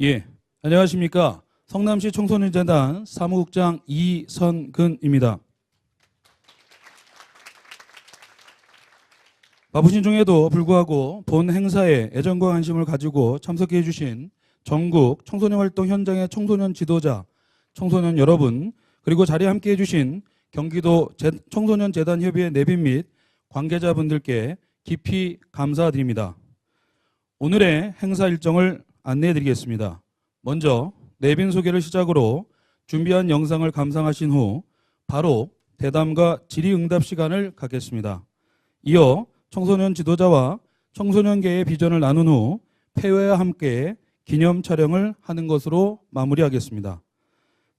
예, 안녕하십니까. 성남시 청소년재단 사무국장 이선근입니다. 바쁘신 중에도 불구하고 본 행사에 애정과 관심을 가지고 참석해 주신 전국 청소년 활동 현장의 청소년 지도자, 청소년 여러분, 그리고 자리에 함께해 주신 경기도 청소년재단협의회 내빈 및 관계자분들께 깊이 감사드립니다. 오늘의 행사 일정을 안내해 드리겠습니다. 먼저 내빈 소개를 시작으로 준비한 영상을 감상하신 후 바로 대담과 질의응답 시간을 갖겠습니다. 이어 청소년 지도자와 청소년계의 비전을 나눈 후 폐회와 함께 기념 촬영을 하는 것으로 마무리하겠습니다.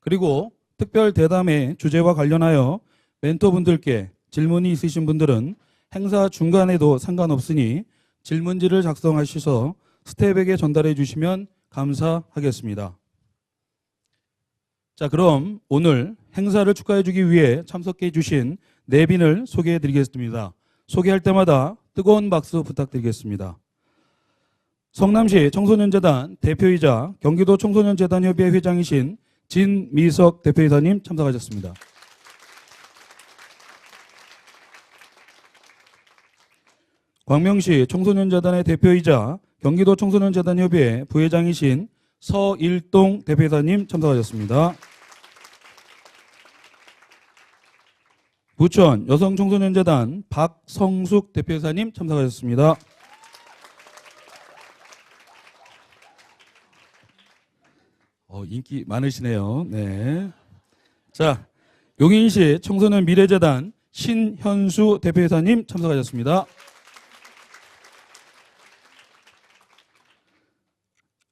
그리고 특별 대담의 주제와 관련하여 멘토분들께 질문이 있으신 분들은 행사 중간에도 상관없으니 질문지를 작성하셔서 스태프에게 전달해 주시면 감사하겠습니다. 자, 그럼 오늘 행사를 축하해 주기 위해 참석해 주신 내빈을 소개해 드리겠습니다. 소개할 때마다 뜨거운 박수 부탁드리겠습니다. 성남시 청소년재단 대표이자 경기도 청소년재단협의회 회장이신 진미석 대표이사님 참석하셨습니다. 광명시 청소년재단의 대표이자 경기도 청소년재단협의회 부회장이신 서일동 대표이사님 참석하셨습니다. 부천 여성청소년재단 박성숙 대표이사님 참석하셨습니다. 인기 많으시네요. 네. 자, 용인시 청소년 미래재단 신현수 대표이사님 참석하셨습니다.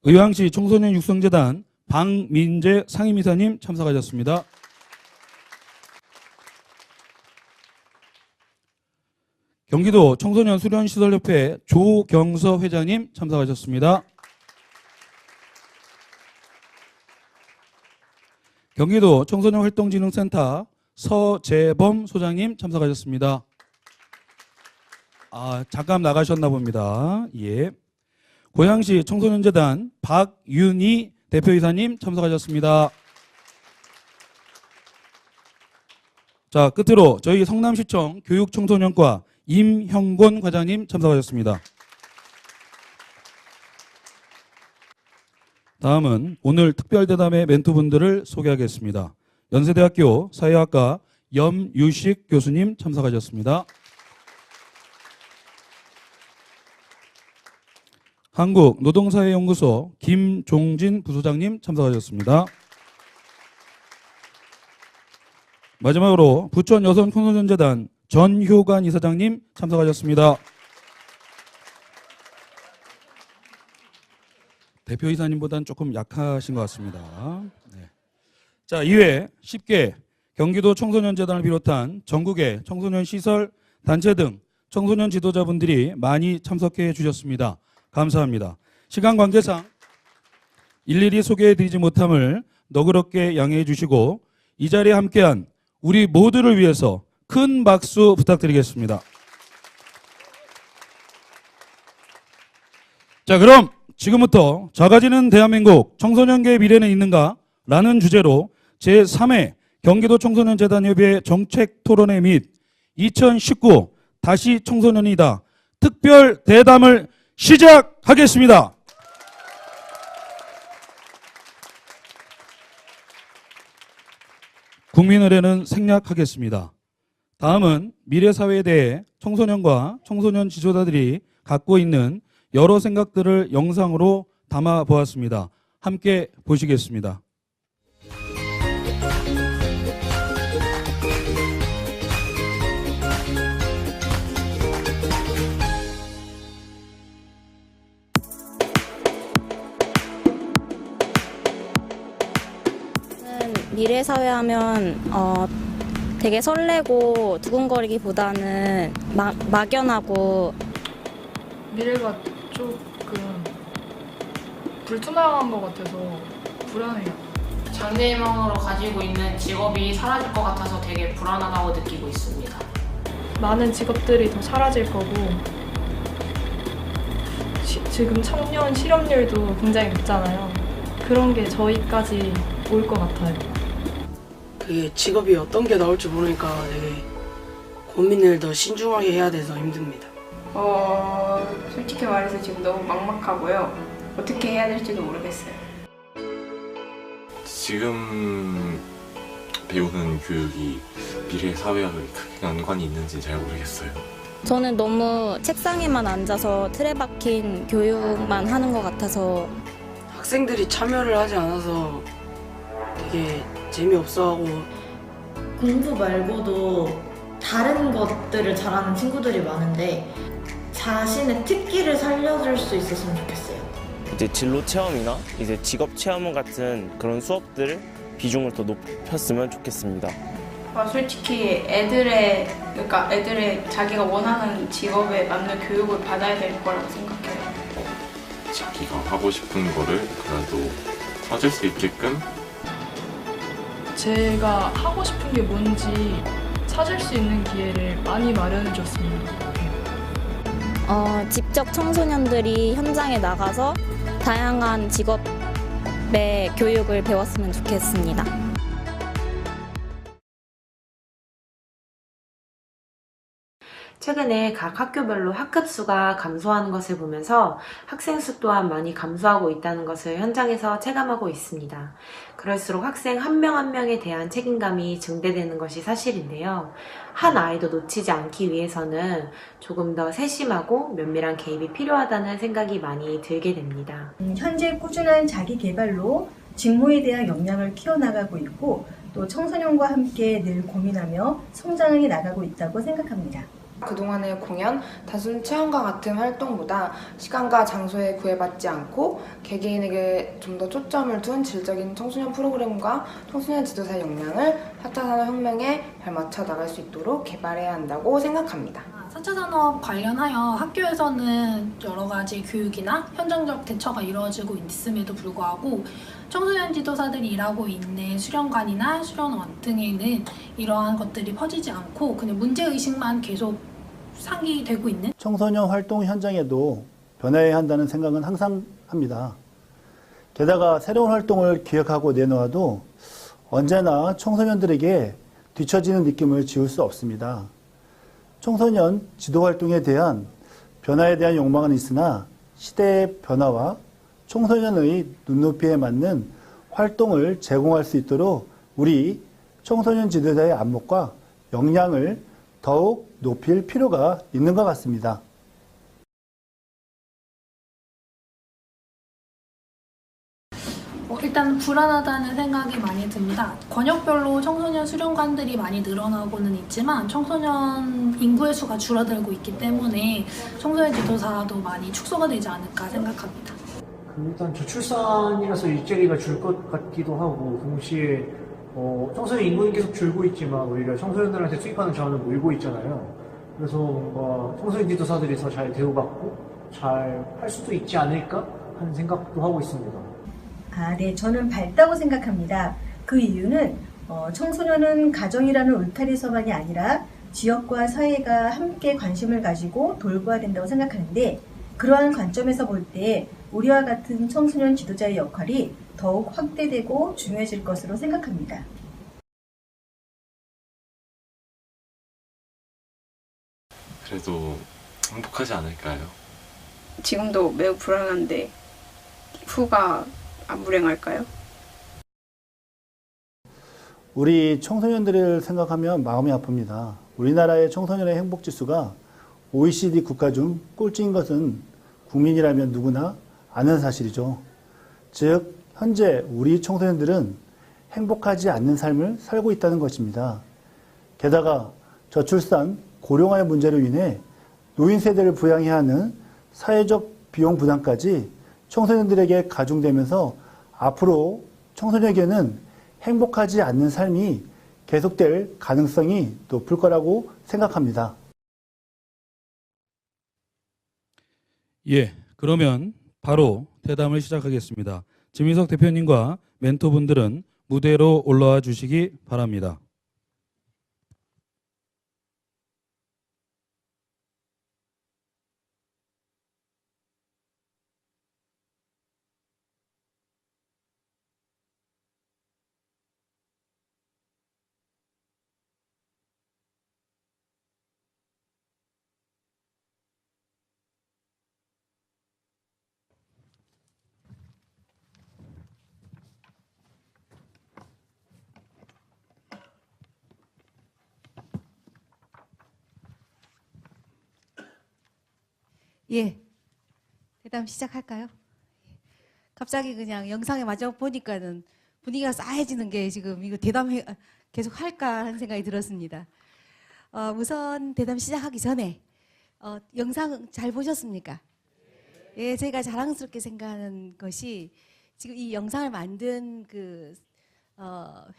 의왕시 청소년 육성재단 박민재 상임이사님 참석하셨습니다. 경기도 청소년 수련시설협회 조경서 회장님 참석하셨습니다. 경기도 청소년 활동진흥센터 서재범 소장님 참석하셨습니다. 잠깐 나가셨나 봅니다. 예. 고양시 청소년재단 박윤희 대표이사님 참석하셨습니다. 자, 끝으로 저희 성남시청 교육청소년과 임형곤 과장님 참석하셨습니다. 다음은 오늘 특별대담의 멘토분들을 소개하겠습니다. 연세대학교 사회학과 염유식 교수님 참석하셨습니다. 한국노동사회연구소 김종진 부소장님 참석하셨습니다. 마지막으로 부천 여성청소년재단 전효관 이사장님 참석하셨습니다. 대표이사님보다는 조금 약하신 것 같습니다. 네. 자, 이외에 쉽게 경기도 청소년재단을 비롯한 전국의 청소년 시설, 단체 등 청소년 지도자분들이 많이 참석해 주셨습니다. 감사합니다. 시간 관계상 일일이 소개해드리지 못함을 너그럽게 양해해 주시고 이 자리에 함께한 우리 모두를 위해서 큰 박수 부탁드리겠습니다. 자, 그럼 지금부터 작아지는 대한민국 청소년계의 미래는 있는가? 라는 주제로 제3회 경기도 청소년재단협의회 정책토론회 및 2019 다시 청소년이다 특별 대담을 시작하겠습니다. 국민의례는 생략하겠습니다. 다음은 미래사회에 대해 청소년과 청소년 지도자들이 갖고 있는 여러 생각들을 영상으로 담아 보았습니다. 함께 보시겠습니다. 미래사회 하면 되게 설레고 두근거리기보다는 막연하고 미래가 조금 불투명한 것 같아서 불안해요. 장래희망으로 가지고 있는 직업이 사라질 것 같아서 되게 불안하다고 느끼고 있습니다. 많은 직업들이 더 사라질 거고 지금 청년 실업률도 굉장히 높잖아요. 그런 게 저희까지 올 것 같아요. 그게 직업이 어떤 게 나올지 모르니까 되게 고민을 더 신중하게 해야 돼서 힘듭니다. 솔직히 말해서 지금 너무 막막하고요. 어떻게 해야 될지도 모르겠어요. 지금 배우는 교육이 미래 사회와 크게 연관이 있는지 잘 모르겠어요. 저는 너무 책상에만 앉아서 틀에 박힌 교육만 하는 것 같아서 학생들이 참여를 하지 않아서 되게 재미없어하고 공부 말고도 다른 것들을 잘하는 친구들이 많은데 자신의 특기를 살려줄 수 있었으면 좋겠어요. 이제 진로 체험이나 이제 직업 체험 같은 그런 수업들 비중을 더 높였으면 좋겠습니다. 솔직히 애들의 자기가 원하는 직업에 맞는 교육을 받아야 될 거라고 생각해요. 자기가 하고 싶은 거를 그래도 찾을 수 있게끔 제가 하고 싶은 게 뭔지 찾을 수 있는 기회를 많이 마련해 줬으면 좋겠어요. 직접 청소년들이 현장에 나가서 다양한 직업의 교육을 배웠으면 좋겠습니다. 최근에 각 학교별로 학급 수가 감소하는 것을 보면서 학생 수 또한 많이 감소하고 있다는 것을 현장에서 체감하고 있습니다. 그럴수록 학생 한 명 한 명에 대한 책임감이 증대되는 것이 사실인데요. 한 아이도 놓치지 않기 위해서는 조금 더 세심하고 면밀한 개입이 필요하다는 생각이 많이 들게 됩니다. 현재 꾸준한 자기 개발로 직무에 대한 역량을 키워나가고 있고 또 청소년과 함께 늘 고민하며 성장해 나가고 있다고 생각합니다. 그동안의 공연, 단순 체험과 같은 활동보다 시간과 장소에 구애받지 않고 개개인에게 좀 더 초점을 둔 질적인 청소년 프로그램과 청소년 지도사 역량을 4차 산업혁명에 발맞춰 나갈 수 있도록 개발해야 한다고 생각합니다. 4차 산업 관련하여 학교에서는 여러 가지 교육이나 현장적 대처가 이루어지고 있음에도 불구하고 청소년 지도사들이 일하고 있는 수련관이나 수련원 등에는 이러한 것들이 퍼지지 않고 그냥 문제의식만 계속 상기되고 있는 청소년 활동 현장에도 변화해야 한다는 생각은 항상 합니다. 게다가 새로운 활동을 기획하고 내놓아도 언제나 청소년들에게 뒤처지는 느낌을 지울 수 없습니다. 청소년 지도 활동에 대한 변화에 대한 욕망은 있으나 시대의 변화와 청소년의 눈높이에 맞는 활동을 제공할 수 있도록 우리 청소년 지도자의 안목과 역량을 더욱 높일 필요가 있는 것 같습니다. 일단 불안하다는 생각이 많이 듭니다. 권역별로 청소년 수련관들이 많이 늘어나고는 있지만 청소년 인구의 수가 줄어들고 있기 때문에 청소년 지도사도 많이 축소가 되지 않을까 생각합니다. 일단 저출산이라서 일자리가 줄 것 같기도 하고 동시에 청소년 인구는 계속 줄고 있지만 오히려 청소년들한테 수입하는 자원은 늘고 있잖아요. 그래서 뭔가 청소년 지도사들이 더 잘 대우받고 잘 할 수도 있지 않을까 하는 생각도 하고 있습니다. 네, 저는 밝다고 생각합니다. 그 이유는 청소년은 가정이라는 울타리서만이 아니라 지역과 사회가 함께 관심을 가지고 돌봐야 된다고 생각하는데 그러한 관점에서 볼 때 우리와 같은 청소년 지도자의 역할이 더욱 확대되고 중요해질 것으로 생각합니다. 그래도 행복하지 않을까요? 지금도 매우 불안한데 후가 안 불행할까요? 우리 청소년들을 생각하면 마음이 아픕니다. 우리나라의 청소년의 행복지수가 OECD 국가 중 꼴찌인 것은 국민이라면 누구나 아는 사실이죠. 즉 현재 우리 청소년들은 행복하지 않는 삶을 살고 있다는 것입니다. 게다가 저출산, 고령화의 문제로 인해 노인 세대를 부양해야 하는 사회적 비용 부담까지 청소년들에게 가중되면서 앞으로 청소년에게는 행복하지 않는 삶이 계속될 가능성이 높을 거라고 생각합니다. 예, 그러면 바로 대담을 시작하겠습니다. 지민석 대표님과 멘토분들은 무대로 올라와 주시기 바랍니다. 예, 대담 시작할까요? 갑자기 그냥 영상의 마지막 보니까는 분위기가 싸해지는 게 지금 이거 대담 계속 할까 하는 생각이 들었습니다. 우선 대담 시작하기 전에 영상 잘 보셨습니까? 예, 제가 자랑스럽게 생각하는 것이 지금 이 영상을 만든 그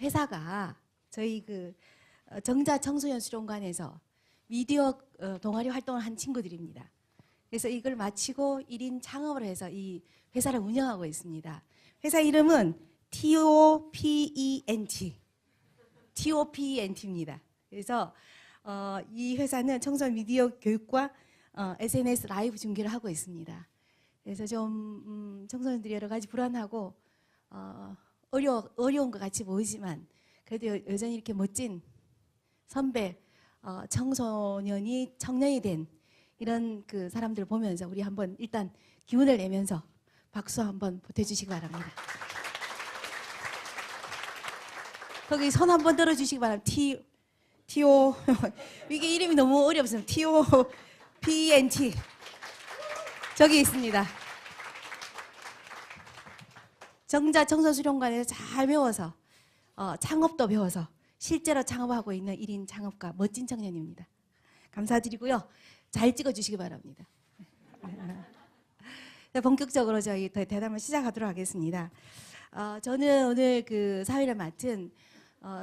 회사가 저희 그 정자 청소년 수련관에서 미디어 동아리 활동을 한 친구들입니다. 그래서 이걸 마치고 1인 창업을 해서 이 회사를 운영하고 있습니다. 회사 이름은 TOPENT입니다. 그래서 이 회사는 청소년 미디어 교육과 SNS 라이브 중계를 하고 있습니다. 그래서 좀 청소년들이 여러 가지 불안하고 어려운 것 같이 보이지만 그래도 여전히 이렇게 멋진 선배 청소년이 청년이 된 이런 그 사람들을 보면서 우리 한번 일단 기운을 내면서 박수 한번 보태주시기 바랍니다. 거기 손 한번 들어주시기 바랍니다. TO 이게 이름이 너무 어렵습니다. TOPNT 저기 있습니다. 정자 청소수련관에서 잘 배워서 창업도 배워서 실제로 창업하고 있는 1인 창업가 멋진 청년입니다. 감사드리고요. 잘 찍어주시기 바랍니다. 본격적으로 저희 대담을 시작하도록 하겠습니다. 저는 오늘 그 사회를 맡은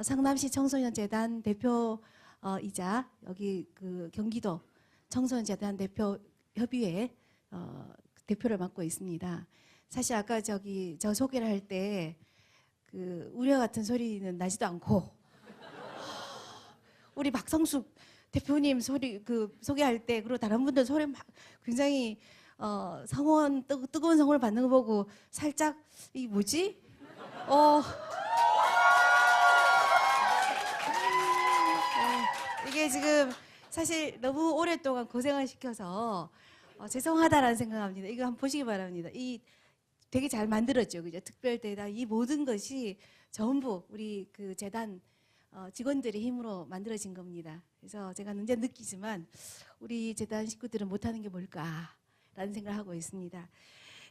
성남시 청소년재단 대표이자 여기 그 경기도 청소년재단 대표 협의회 대표를 맡고 있습니다. 사실 아까 저 소개를 할 때 그 우려 같은 소리는 나지도 않고 우리 박성숙 대표님 소개할 때 그리고 다른 분들 소리 막 굉장히 성원 뜨거운 성원을 받는 거 보고 살짝 이 뭐지? 이게 지금 사실 너무 오랫동안 고생을 시켜서 죄송하다라는 생각합니다. 이거 한번 보시기 바랍니다. 이 되게 잘 만들었죠, 그죠? 특별대담 이 모든 것이 전부 우리 그 재단 직원들의 힘으로 만들어진 겁니다. 그래서 제가 언제 느끼지만 우리 재단 식구들은 못하는 게 뭘까라는 생각을 하고 있습니다.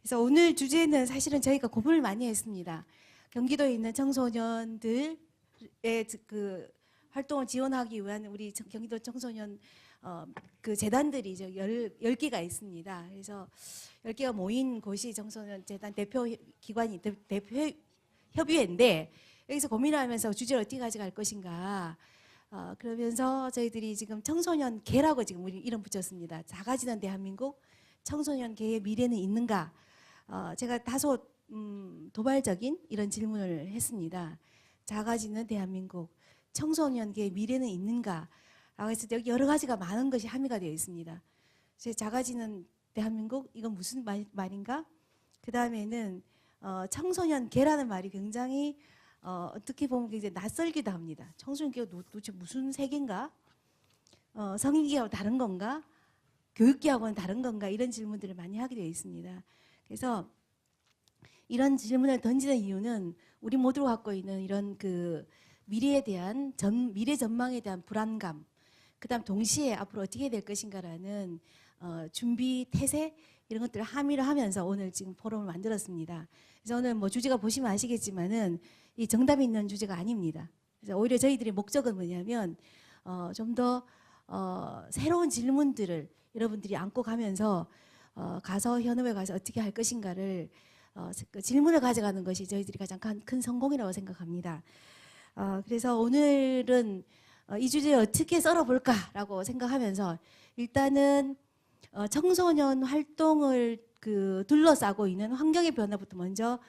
그래서 오늘 주제는 사실은 저희가 고민을 많이 했습니다. 경기도에 있는 청소년들의 그 활동을 지원하기 위한 우리 경기도 청소년 그 재단들이 10개가 있습니다. 그래서 10개가 모인 곳이 청소년 재단 대표 기관이 대표 협의회인데 여기서 고민을 하면서 주제를 어떻게 가져갈 것인가 그러면서 저희들이 지금 청소년 개라고 지금 우리 이름 붙였습니다. 작아지는 대한민국 청소년 개의 미래는 있는가 제가 다소 도발적인 이런 질문을 했습니다. 작아지는 대한민국 청소년 개의 미래는 있는가 그래서 여기 여러 가지가 많은 것이 함의가 되어 있습니다. 작아지는 대한민국 이건 무슨 말인가? 그 다음에는 청소년 개라는 말이 굉장히 어떻게 보면 굉장히 낯설기도 합니다. 청소년 개가 도대체 무슨 세계인가? 성인기하고 다른 건가? 교육기하고는 다른 건가? 이런 질문들을 많이 하게 되어 있습니다. 그래서 이런 질문을 던지는 이유는 우리 모두가 갖고 있는 이런 그 미래에 대한 미래 전망에 대한 불안감, 그다음 동시에 앞으로 어떻게 될 것인가라는 준비 태세 이런 것들을 함의를 하면서 오늘 지금 포럼을 만들었습니다. 그래서 오늘 뭐 주제가 보시면 아시겠지만은 이 정답이 있는 주제가 아닙니다. 그래서 오히려 저희들의 목적은 뭐냐면 좀 더 새로운 질문들을 여러분들이 안고 가면서 가서 현업에 가서 어떻게 할 것인가를 그 질문을 가져가는 것이 저희들이 가장 큰 성공이라고 생각합니다. 그래서 오늘은 이 주제에 어떻게 썰어볼까라고 생각하면서 일단은 청소년 활동을 둘러싸고 있는 환경의 변화부터 먼저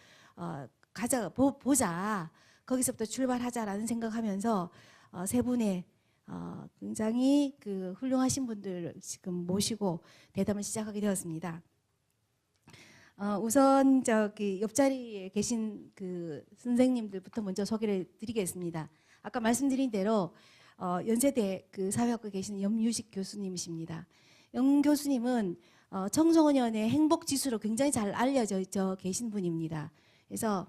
보자. 거기서부터 출발하자라는 생각하면서 세 분의 굉장히 훌륭하신 분들 지금 모시고 대담을 시작하게 되었습니다. 우선 저기 옆자리에 계신 그 선생님들부터 먼저 소개를 드리겠습니다. 아까 말씀드린 대로 연세대 그 사회학과에 계신 염유식 교수님이십니다. 염 교수님은 청소년의 행복 지수로 굉장히 잘 알려져 계신 분입니다. 그래서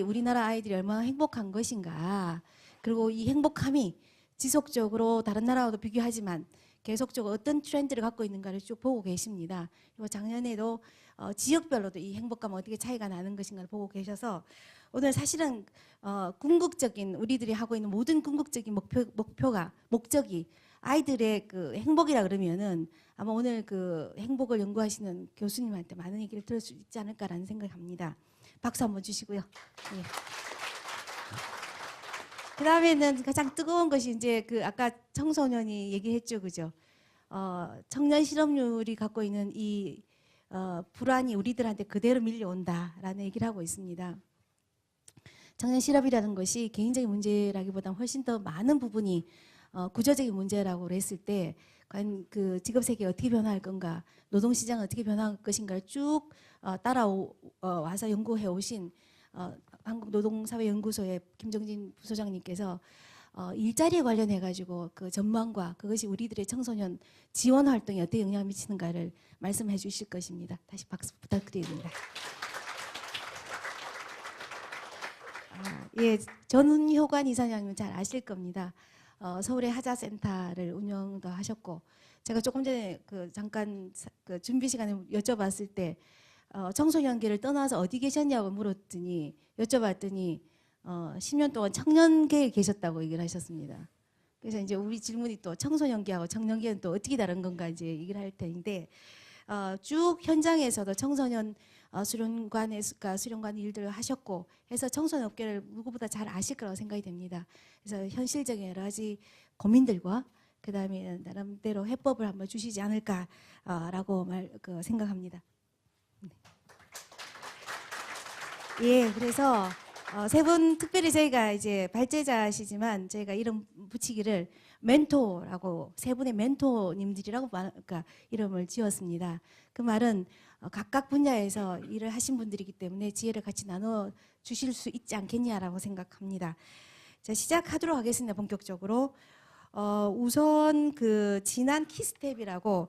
우리나라 아이들이 얼마나 행복한 것인가, 그리고 이 행복함이 지속적으로 다른 나라와도 비교하지만 계속적으로 어떤 트렌드를 갖고 있는가를 쭉 보고 계십니다. 그리고 작년에도 지역별로도 이 행복감 어떻게 차이가 나는 것인가를 보고 계셔서 오늘 사실은 궁극적인 우리들이 하고 있는 모든 궁극적인 목적이 아이들의 그 행복이라 그러면은 아마 오늘 그 행복을 연구하시는 교수님한테 많은 얘기를 들을 수 있지 않을까라는 생각합니다. 박수 한번 주시고요. 예. 그 다음에는 가장 뜨거운 것이 이제 그 아까 청소년이 얘기했죠, 그죠? 청년 실업률이 갖고 있는 이 불안이 우리들한테 그대로 밀려온다라는 얘기를 하고 있습니다. 청년 실업이라는 것이 개인적인 문제라기보다는 훨씬 더 많은 부분이 구조적인 문제라고 했을 때 과연 그 직업 세계가 어떻게 변화할 건가, 노동 시장은 어떻게 변화할 것인가를 쭉 따라와서 연구해 오신 한국노동사회연구소의 김정진 부소장님께서 일자리에 관련해 가지고 그 전망과 그것이 우리들의 청소년 지원 활동에 어떻게 영향을 미치는가를 말씀해 주실 것입니다. 다시 박수 부탁드립니다. 예, 전훈효관 이사장님은 잘 아실 겁니다. 서울의 하자센터를 운영도 하셨고, 제가 조금 전에 잠깐 준비 시간에 여쭤봤을 때 청소년기를 떠나서 어디 계셨냐고 물었더니 여쭤봤더니 10년 동안 청년계에 계셨다고 얘기를 하셨습니다. 그래서 이제 우리 질문이 또 청소년기하고 청년기는 또 어떻게 다른 건가 이제 얘기를 할 텐데 쭉 현장에서도 청소년 수련관 일들을 하셨고 해서 청소년 업계를 누구보다 잘 아실 거라고 생각이 됩니다. 그래서 현실적인 여러 가지 고민들과 그 다음에 나름대로 해법을 한번 주시지 않을까라고 생각합니다. 예, 그래서 세 분 특별히 저희가 이제 발제자시지만 저희가 이름 붙이기를 멘토라고, 세 분의 멘토님들이라고 그러니까 이름을 지었습니다. 그 말은 각각 분야에서 일을 하신 분들이기 때문에 지혜를 같이 나눠 주실 수 있지 않겠냐라고 생각합니다. 자, 시작하도록 하겠습니다. 본격적으로. 우선 그 지난 키스텝이라고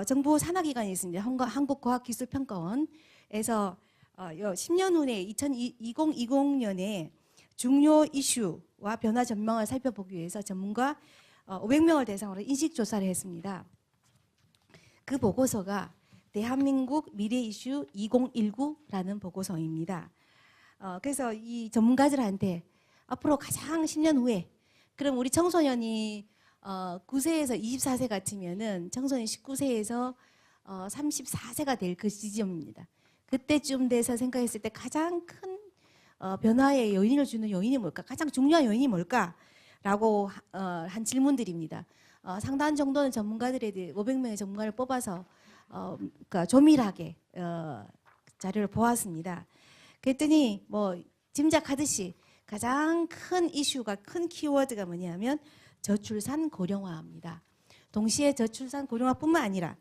정부 산하기관이 있습니다. 한국과학기술평가원에서 10년 후에 2020년에 중요 이슈와 변화 전망을 살펴보기 위해서 전문가 500명을 대상으로 인식조사를 했습니다. 그 보고서가 대한민국 미래 이슈 2019라는 보고서입니다. 그래서 이 전문가들한테 앞으로 가장 10년 후에, 그럼 우리 청소년이 9세에서 24세 같으면은 청소년 19세에서 34세가 될 그 지점입니다. 그때쯤 돼서 생각했을 때 가장 큰 변화의 요인을 주는 요인이 뭘까? 가장 중요한 요인이 뭘까라고 한 질문들입니다. 상당 정도는 전문가들에 대해 500명의 전문가를 뽑아서 그러니까 조밀하게 자료를 보았습니다. 그랬더니 뭐 짐작하듯이 가장 큰 이슈가, 큰 키워드가 뭐냐면 저출산 고령화입니다. 동시에 저출산 고령화뿐만 아니라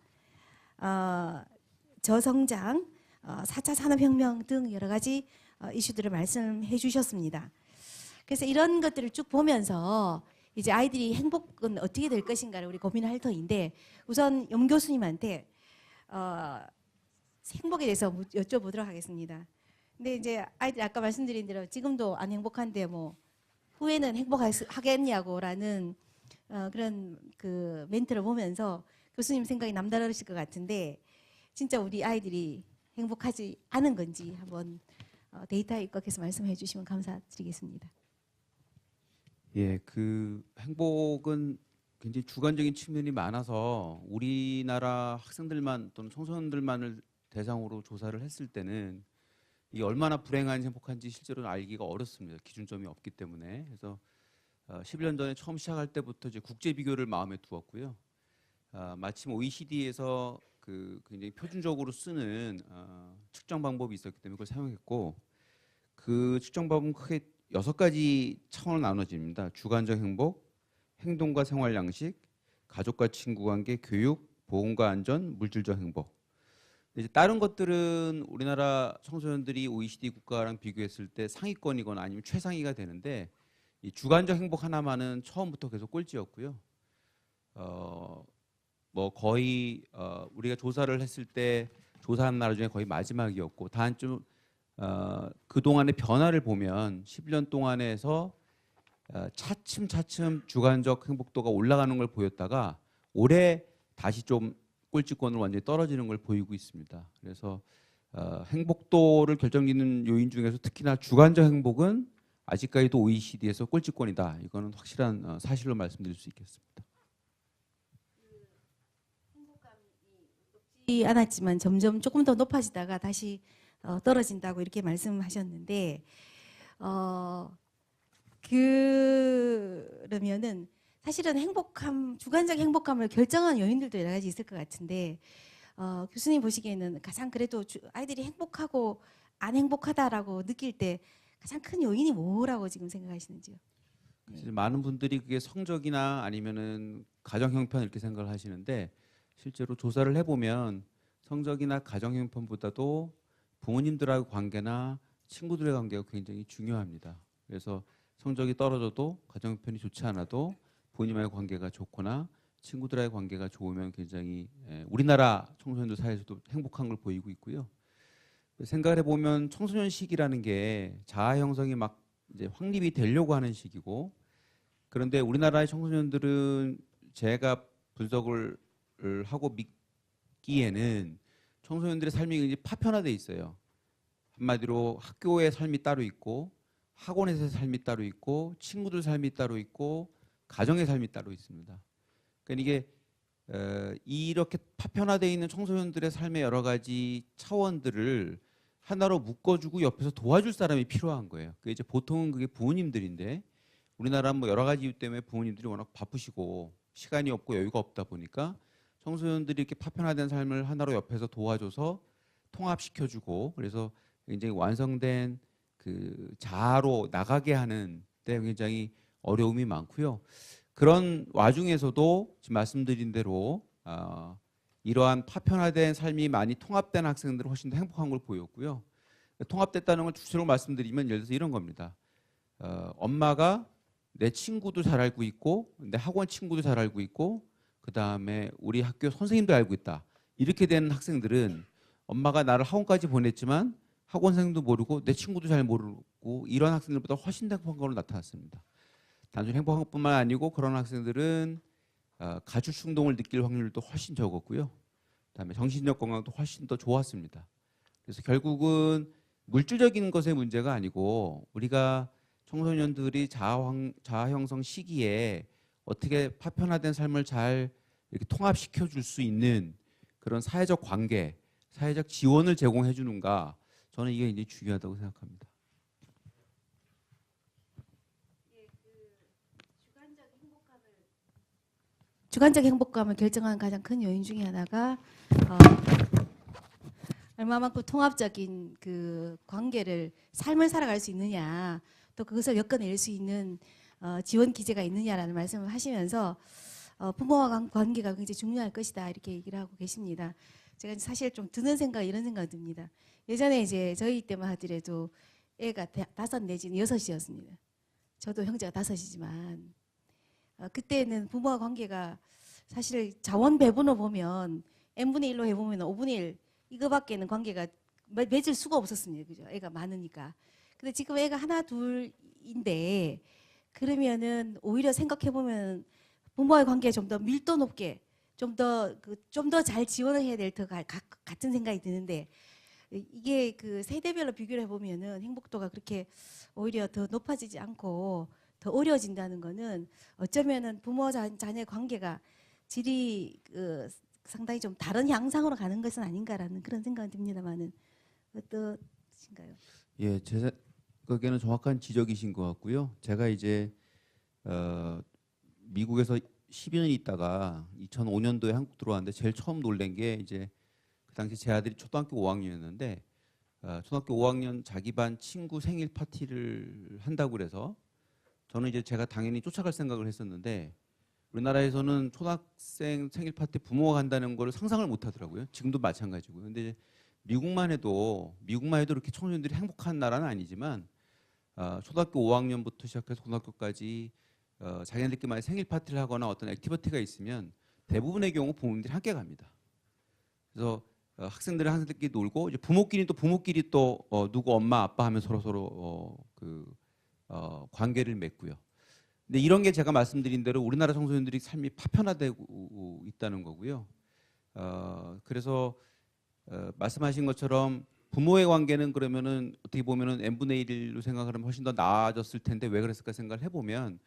저성장, 4차 산업혁명 등 여러 가지 이슈들을 말씀해 주셨습니다. 그래서 이런 것들을 쭉 보면서 이제 아이들이 행복은 어떻게 될 것인가를 우리 고민할 터인데, 우선 염 교수님한테 행복에 대해서 여쭤보도록 하겠습니다. 근데 이제 아이들이 아까 말씀드린 대로 지금도 안 행복한데 뭐 후에는 행복하겠냐고라는 그런 그 멘트를 보면서 교수님 생각이 남다르실 것 같은데, 진짜 우리 아이들이 행복하지 않은 건지 한번 데이터에 입각해서 말씀해 주시면 감사드리겠습니다. 예, 그 행복은 굉장히 주관적인 측면이 많아서 우리나라 학생들만 또는 청소년들만을 대상으로 조사를 했을 때는 이게 얼마나 불행한지 행복한지 실제로 알기가 어렵습니다. 기준점이 없기 때문에. 그래서 11년 전에 처음 시작할 때부터 이제 국제 비교를 마음에 두었고요. 마침 OECD에서 그 굉장히 표준적으로 쓰는 측정 방법이 있었기 때문에 그걸 사용했고, 그 측정 방법은 크게 6가지 차원으로 나눠집니다. 주관적 행복, 행동과 생활 양식, 가족과 친구 관계, 교육, 보건과 안전, 물질적 행복. 이제 다른 것들은 우리나라 청소년들이 OECD 국가랑 비교했을 때 상위권이거나 아니면 최상위가 되는데, 이 주관적 행복 하나만은 처음부터 계속 꼴찌였고요. 뭐 거의 우리가 조사를 했을 때 조사한 나라 중에 거의 마지막이었고, 단 좀 그동안의 변화를 보면 11년 동안에서 차츰 주관적 행복도가 올라가는 걸 보였다가 올해 다시 좀 꼴찌권으로 완전히 떨어지는 걸 보이고 있습니다. 그래서 행복도를 결정짓는 요인 중에서 특히나 주관적 행복은 아직까지도 OECD에서 꼴찌권이다. 이거는 확실한 사실로 말씀드릴 수 있겠습니다. 않았지만 점점 조금 더 높아지다가 다시 떨어진다고 이렇게 말씀하셨는데 그러면은 사실은 주관적 행복감을 결정한 요인들도 여러 가지 있을 것 같은데 교수님 보시기에는 가장 그래도 아이들이 행복하고 안 행복하다라고 느낄 때 가장 큰 요인이 뭐라고 지금 생각하시는지요? 사실 많은 분들이 그게 성적이나 아니면은 가정 형편 이렇게 생각을 하시는데 실제로 조사를 해보면 성적이나 가정 형편보다도 부모님들하고 관계나 친구들의 관계가 굉장히 중요합니다. 그래서 성적이 떨어져도 가정 형편이 좋지 않아도 부모님과의 관계가 좋거나 친구들과의 관계가 좋으면 굉장히 우리나라 청소년들 사이에서도 행복한 걸 보이고 있고요. 생각을 해보면 청소년 시기라는 게 자아 형성이 막 이제 확립이 되려고 하는 시기고, 그런데 우리나라의 청소년들은 제가 분석을 하고 믿기에는 청소년들의 삶이 굉장히 파편화돼 있어요. 한마디로 학교의 삶이 따로 있고 학원에서의 삶이 따로 있고 친구들 삶이 따로 있고 가정의 삶이 따로 있습니다. 그러니까 이게 이렇게 파편화되어 있는 청소년들의 삶의 여러 가지 차원들을 하나로 묶어주고 옆에서 도와줄 사람이 필요한 거예요. 그게 이제 보통은 그게 부모님들인데 우리나라는 뭐 여러 가지 이유 때문에 부모님들이 워낙 바쁘시고 시간이 없고 여유가 없다 보니까 청소년들이 이렇게 파편화된 삶을 하나로 옆에서 도와줘서 통합시켜주고 그래서 굉장히 완성된 그 자아로 나가게 하는 데 굉장히 어려움이 많고요. 그런 와중에서도 지금 말씀드린 대로 이러한 파편화된 삶이 많이 통합된 학생들은 훨씬 더 행복한 걸 보였고요. 통합됐다는 걸 구체적으로 말씀드리면 예를 들어서 이런 겁니다. 엄마가 내 친구도 잘 알고 있고 내 학원 친구도 잘 알고 있고 그 다음에 우리 학교 선생님도 알고 있다. 이렇게 되는 학생들은 엄마가 나를 학원까지 보냈지만 학원 선생님도 모르고 내 친구도 잘 모르고 이런 학생들보다 훨씬 더 행복한 걸로 나타났습니다. 단순히 행복한 것뿐만 아니고 그런 학생들은 가출 충동을 느낄 확률도 훨씬 적었고요. 그다음에 정신적 건강도 훨씬 더 좋았습니다. 그래서 결국은 물질적인 것의 문제가 아니고 우리가 청소년들이 자아 형성 시기에 어떻게 파편화된 삶을 잘 이렇게 통합시켜 줄 수 있는 그런 사회적 관계, 사회적 지원을 제공해 주는가, 저는 이게 굉장히 중요하다고 생각합니다. 주관적 행복감을 결정하는 가장 큰 요인 중에 하나가 얼마만큼 통합적인 그 관계를 삶을 살아갈 수 있느냐, 또 그것을 엮어낼 수 있는 지원 기제가 있느냐라는 말씀을 하시면서 부모와 관계가 굉장히 중요할 것이다 이렇게 얘기를 하고 계십니다. 제가 사실 좀 드는 생각 이런 생각이 듭니다. 예전에 이제 저희 때만 하더라도 애가 5 내지는 6이었습니다. 저도 형제가 5이지만 그때는 부모와 관계가 사실 자원 배분을 보면 n분의 1로 해보면 5분의 1 이거밖에는 관계가 맺을 수가 없었습니다. 그죠? 애가 많으니까. 근데 지금 애가 하나 둘인데 그러면은 오히려 생각해보면 부모와의 관계에 좀 더 밀도 높게 좀 더 잘 지원을 해야 될 것 같은 생각이 드는데, 이게 그 세대별로 비교를 해보면은 행복도가 그렇게 오히려 더 높아지지 않고 더 어려워진다는 거는 어쩌면은 부모 자녀의 관계가 질이 상당히 좀 다른 양상으로 가는 것은 아닌가라는 그런 생각이 듭니다만은 어떠신가요? 예, 제 생각에는 정확한 지적이신 것 같고요. 제가 이제 미국에서 12년 있다가 2005년도에 한국 들어왔는데 제일 처음 놀란 게 이제 그 당시 제 아들이 초등학교 5학년이었는데 초등학교 5학년 자기 반 친구 생일 파티를 한다고 그래서 저는 이제 제가 당연히 쫓아갈 생각을 했었는데 우리나라에서는 초등학생 생일 파티 부모가 간다는 걸 상상을 못 하더라고요. 지금도 마찬가지고요. 근데 미국만 해도 이렇게 청소년들이 행복한 나라는 아니지만 초등학교 5학년부터 시작해서 고등학교까지 자기네들끼리 생일 파티를 하거나 어떤 액티비티가 있으면 대부분의 경우 부모님들이 함께 갑니다. 그래서 학생들은 학생들끼리 놀고 이제 부모끼리 또 누구 엄마 아빠 하면 서로 관계를 맺고요. 근데 이런 게 제가 말씀드린 대로 우리나라 청소년들이 삶이 파편화되고 있다는 거고요. 그래서 말씀하신 것처럼 부모의 관계는 그러면은 어떻게 보면은 n분의 1로 생각하면 훨씬 더 나아졌을 텐데 왜 그랬을까 생각을 해보면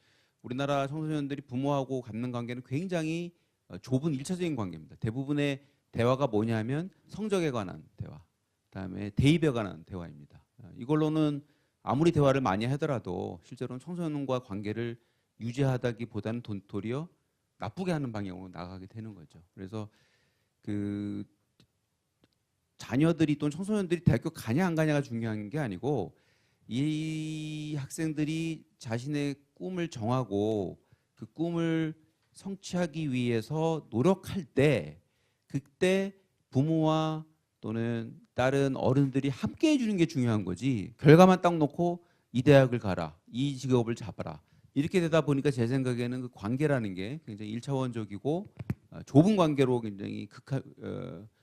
우리나라 청소년들이 부모하고 갖는 관계는 굉장히 좁은 1차적인 관계입니다. 대부분의 대화가 뭐냐면 성적에 관한 대화, 그다음에 대입에 관한 대화입니다. 이걸로는 아무리 대화를 많이 하더라도 실제로는 청소년과 관계를 유지하다기보다는 도리어 나쁘게 하는 방향으로 나가게 되는 거죠. 그래서 그 자녀들이 또는 청소년들이 대학교 가냐 안 가냐가 중요한 게 아니고 이 학생들이 자신의 꿈을 정하고 그 꿈을 성취하기 위해서 노력할 때 그때 부모와 또는 다른 어른들이 함께 해주는 게 중요한 거지 결과만 딱 놓고 이 대학을 가라 이 직업을 잡아라 이렇게 되다 보니까 제 생각에는 그 관계라는 게 굉장히 1차원적이고 좁은 관계로 굉장히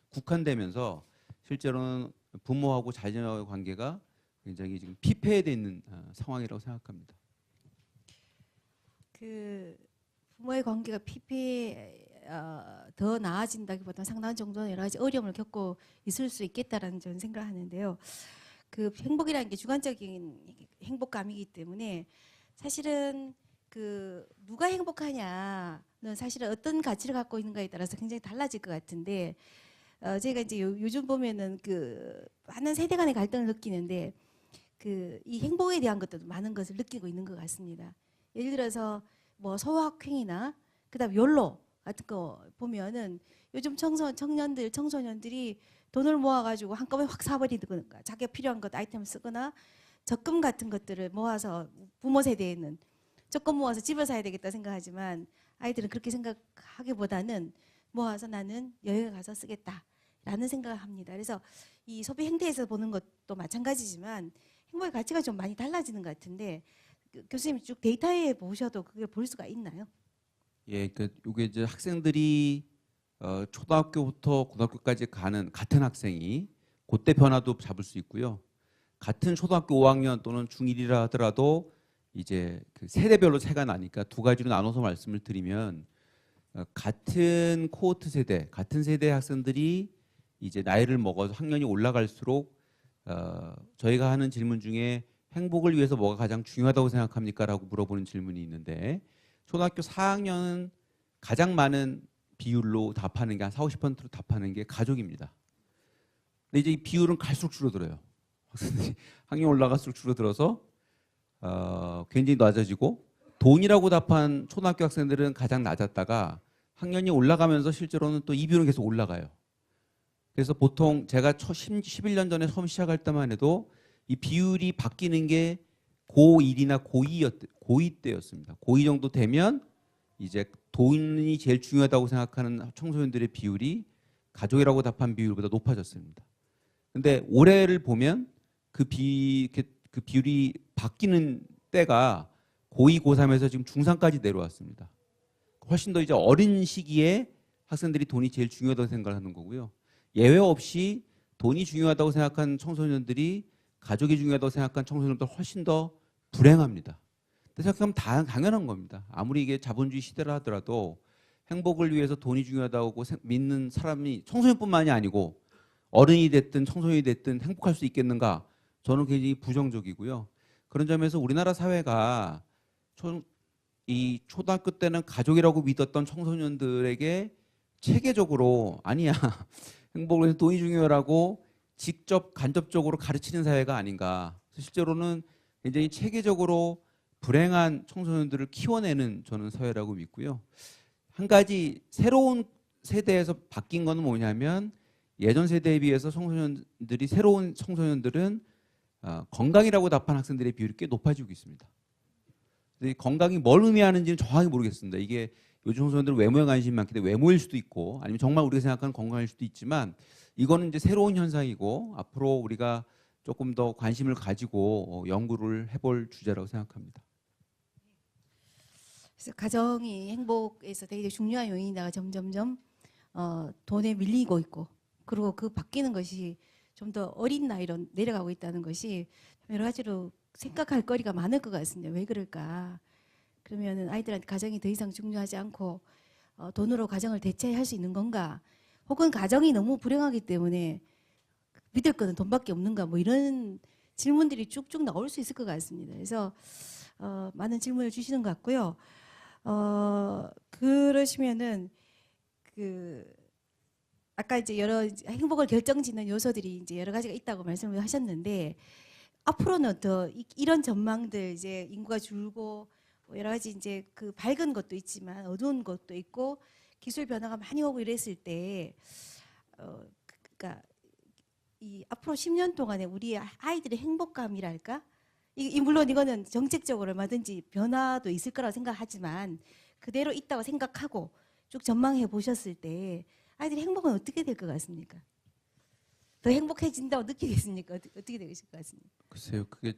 국한되면서 실제로는 부모하고 자녀의 관계가 굉장히 지금 피폐해져 있는 상황이라고 생각합니다. 그 부모의 관계가 더 나아진다기보다는 상당한 정도는 여러 가지 어려움을 겪고 있을 수 있겠다라는 저는 생각을 하는데요. 그 행복이라는 게 주관적인 행복감이기 때문에 사실은 그 누가 행복하냐는 사실은 어떤 가치를 갖고 있는가에 따라서 굉장히 달라질 것 같은데 제가 이제 요즘 보면은 그 많은 세대 간의 갈등을 느끼는데 그 이 행복에 대한 것도 많은 것을 느끼고 있는 것 같습니다. 예를 들어서 뭐 소확행이나 그다음 욜로 같은 거 보면은 요즘 청소년들이 돈을 모아가지고 한꺼번에 확 사버리거나 자기가 필요한 것 아이템을 쓰거나 적금 같은 것들을 모아서 부모 세대에는 적금 모아서 집을 사야 되겠다 생각하지만 아이들은 그렇게 생각하기보다는 모아서 나는 여행을 가서 쓰겠다라는 생각을 합니다. 그래서 이 소비 행태에서 보는 것도 마찬가지지만 행복의 가치가 좀 많이 달라지는 것 같은데 교수님 쭉 데이터에 보셔도 그걸 볼 수가 있나요? 예, 그 이게 이제 학생들이 초등학교부터 고등학교까지 가는 같은 학생이 그때 변화도 잡을 수 있고요. 같은 초등학교 5학년 또는 중1이라 하더라도 이제 그 세대별로 차이가 나니까 두 가지로 나눠서 말씀을 드리면 같은 코호트 세대, 같은 세대 학생들이 이제 나이를 먹어서 학년이 올라갈수록 저희가 하는 질문 중에 행복을 위해서 뭐가 가장 중요하다고 생각합니까? 라고 물어보는 질문이 있는데 초등학교 4학년은 가장 많은 비율로 답하는 게 한 40~50%로 답하는 게 가족입니다. 근데 이제 이 비율은 갈수록 줄어들어요. 학생들이 학년 올라갈수록 줄어들어서 굉장히 낮아지고 돈이라고 답한 초등학교 학생들은 가장 낮았다가 학년이 올라가면서 실제로는 또 이 비율은 계속 올라가요. 그래서 보통 제가 11년 전에 처음 시작할 때만 해도 이 비율이 바뀌는 게 고1이나 고2 때였습니다. 고2 정도 되면 이제 돈이 제일 중요하다고 생각하는 청소년들의 비율이 가족이라고 답한 비율보다 높아졌습니다. 근데 올해를 보면 그 비율이 바뀌는 때가 고2, 고3에서 지금 중3까지 내려왔습니다. 훨씬 더 이제 어린 시기에 학생들이 돈이 제일 중요하다고 생각하는 거고요. 예외 없이 돈이 중요하다고 생각한 청소년들이 가족이 중요하다고 생각한 청소년보다 훨씬 더 불행합니다. 근데 생각하면 당연한 겁니다. 아무리 이게 자본주의 시대라 하더라도 행복을 위해서 돈이 중요하다고 믿는 사람이 청소년뿐만이 아니고 어른이 됐든 청소년이 됐든 행복할 수 있겠는가? 저는 굉장히 부정적이고요. 그런 점에서 우리나라 사회가 이 초등학교 때는 가족이라고 믿었던 청소년들에게 체계적으로 아니야. 행복을 위해서 돈이 중요하라고 직접 간접적으로 가르치는 사회가 아닌가. 실제로는 굉장히 체계적으로 불행한 청소년들을 키워내는 저는 사회라고 믿고요. 한 가지 새로운 세대에서 바뀐 건 뭐냐면 예전 세대에 비해서 새로운 청소년들은 건강이라고 답한 학생들의 비율이 꽤 높아지고 있습니다. 건강이 뭘 의미하는지는 정확히 모르겠습니다. 이게 요즘 청소년들은 외모에 관심이 많기 때문에 외모일 수도 있고 아니면 정말 우리가 생각하는 건강일 수도 있지만 이거는 이제 새로운 현상이고 앞으로 우리가 조금 더 관심을 가지고 연구를 해볼 주제라고 생각합니다. 그래서 가정이 행복에서 되게 중요한 요인이다가 점점점 돈에 밀리고 있고 그리고 그 바뀌는 것이 좀 더 어린 나이로 내려가고 있다는 것이 여러 가지로 생각할 거리가 많을 것 같습니다. 왜 그럴까? 그러면은 아이들한테 가정이 더 이상 중요하지 않고 돈으로 가정을 대체할 수 있는 건가? 혹은 가정이 너무 불행하기 때문에 믿을 거는 돈밖에 없는가? 뭐 이런 질문들이 쭉쭉 나올 수 있을 것 같습니다. 그래서 많은 질문을 주시는 것 같고요. 그러시면은 아까 이제 여러 행복을 결정짓는 요소들이 이제 여러 가지가 있다고 말씀을 하셨는데 앞으로는 더 이런 전망들 이제 인구가 줄고 뭐 여러 가지 이제 그 밝은 것도 있지만 어두운 것도 있고 기술 변화가 많이 오고 이랬을 때 그러니까 이 앞으로 10년 동안에 우리 아이들의 행복감이랄까? 물론 이거는 정책적으로 얼마든지 변화도 있을 거라고 생각하지만 그대로 있다고 생각하고 쭉 전망해 보셨을 때 아이들의 행복은 어떻게 될 것 같습니까? 더 행복해진다고 느끼겠습니까? 어떻게 되실 것 같습니까? 글쎄요, 그게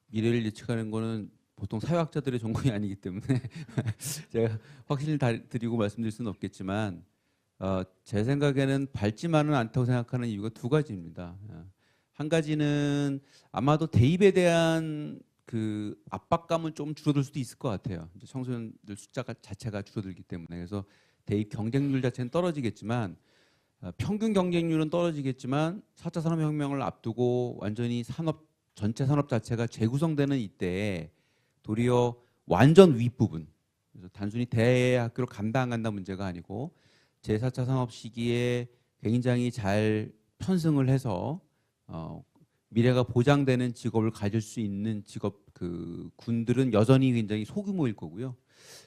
미래를 예측하는 거는 보통 사회학자들의 전공이 아니기 때문에 제가 확신을 드리고 말씀드릴 수는 없겠지만 제 생각에는 밝지만은 않다고 생각하는 이유가 두 가지입니다. 한 가지는 아마도 대입에 대한 그 압박감은 좀 줄어들 수도 있을 것 같아요. 이제 청소년들 숫자 자체가 줄어들기 때문에. 그래서 대입 경쟁률 자체는 떨어지겠지만 평균 경쟁률은 떨어지겠지만 4차 산업혁명을 앞두고 완전히 전체 산업 자체가 재구성되는 이때에 도리어 완전 윗부분, 그래서 단순히 대학교를 간다 안 간다 문제가 아니고 제4차 산업 시기에 굉장히 잘 편승을 해서 미래가 보장되는 직업을 가질 수 있는 직업 군들은 여전히 굉장히 소규모일 거고요.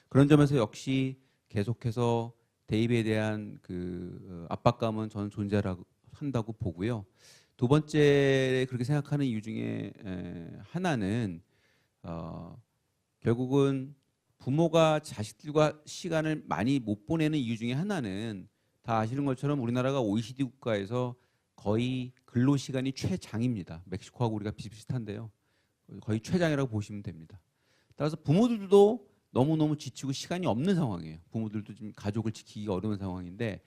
그런 점에서 역시 계속해서 대입에 대한 압박감은 저는 존재한다고 보고요. 두 번째 그렇게 생각하는 이유 중에 하나는 결국은 부모가 자식들과 시간을 많이 못 보내는 이유 중에 하나는 다 아시는 것처럼 우리나라가 OECD 국가에서 거의 근로시간이 최장입니다. 멕시코하고 우리가 비슷비슷한데요. 거의 최장이라고 보시면 됩니다. 따라서 부모들도 너무너무 지치고 시간이 없는 상황이에요. 부모들도 지금 가족을 지키기가 어려운 상황인데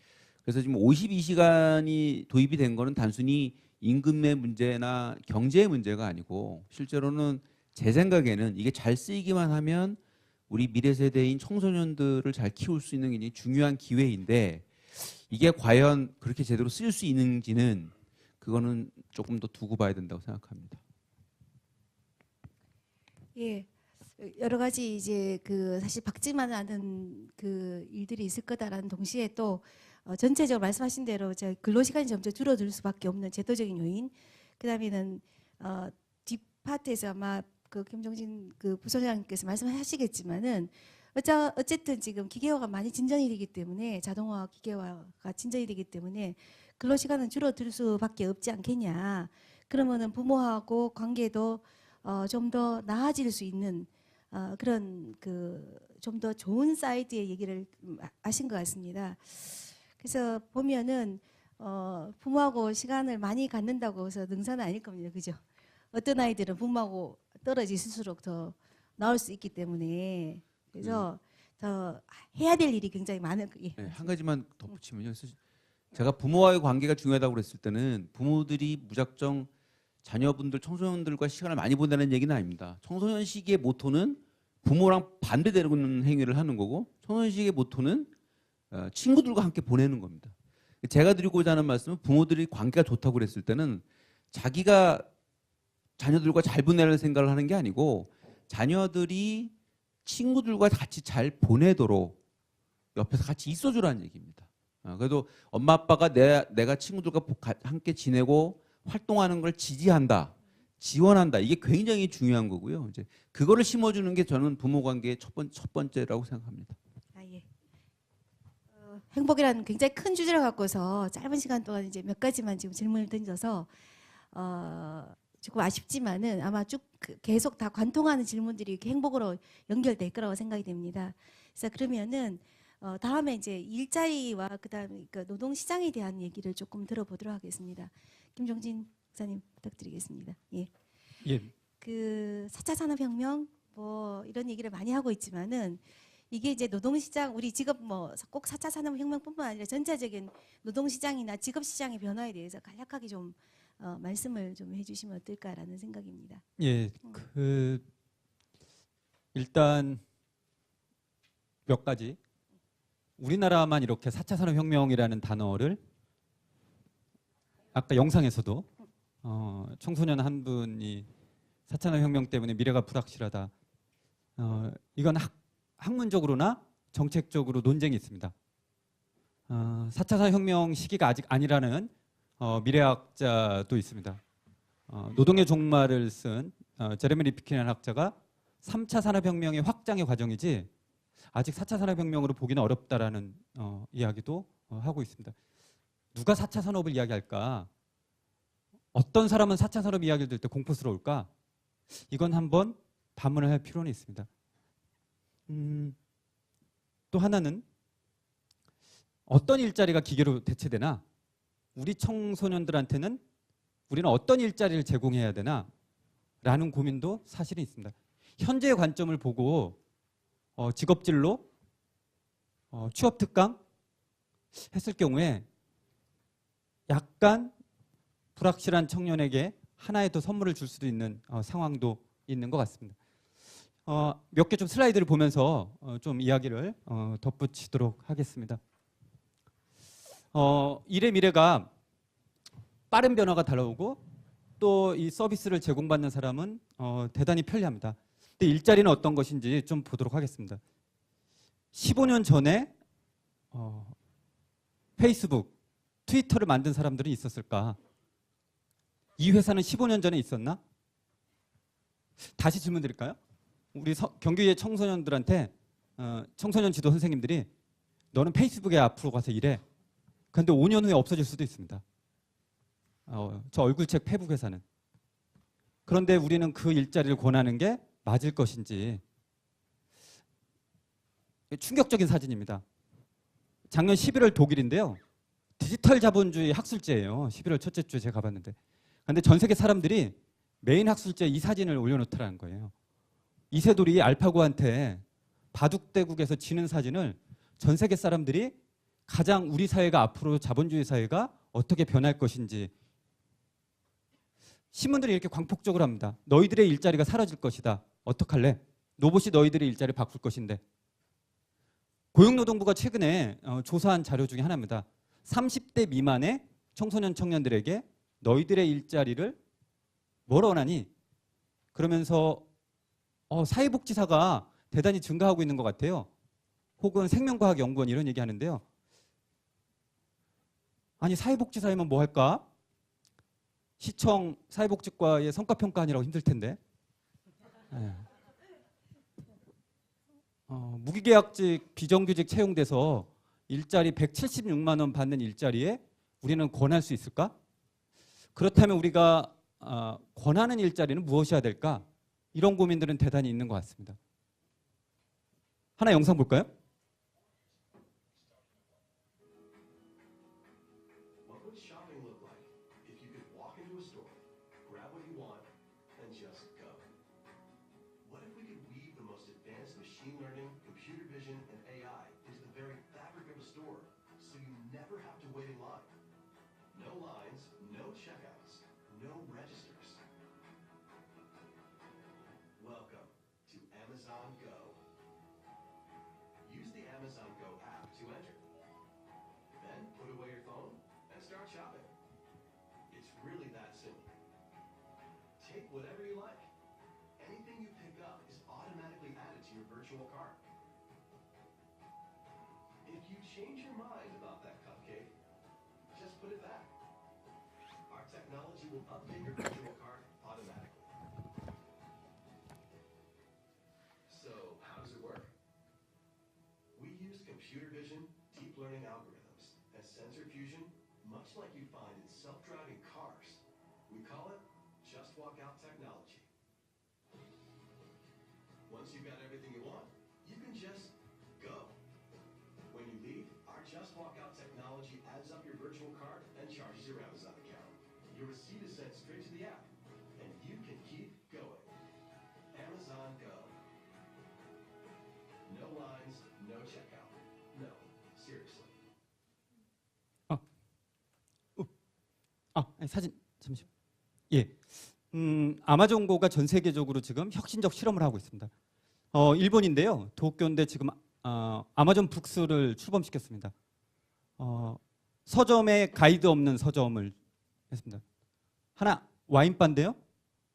그래서 지금 52시간이 도입이 된 거는 단순히 임금의 문제나 경제의 문제가 아니고 실제로는 제 생각에는 이게 잘 쓰이기만 하면 우리 미래 세대인 청소년들을 잘 키울 수 있는 굉장히 중요한 기회인데 이게 과연 그렇게 제대로 쓰일 수 있는지는 그거는 조금 더 두고 봐야 된다고 생각합니다. 예, 여러 가지 이제 사실 박지만 않은 일들이 있을 거다라는 동시에 또 전체적으로 말씀하신 대로 근로시간이 점점 줄어들 수밖에 없는 제도적인 요인. 그다음에는 뒷파트에서 아마 김종진 부소장님께서 말씀하시겠지만은 어쨌든 지금 기계화가 많이 진전이 되기 때문에 자동화 기계화가 진전이 되기 때문에 근로시간은 줄어들 수밖에 없지 않겠냐. 그러면은 부모하고 관계도 좀 더 나아질 수 있는 그런 좀 더 좋은 사이드의 얘기를 하신 것 같습니다. 그래서 보면은 부모하고 시간을 많이 갖는다고 해서 능사는 아닐 겁니다. 그죠? 어떤 아이들은 부모하고 떨어질수록 더 나올 수 있기 때문에 그래서 더 해야 될 일이 굉장히 많은. 예. 네, 한 가지만 덧붙이면요. 제가 부모와의 관계가 중요하다고 그랬을 때는 부모들이 무작정 자녀분들, 청소년들과 시간을 많이 보내는 얘기는 아닙니다. 청소년 시기의 모토는 부모랑 반대되는 행위를 하는 거고 청소년 시기의 모토는 친구들과 함께 보내는 겁니다. 제가 드리고자 하는 말씀은 부모들이 관계가 좋다고 그랬을 때는 자기가 자녀들과 잘 보내는 생각을 하는 게 아니고 자녀들이 친구들과 같이 잘 보내도록 옆에서 같이 있어주라는 얘기입니다. 그래도 엄마 아빠가 내가 친구들과 함께 지내고 활동하는 걸 지지한다, 지원한다. 이게 굉장히 중요한 거고요. 이제 그거를 심어주는 게 저는 부모 관계의 첫 번째라고 생각합니다. 예. 행복이라는 굉장히 큰 주제를 갖고서 짧은 시간 동안 이제 몇 가지만 지금 질문을 던져서 조금 아쉽지만은 아마 쭉 계속 다 관통하는 질문들이 이렇게 행복으로 연결될 거라고 생각이 됩니다. 그래서 그러면은 다음에 이제 일자리와 그다음에 노동 시장에 대한 얘기를 조금 들어보도록 하겠습니다. 김종진 목사님 부탁드리겠습니다. 예. 예. 4차 산업혁명 뭐 이런 얘기를 많이 하고 있지만은 이게 이제 노동시장 우리 직업 꼭 4차 산업혁명뿐만 아니라 전체적인 노동시장이나 직업시장의 변화에 대해서 간략하게 좀 말씀을 좀 해주시면 어떨까라는 생각입니다. 예, 일단 몇 가지. 우리나라만 이렇게 4차 산업혁명이라는 단어를 아까 영상에서도 청소년 한 분이 4차 산업혁명 때문에 미래가 불확실하다. 이건 학문적으로나 정책적으로 논쟁이 있습니다. 4차 산업혁명 시기가 아직 아니라는 미래학자도 있습니다. 노동의 종말을 쓴 제레미 리프킨이라는 학자가 3차 산업혁명의 확장의 과정이지 아직 4차 산업혁명으로 보기는 어렵다라는 이야기도 하고 있습니다. 누가 4차 산업을 이야기할까? 어떤 사람은 4차 산업 이야기를 들 때 공포스러울까? 이건 한번 반문을 할 필요는 있습니다. 또 하나는 어떤 일자리가 기계로 대체되나? 우리 청소년들한테는 우리는 어떤 일자리를 제공해야 되나? 라는 고민도 사실은 있습니다. 현재의 관점을 보고 직업진로, 취업특강 했을 경우에 약간 불확실한 청년에게 하나의 더 선물을 줄 수도 있는 상황도 있는 것 같습니다. 몇 개 좀 슬라이드를 보면서 좀 이야기를 덧붙이도록 하겠습니다. 일의 미래가 빠른 변화가 달라오고 또 이 서비스를 제공받는 사람은 대단히 편리합니다. 근데 일자리는 어떤 것인지 좀 보도록 하겠습니다. 15년 전에 페이스북, 트위터를 만든 사람들이 있었을까? 이 회사는 15년 전에 있었나? 다시 질문 드릴까요? 우리 경기의 청소년들한테 청소년 지도 선생님들이 너는 페이스북에 앞으로 가서 일해. 그런데 5년 후에 없어질 수도 있습니다. 저 얼굴책 페북 회사는. 그런데 우리는 그 일자리를 권하는 게 맞을 것인지. 충격적인 사진입니다. 작년 11월 독일인데요. 디지털 자본주의 학술제예요. 11월 첫째 주에 제가 가봤는데. 그런데 전 세계 사람들이 메인 학술제에 이 사진을 올려놓더라는 거예요. 이세돌이 알파고한테 바둑대국에서 지는 사진을 전 세계 사람들이 가장 우리 사회가 앞으로 자본주의 사회가 어떻게 변할 것인지 신문들이 이렇게 광폭적으로 합니다. 너희들의 일자리가 사라질 것이다. 어떡할래? 로봇이 너희들의 일자리를 바꿀 것인데. 고용노동부가 최근에 조사한 자료 중에 하나입니다. 30대 미만의 청소년 청년들에게 너희들의 일자리를 뭘 원하니? 그러면서 사회복지사가 대단히 증가하고 있는 것 같아요. 혹은 생명과학연구원 이런 얘기하는데요. 아니 사회복지사이면 뭐 할까? 시청 사회복지과의 성과평가하느라고 힘들 텐데. 네. 무기계약직 비정규직 채용돼서 일자리 176만 원 받는 일자리에 우리는 권할 수 있을까? 그렇다면 우리가 권하는 일자리는 무엇이어야 될까? 이런 고민들은 대단히 있는 것 같습니다. 하나 영상 볼까요? Whatever you like. Anything you pick up is automatically added to your virtual cart. If you change your mind about that cupcake, just put it back. Our technology will update your virtual cart automatically. So, how does it work? We use computer vision, deep learning algorithms, and sensor fusion, much like you find in self-driving cars. We call it Just Walk Out technology. Once you've got everything you want, you can just go. When you leave, our Just Walk Out technology adds up your virtual cart and charges your Amazon account. Your receipt is sent straight to the app, and you can keep going. Amazon Go. No lines, no checkout. No, seriously. 사진 잠시만. 예. 아마존고가 전 세계적으로 지금 혁신적 실험을 하고 있습니다. 일본인데요. 도쿄인데 지금 아마존 북스를 출범시켰습니다. 서점에 가이드 없는 서점을 했습니다. 하나 와인바인데요.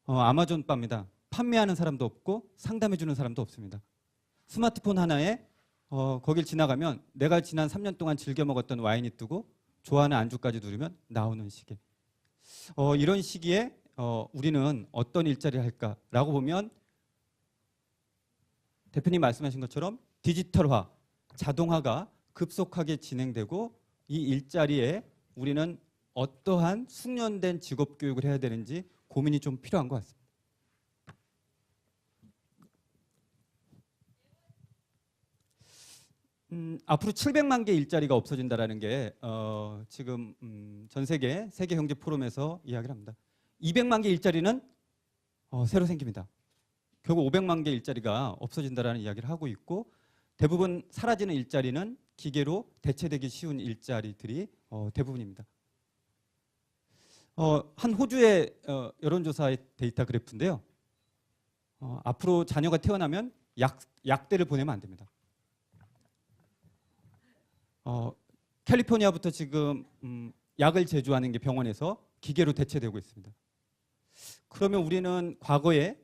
아마존 바입니다. 판매하는 사람도 없고 상담해주는 사람도 없습니다. 스마트폰 하나에 거길 지나가면 내가 지난 3년 동안 즐겨 먹었던 와인이 뜨고 좋아하는 안주까지 누르면 나오는 시계. 이런 시기에 우리는 어떤 일자리를 할까라고 보면 대표님 말씀하신 것처럼 디지털화, 자동화가 급속하게 진행되고 이 일자리에 우리는 어떠한 숙련된 직업 교육을 해야 되는지 고민이 좀 필요한 것 같습니다. 앞으로 700만 개 일자리가 없어진다라는 게 지금 전 세계 경제 포럼에서 이야기를 합니다. 200만 개 일자리는 새로 생깁니다. 결국 500만 개 일자리가 없어진다라는 이야기를 하고 있고 대부분 사라지는 일자리는 기계로 대체되기 쉬운 일자리들이 대부분입니다. 한 호주의 여론조사의 데이터 그래프인데요. 앞으로 자녀가 태어나면 약대를 보내면 안 됩니다. 캘리포니아부터 지금 약을 제조하는 게 병원에서 기계로 대체되고 있습니다. 그러면 우리는 과거에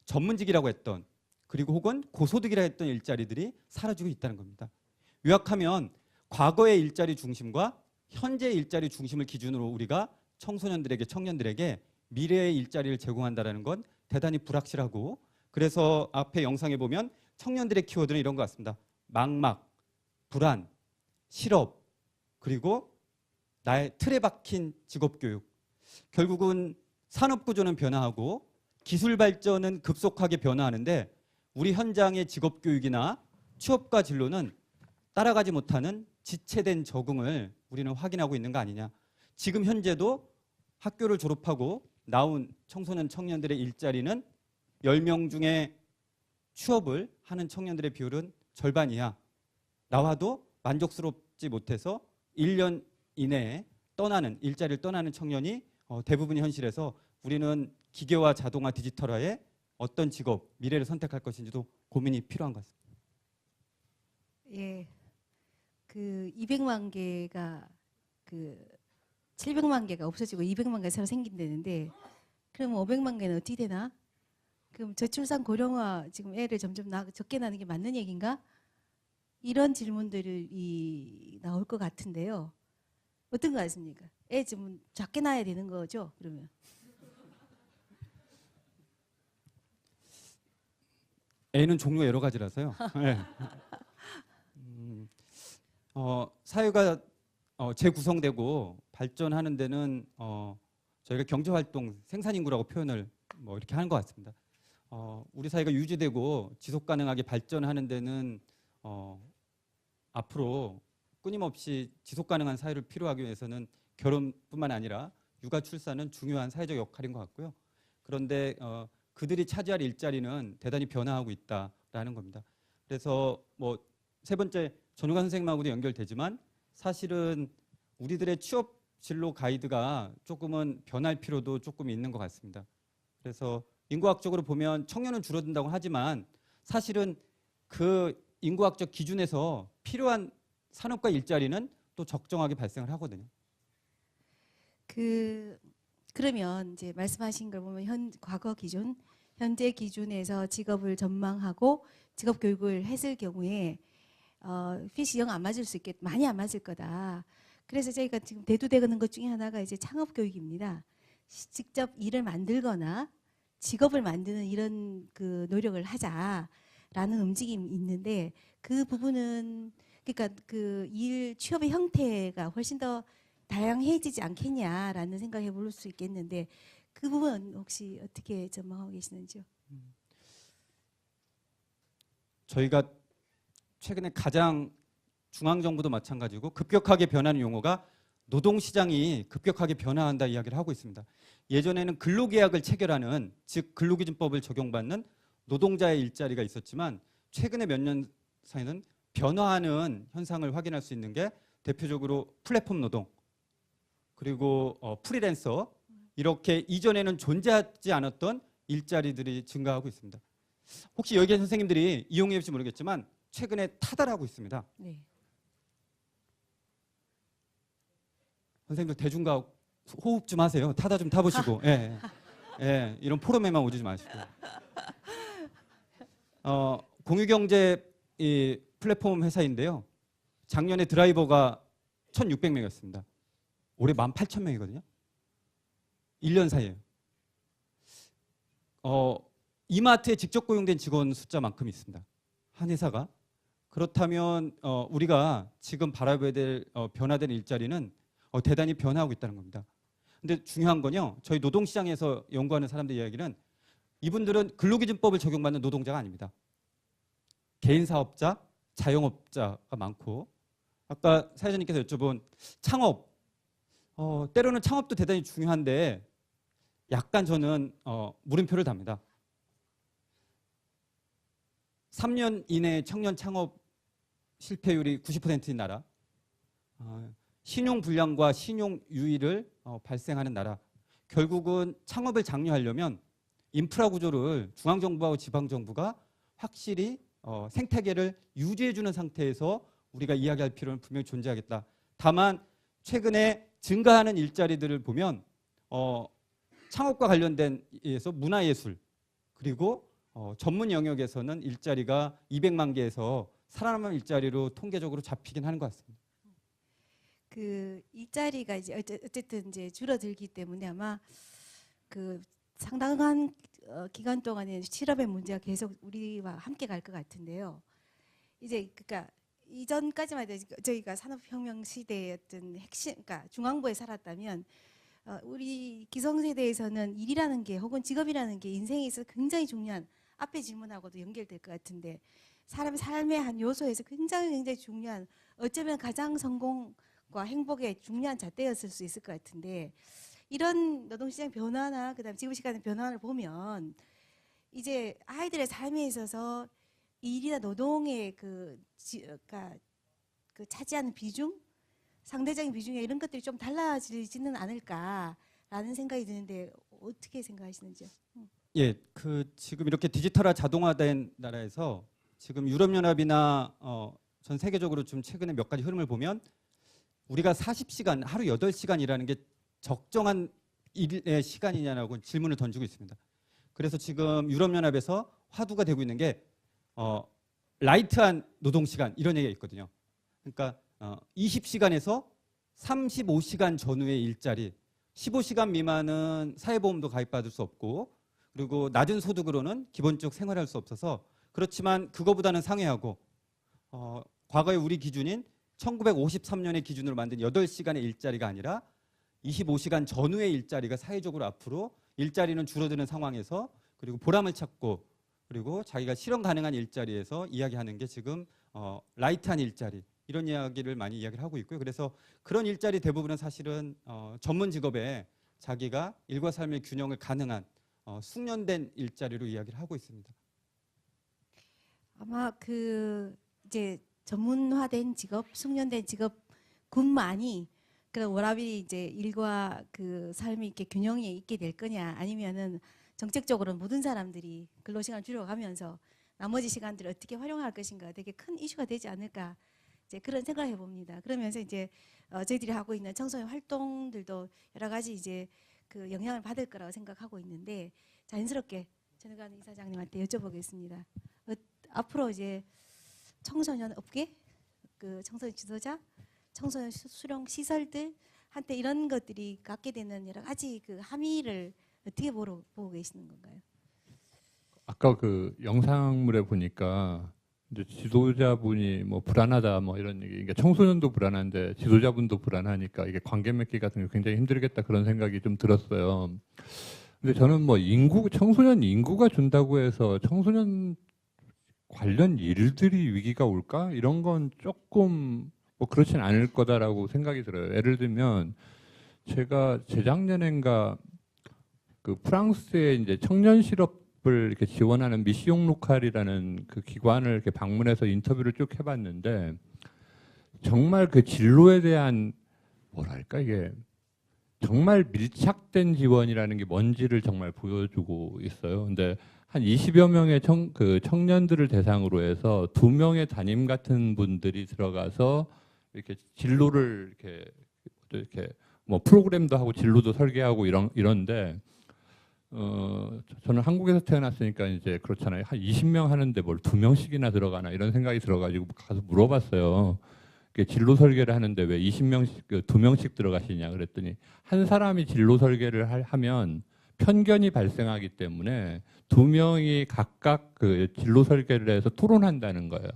전문직이라고 했던 그리고 혹은 고소득이라 했던 일자리들이 사라지고 있다는 겁니다. 요약하면 과거의 일자리 중심과 현재의 일자리 중심을 기준으로 우리가 청소년들에게 청년들에게 미래의 일자리를 제공한다는 건 대단히 불확실하고 그래서 앞에 영상에 보면 청년들의 키워드는 이런 것 같습니다. 막막, 불안, 실업, 그리고 나의 틀에 박힌 직업교육. 결국은 산업구조는 변화하고 기술 발전은 급속하게 변화하는데 우리 현장의 직업교육이나 취업과 진로는 따라가지 못하는 지체된 적응을 우리는 확인하고 있는 거 아니냐. 지금 현재도 학교를 졸업하고 나온 청소년 청년들의 일자리는 10명 중에 취업을 하는 청년들의 비율은 절반 이하. 나와도 만족스럽지 못해서 1년 이내에 일자리를 떠나는 청년이 대부분의 현실에서 우리는 기계화, 자동화, 디지털화에 어떤 직업, 미래를 선택할 것인지도 고민이 필요한 것 같습니다. 예, 그 200만 개가 700만 개가 없어지고 200만 개 새로 생긴다는데 그럼 500만 개는 어떻게 되나? 그럼 저출산 고령화 지금 애를 점점 적게 낳는 게 맞는 얘기인가? 이런 질문들이 나올 것 같은데요. 어떤 거 같습니까? 애 좀 작게 낳아야 되는 거죠? 그러면 애는 종류가 여러 가지라서요. 네. 사회가 재구성되고 발전하는 데는 저희가 경제활동, 생산인구라고 표현을 이렇게 하는 것 같습니다. 우리 사회가 유지되고 지속가능하게 발전하는 데는 앞으로 끊임없이 지속가능한 사회를 필요하기 위해서는 결혼뿐만 아니라 육아 출산은 중요한 사회적 역할인 것 같고요. 그런데 그들이 차지할 일자리는 대단히 변화하고 있다라는 겁니다. 그래서 세 번째 전우관 선생님하고도 연결되지만 사실은 우리들의 취업 진로 가이드가 조금은 변할 필요도 조금 있는 것 같습니다. 그래서 인구학적으로 보면 청년은 줄어든다고 하지만 사실은 그 인구학적 기준에서 필요한 산업과 일자리는 또 적정하게 발생을 하거든요. 그러면 이제 말씀하신 걸 보면 과거 기준, 현재 기준에서 직업을 전망하고 직업 교육을 했을 경우에 핏이 영 안 맞을 수 있겠, 많이 안 맞을 거다. 그래서 저희가 지금 대두되는 것 중에 하나가 이제 창업 교육입니다. 직접 일을 만들거나 직업을 만드는 이런 그 노력을 하자라는 움직임이 있는데 그 부분은 그러니까 그 일 취업의 형태가 훨씬 더 다양해지지 않겠냐라는 생각해 볼 수 있겠는데 그 부분 혹시 어떻게 전망하고 계시는지요? 저희가 최근에 가장 중앙정부도 마찬가지고 급격하게 변하는 용어가 노동시장이 급격하게 변화한다 이야기를 하고 있습니다. 예전에는 근로계약을 체결하는 즉 근로기준법을 적용받는 노동자의 일자리가 있었지만 최근에 몇 년 사이는 변화하는 현상을 확인할 수 있는 게 대표적으로 플랫폼 노동 그리고 프리랜서 이렇게 이전에는 존재하지 않았던 일자리들이 증가하고 있습니다. 혹시 여기 계신 선생님들이 이용해 볼지 모르겠지만 최근에 타달하고 있습니다. 네. 선생님들 대중과 호흡 좀 하세요. 타다 좀 타보시고. 예, 예, 이런 포럼에만 오지 마시고. 공유경제 이 플랫폼 회사인데요. 작년에 드라이버가 1,600명이었습니다. 올해 18,000명이거든요. 1년 사이에요. 이마트에 직접 고용된 직원 숫자만큼 있습니다. 한 회사가. 그렇다면 우리가 지금 바라봐야 될 변화된 일자리는 대단히 변화하고 있다는 겁니다. 근데 중요한 건요. 저희 노동시장에서 연구하는 사람들 이야기는 이분들은 근로기준법을 적용받는 노동자가 아닙니다. 개인 사업자, 자영업자가 많고 아까 사회자님께서 여쭤본 창업 때로는 창업도 대단히 중요한데 약간 저는 물음표를 답니다. 3년 이내 청년 창업 실패율이 90%인 나라, 신용 불량과 신용 유의를 발생하는 나라. 결국은 창업을 장려하려면 인프라 구조를 중앙정부하고 지방정부가 확실히 생태계를 유지해주는 상태에서 우리가 이야기할 필요는 분명히 존재하겠다. 다만 최근에 증가하는 일자리들을 보면 창업과 관련된 에서 문화예술 그리고 전문 영역에서는 일자리가 200만 개에서 살아남은 일자리로 통계적으로 잡히긴 하는 것 같습니다. 그 일자리가 이제 어쨌든 이제 줄어들기 때문에 아마 그 상당한 기간 동안에 실업의 문제가 계속 우리와 함께 갈 것 같은데요. 이제 그러니까 이전까지만 해도 저희가 산업혁명 시대의 어떤 핵심, 그러니까 중앙부에 살았다면 우리 기성세대에서는 일이라는 게 혹은 직업이라는 게 인생에 있어서 굉장히 중요한 앞에 질문하고도 연결될 것 같은데 사람의 삶의 한 요소에서 굉장히 중요한 어쩌면 가장 성공과 행복의 중요한 잣대였을 수 있을 것 같은데 이런 노동시장 변화나 그다음 지구시간의 변화를 보면 이제 아이들의 삶에 있어서 일이나 노동의 그러니까 차지하는 비중, 상대적인 비중에 이런 것들이 좀 달라지지는 않을까라는 생각이 드는데 어떻게 생각하시는지요? 예, 지금 이렇게 디지털화 자동화된 나라에서 지금 유럽연합이나 전 세계적으로 좀 최근에 몇 가지 흐름을 보면 우리가 40시간, 하루 8시간 일하는 게 적정한 일의 시간이냐라고 질문을 던지고 있습니다. 그래서 지금 유럽연합에서 화두가 되고 있는 게 라이트한 노동시간 이런 얘기가 있거든요. 그러니까 20시간에서 35시간 전후의 일자리, 15시간 미만은 사회보험도 가입받을 수 없고 그리고 낮은 소득으로는 기본적 생활할 수 없어서 그렇지만 그거보다는 상회하고 과거의 우리 기준인 1953년의 기준으로 만든 8시간의 일자리가 아니라 25시간 전후의 일자리가 사회적으로 앞으로 일자리는 줄어드는 상황에서 그리고 보람을 찾고 그리고 자기가 실현 가능한 일자리에서 이야기하는 게 지금 라이트한 일자리 이런 이야기를 많이 이야기를 하고 있고요. 그래서 그런 일자리 대부분은 사실은 전문 직업에 자기가 일과 삶의 균형을 가능한 숙련된 일자리로 이야기를 하고 있습니다. 아마 이제 전문화된 직업, 숙련된 직업군만이 그런 워라밸이 이제 일과 그 삶이 이렇게 균형이 있게 될 거냐 아니면은 정책적으로 모든 사람들이 근로시간을 줄여가면서 나머지 시간들을 어떻게 활용할 것인가 되게 큰 이슈가 되지 않을까 이제 그런 생각을 해봅니다. 그러면서 이제 저희들이 하고 있는 청소년 활동들도 여러 가지 이제 그 영향을 받을 거라고 생각하고 있는데 자연스럽게 전해관 이사장님한테 여쭤보겠습니다. 앞으로 이제 청소년 업계, 그 청소년 지도자, 청소년 수용 시설들 한테 이런 것들이 갖게 되는 여러 가지 그 함의를 어떻게 보고 계시는 건가요? 아까 그 영상물에 보니까 이제 지도자분이 뭐 불안하다 뭐 이런 얘기, 그러니까 청소년도 불안한데 지도자분도 불안하니까 이게 관계 맺기 같은 게 굉장히 힘들겠다 그런 생각이 좀 들었어요. 근데 저는 뭐 청소년 인구가 준다고 해서 청소년 관련 일들이 위기가 올까? 이런 건 조금 뭐 그렇진 않을 거다라고 생각이 들어요. 예를 들면 제가 재작년인가 그 프랑스의 이제 청년 실업을 이렇게 지원하는 미시용 로칼이라는 그 기관을 이렇게 방문해서 인터뷰를 쭉 해봤는데 정말 그 진로에 대한 뭐랄까 이게 정말 밀착된 지원이라는 게 뭔지를 정말 보여주고 있어요. 근데 한 20여 명의 청년들을 대상으로 해서 2명의 담임 같은 분들이 들어가서 이렇게 진로를 이렇게 뭐 프로그램도 하고 진로도 설계하고 이런데 저는 한국에서 태어났으니까 이제 그렇잖아요. 한 20명 하는데 뭘 2명씩이나 들어가나 이런 생각이 들어가지고 가서 물어봤어요. 진로 설계를 하는데 왜 20명씩 2명씩 들어가시냐 그랬더니 한 사람이 진로 설계를 하면 편견이 발생하기 때문에 2명이 각각 그 진로 설계를 해서 토론한다는 거예요.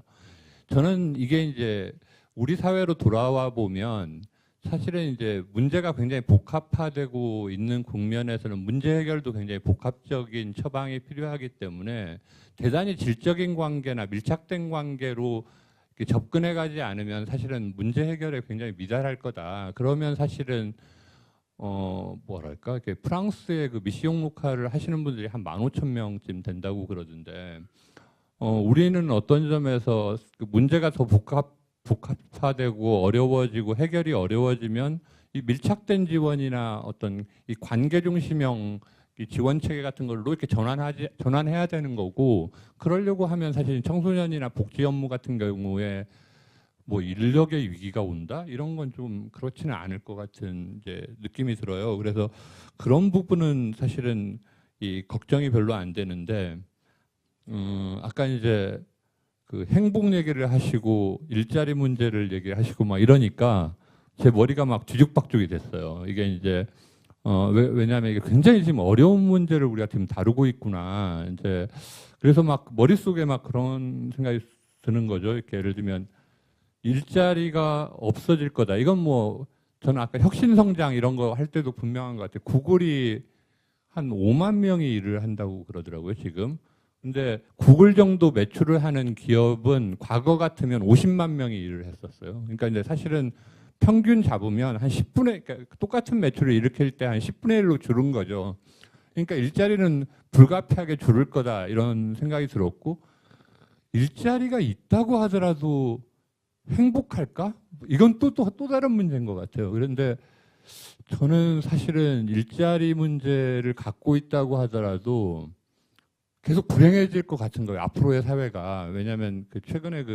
저는 이게 이제 우리 사회로 돌아와 보면 사실은 이제 문제가 굉장히 복합화되고 있는 국면에서는 문제 해결도 굉장히 복합적인 처방이 필요하기 때문에 대단히 질적인 관계나 밀착된 관계로 접근해가지 않으면 사실은 문제 해결에 굉장히 미달할 거다. 그러면 사실은 뭐랄까 이렇게 프랑스의 그 미시용 녹화를 하시는 분들이 한 15,000명쯤 된다고 그러던데 우리는 어떤 점에서 그 문제가 더 복합화되고 어려워지고 해결이 어려워지면 이 밀착된 지원이나 어떤 이 관계 중심형 이 지원 체계 같은 걸로 이렇게 전환해야 되는 거고 그러려고 하면 사실 청소년이나 복지 업무 같은 경우에 뭐 인력의 위기가 온다 이런 건 좀 그렇지는 않을 것 같은 이제 느낌이 들어요. 그래서 그런 부분은 사실은 이 걱정이 별로 안 되는데 아까 이제 그 행복 얘기를 하시고 일자리 문제를 얘기하시고 막 이러니까 제 머리가 막 뒤죽박죽이 됐어요. 이게 이제 왜냐하면 이게 굉장히 지금 어려운 문제를 우리가 지금 다루고 있구나. 이제 그래서 막 머릿속에 막 그런 생각이 드는 거죠. 이렇게 예를 들면 일자리가 없어질 거다. 이건 뭐 저는 아까 혁신성장 이런 거 할 때도 분명한 것 같아요. 구글이 한 5만 명이 일을 한다고 그러더라고요, 지금. 근데 구글 정도 매출을 하는 기업은 과거 같으면 50만 명이 일을 했었어요. 그러니까 이제 사실은 평균 잡으면 한 10분의 그러니까 똑같은 매출을 일으킬 때 한 10분의 1로 줄은 거죠. 그러니까 일자리는 불가피하게 줄을 거다 이런 생각이 들었고 일자리가 있다고 하더라도 행복할까? 이건 또 다른 문제인 것 같아요. 그런데 저는 사실은 일자리 문제를 갖고 있다고 하더라도 계속 불행해질 것 같은 거예요. 앞으로의 사회가. 왜냐하면 그 최근에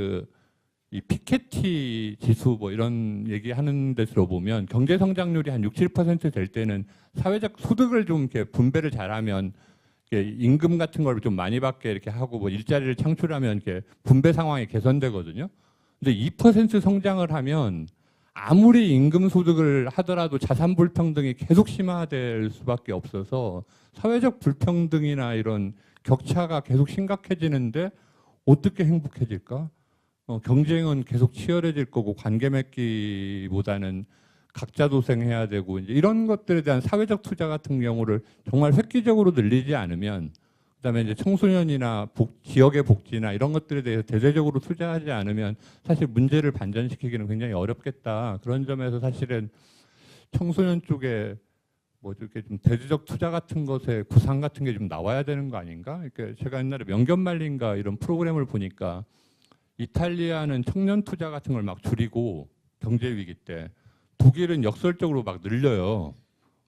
이 피케티 지수 뭐 이런 얘기하는 데 들어보면 경제 성장률이 한 6, 7% 될 때는 사회적 소득을 좀 이렇게 분배를 잘하면 이렇게 임금 같은 걸 좀 많이 받게 이렇게 하고 뭐 일자리를 창출하면 이렇게 분배 상황이 개선되거든요. 근데 2% 성장을 하면 아무리 임금 소득을 하더라도 자산 불평등이 계속 심화될 수밖에 없어서 사회적 불평등이나 이런 격차가 계속 심각해지는데 어떻게 행복해질까? 경쟁은 계속 치열해질 거고 관계 맺기보다는 각자 도생해야 되고 이제 이런 것들에 대한 사회적 투자 같은 경우를 정말 획기적으로 늘리지 않으면 그다음에 이제 청소년이나 지역의 복지나 이런 것들에 대해서 대대적으로 투자하지 않으면 사실 문제를 반전시키기는 굉장히 어렵겠다. 그런 점에서 사실은 청소년 쪽에 뭐 이렇게 좀 대대적 투자 같은 것에 구상 같은 게 좀 나와야 되는 거 아닌가? 그러니까 제가 옛날에 명견말린가 이런 프로그램을 보니까 이탈리아는 청년 투자 같은 걸 막 줄이고 경제 위기 때 독일은 역설적으로 막 늘려요.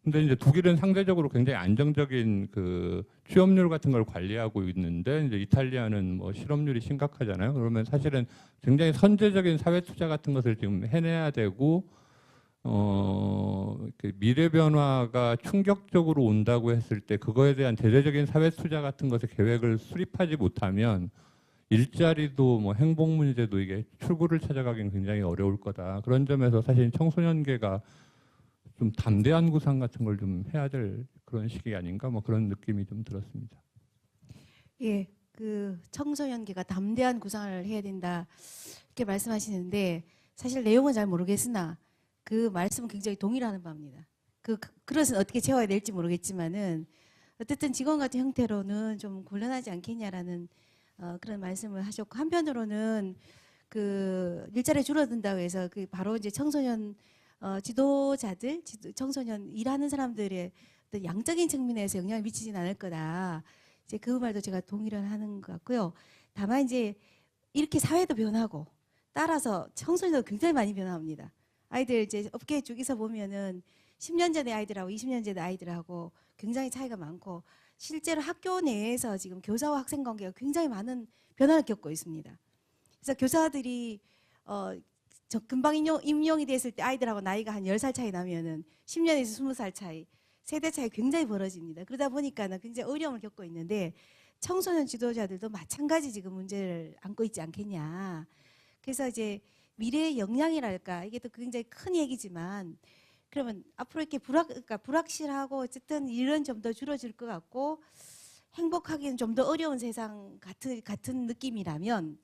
근데 이제 독일은 상대적으로 굉장히 안정적인 그 취업률 같은 걸 관리하고 있는데 이제 이탈리아는 뭐 실업률이 심각하잖아요. 그러면 사실은 굉장히 선제적인 사회 투자 같은 것을 지금 해내야 되고 그 미래 변화가 충격적으로 온다고 했을 때 그거에 대한 대대적인 사회 투자 같은 것의 계획을 수립하지 못하면 일자리도 뭐 행복 문제도 이게 출구를 찾아가긴 굉장히 어려울 거다. 그런 점에서 사실 청소년계가 좀 담대한 구상 같은 걸 좀 해야 될 그런 시기 아닌가 뭐 그런 느낌이 좀 들었습니다. 예, 그 청소년기가 담대한 구상을 해야 된다 이렇게 말씀하시는데 사실 내용은 잘 모르겠으나 그 말씀은 굉장히 동일하는 바입니다. 그 그릇은 어떻게 채워야 될지 모르겠지만은 어쨌든 직원 같은 형태로는 좀 곤란하지 않겠냐라는 그런 말씀을 하셨고 한편으로는 그 일자리 줄어든다고 해서 그 바로 이제 청소년 지도자들, 청소년 일하는 사람들의 어떤 양적인 측면에서 영향을 미치진 않을 거다. 이제 그 말도 제가 동의를 하는 것 같고요. 다만 이제 이렇게 사회도 변하고 따라서 청소년도 굉장히 많이 변합니다. 아이들 이제 업계에 쭉 있어 보면은 10년 전의 아이들하고 20년 전의 아이들하고 굉장히 차이가 많고 실제로 학교 내에서 지금 교사와 학생 관계가 굉장히 많은 변화를 겪고 있습니다. 그래서 교사들이 저 금방 임용이 됐을 때 아이들하고 나이가 한 10살 차이 나면은 10년에서 20살 차이, 세대 차이 굉장히 벌어집니다. 그러다 보니까는 굉장히 어려움을 겪고 있는데 청소년 지도자들도 마찬가지 지금 문제를 안고 있지 않겠냐. 그래서 이제 미래의 역량이랄까 이게 또 굉장히 큰 얘기지만 그러면 앞으로 이렇게 그러니까 불확실하고 어쨌든 일은 좀 더 줄어질 것 같고 행복하기는 좀 더 어려운 세상 같은 느낌이라면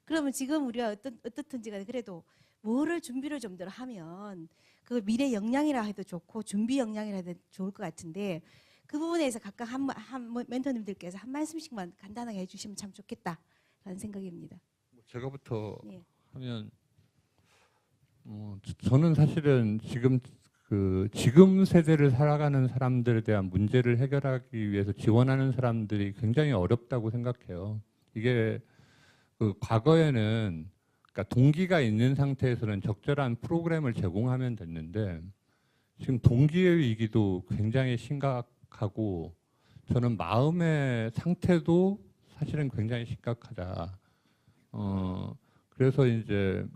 그러면 지금 우리가 어떻든지 간에 그래도 뭐를 준비를 좀 더 하면 그 미래 역량이라 해도 좋고 준비 역량이라 해도 좋을 것 같은데 그 부분에서 각각 한 멘토님들께서 한 말씀씩만 간단하게 해주시면 참 좋겠다라는 생각입니다. 제가부터 예. 하면 저는 사실은 지금 세대를 살아가는 사람들에 대한 문제를 해결하기 위해서 지원하는 사람들이 굉장히 어렵다고 생각해요. 이게 과거에는 그러니까 동기가 있는 상태에서는 적절한 프로그램을 제공하면 됐는데 지금 동기의 위기도 굉장히 심각하고 저는 마음의 상태도 사실은 굉장히 심각하다. 그래서 이제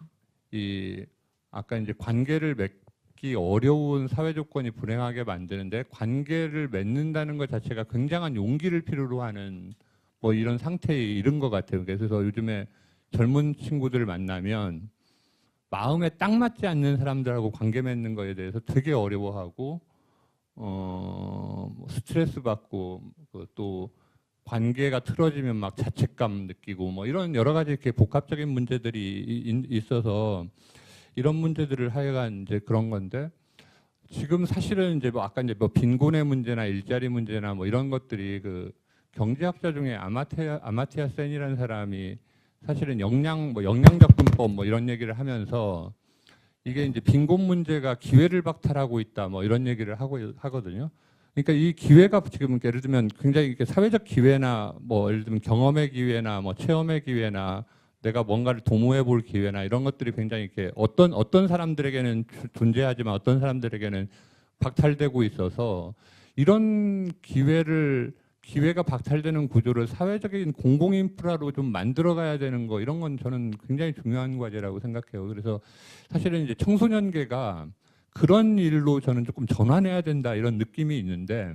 아까 이제 관계를 맺기 어려운 사회 조건이 불행하게 만드는데 관계를 맺는다는 것 자체가 굉장한 용기를 필요로 하는 뭐 이런 상태에 이른 것 같아요. 그래서 요즘에 젊은 친구들을 만나면 마음에 딱 맞지 않는 사람들하고 관계 맺는 거에 대해서 되게 어려워하고 스트레스 받고 또 관계가 틀어지면 막 자책감 느끼고 뭐 이런 여러 가지 이렇게 복합적인 문제들이 있어서 이런 문제들을 하여간 이제 그런 건데 지금 사실은 이제 아까 이제 빈곤의 문제나 일자리 문제나 뭐 이런 것들이 경제학자 중에 아마티아 센이라는 사람이 사실은 영양적분법 뭐 이런 얘기를 하면서 이게 이제 빈곤 문제가 기회를 박탈하고 있다 뭐 이런 얘기를 하거든요. 그러니까 이 기회가 지금 예를 들면 굉장히 이렇게 사회적 기회나 뭐 예를 들면 경험의 기회나 뭐 체험의 기회나 내가 뭔가를 도모해 볼 기회나 이런 것들이 굉장히 이렇게 어떤 사람들에게는 존재하지만 어떤 사람들에게는 박탈되고 있어서 이런 기회가 박탈되는 구조를 사회적인 공공 인프라로 좀 만들어 가야 되는 거 이런 건 저는 굉장히 중요한 과제라고 생각해요. 그래서 사실은 이제 청소년계가 그런 일로 저는 조금 전환해야 된다 이런 느낌이 있는데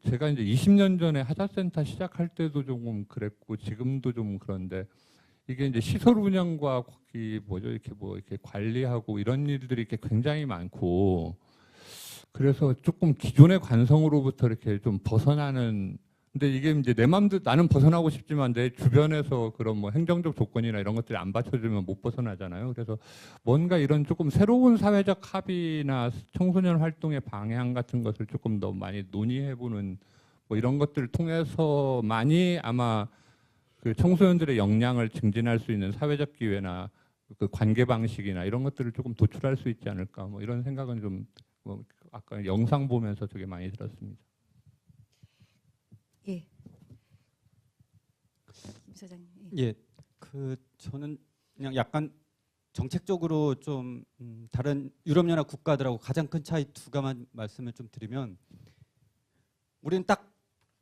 제가 이제 20년 전에 하자센터 시작할 때도 조금 그랬고 지금도 좀 그런데 이게 이제 시설 운영과 이렇게 관리하고 이런 일들이 이렇게 굉장히 많고 그래서 조금 기존의 관성으로부터 이렇게 좀 벗어나는 근데 이게 이제 내 마음도 나는 벗어나고 싶지만 내 주변에서 그런 뭐 행정적 조건이나 이런 것들이 안 받쳐주면 못 벗어나잖아요. 그래서 뭔가 이런 조금 새로운 사회적 합의나 청소년 활동의 방향 같은 것을 조금 더 많이 논의해보는 뭐 이런 것들을 통해서 많이 아마 청소년들의 역량을 증진할 수 있는 사회적 기회나 관계 방식이나 이런 것들을 조금 도출할 수 있지 않을까 뭐 이런 생각은 좀 아까 영상 보면서 되게 많이 들었습니다. 예. 김 사장님. 예. 저는 그냥 약간 정책적으로 좀 다른 유럽연합 국가들하고 가장 큰 차이 두 가지만 말씀을 좀 드리면 우리는 딱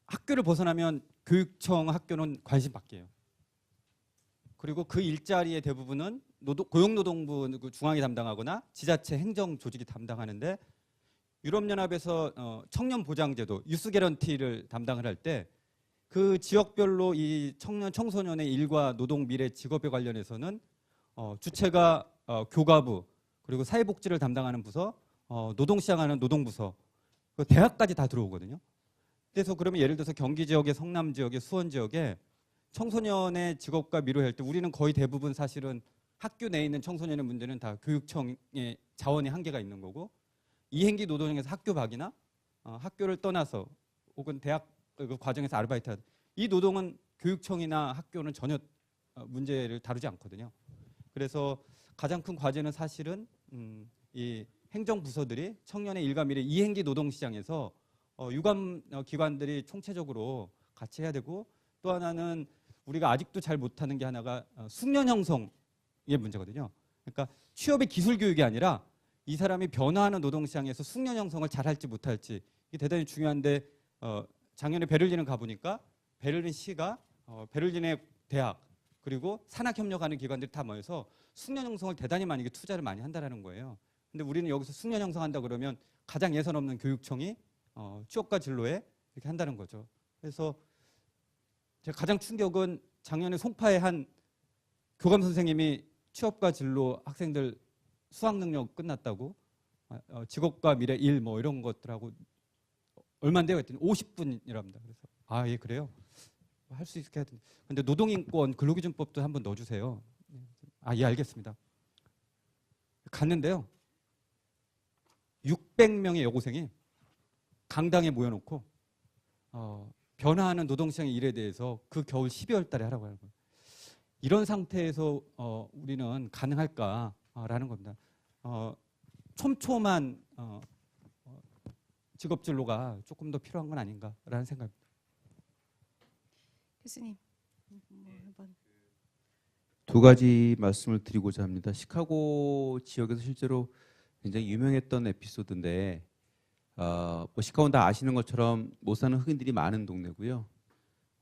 학교를 벗어나면 교육청 학교는 관심 밖이에요. 그리고 그 일자리의 대부분은 고용노동부 중앙이 담당하거나 지자체 행정 조직이 담당하는데 유럽연합에서 청년보장제도 유스 개런티를 담당을 할 때 그 지역별로 이 청소년의 일과 노동 미래 직업에 관련해서는 주체가 교과부 그리고 사회복지를 담당하는 부서 노동시장하는 노동부서 대학까지 다 들어오거든요. 그래서 그러면 예를 들어서 경기 지역의 성남 지역의 수원 지역에 청소년의 직업과 미래할 때 우리는 거의 대부분 사실은 학교 내에 있는 청소년의 문제는 다 교육청의 자원이 한계가 있는 거고 이행기 노동에서 학교 밖이나 학교를 떠나서 혹은 대학 그 과정에서 아르바이트 이 노동은 교육청이나 학교는 전혀 문제를 다루지 않거든요. 그래서 가장 큰 과제는 사실은 이 행정부서들이 청년의 일과 미래 이행기 노동시장에서 유관 기관들이 총체적으로 같이 해야 되고 또 하나는 우리가 아직도 잘 못하는 게 하나가 숙련 형성의 문제거든요. 그러니까 취업의 기술 교육이 아니라 이 사람이 변화하는 노동시장에서 숙련 형성을 잘할지 못할지 이게 대단히 중요한데 작년에 베를린을 가보니까 베를린 시가 베를린의 대학 그리고 산학협력하는 기관들이 다 모여서 숙련 형성을 대단히 많이 투자를 많이 한다는 거예요. 근데 우리는 여기서 숙련 형성한다 그러면 가장 예산 없는 교육청이 취업과 진로에 이렇게 한다는 거죠. 그래서 제가 가장 충격은 작년에 송파의 한 교감 선생님이 취업과 진로 학생들 수학 능력 끝났다고 직업과 미래 일 뭐 이런 것들하고 얼마인데요? 했더니 50분이랍니다. 그래서 아, 예, 그래요? 할 수 있게 해야 되는데. 근데 노동인권 근로기준법도 한번 넣어주세요. 아, 예, 알겠습니다. 갔는데요. 600명의 여고생이 강당에 모여놓고 변화하는 노동시장의 일에 대해서 그 겨울 12월 달에 하라고 하는 거예요. 이런 상태에서 우리는 가능할까라는 겁니다. 촘촘한 직업 진로가 조금 더 필요한 건 아닌가라는 생각입니다. 교수님, 한번. 두 가지 말씀을 드리고자 합니다. 시카고 지역에서 실제로 굉장히 유명했던 에피소드인데 뭐 시카고는 다 아시는 것처럼 못 사는 흑인들이 많은 동네고요.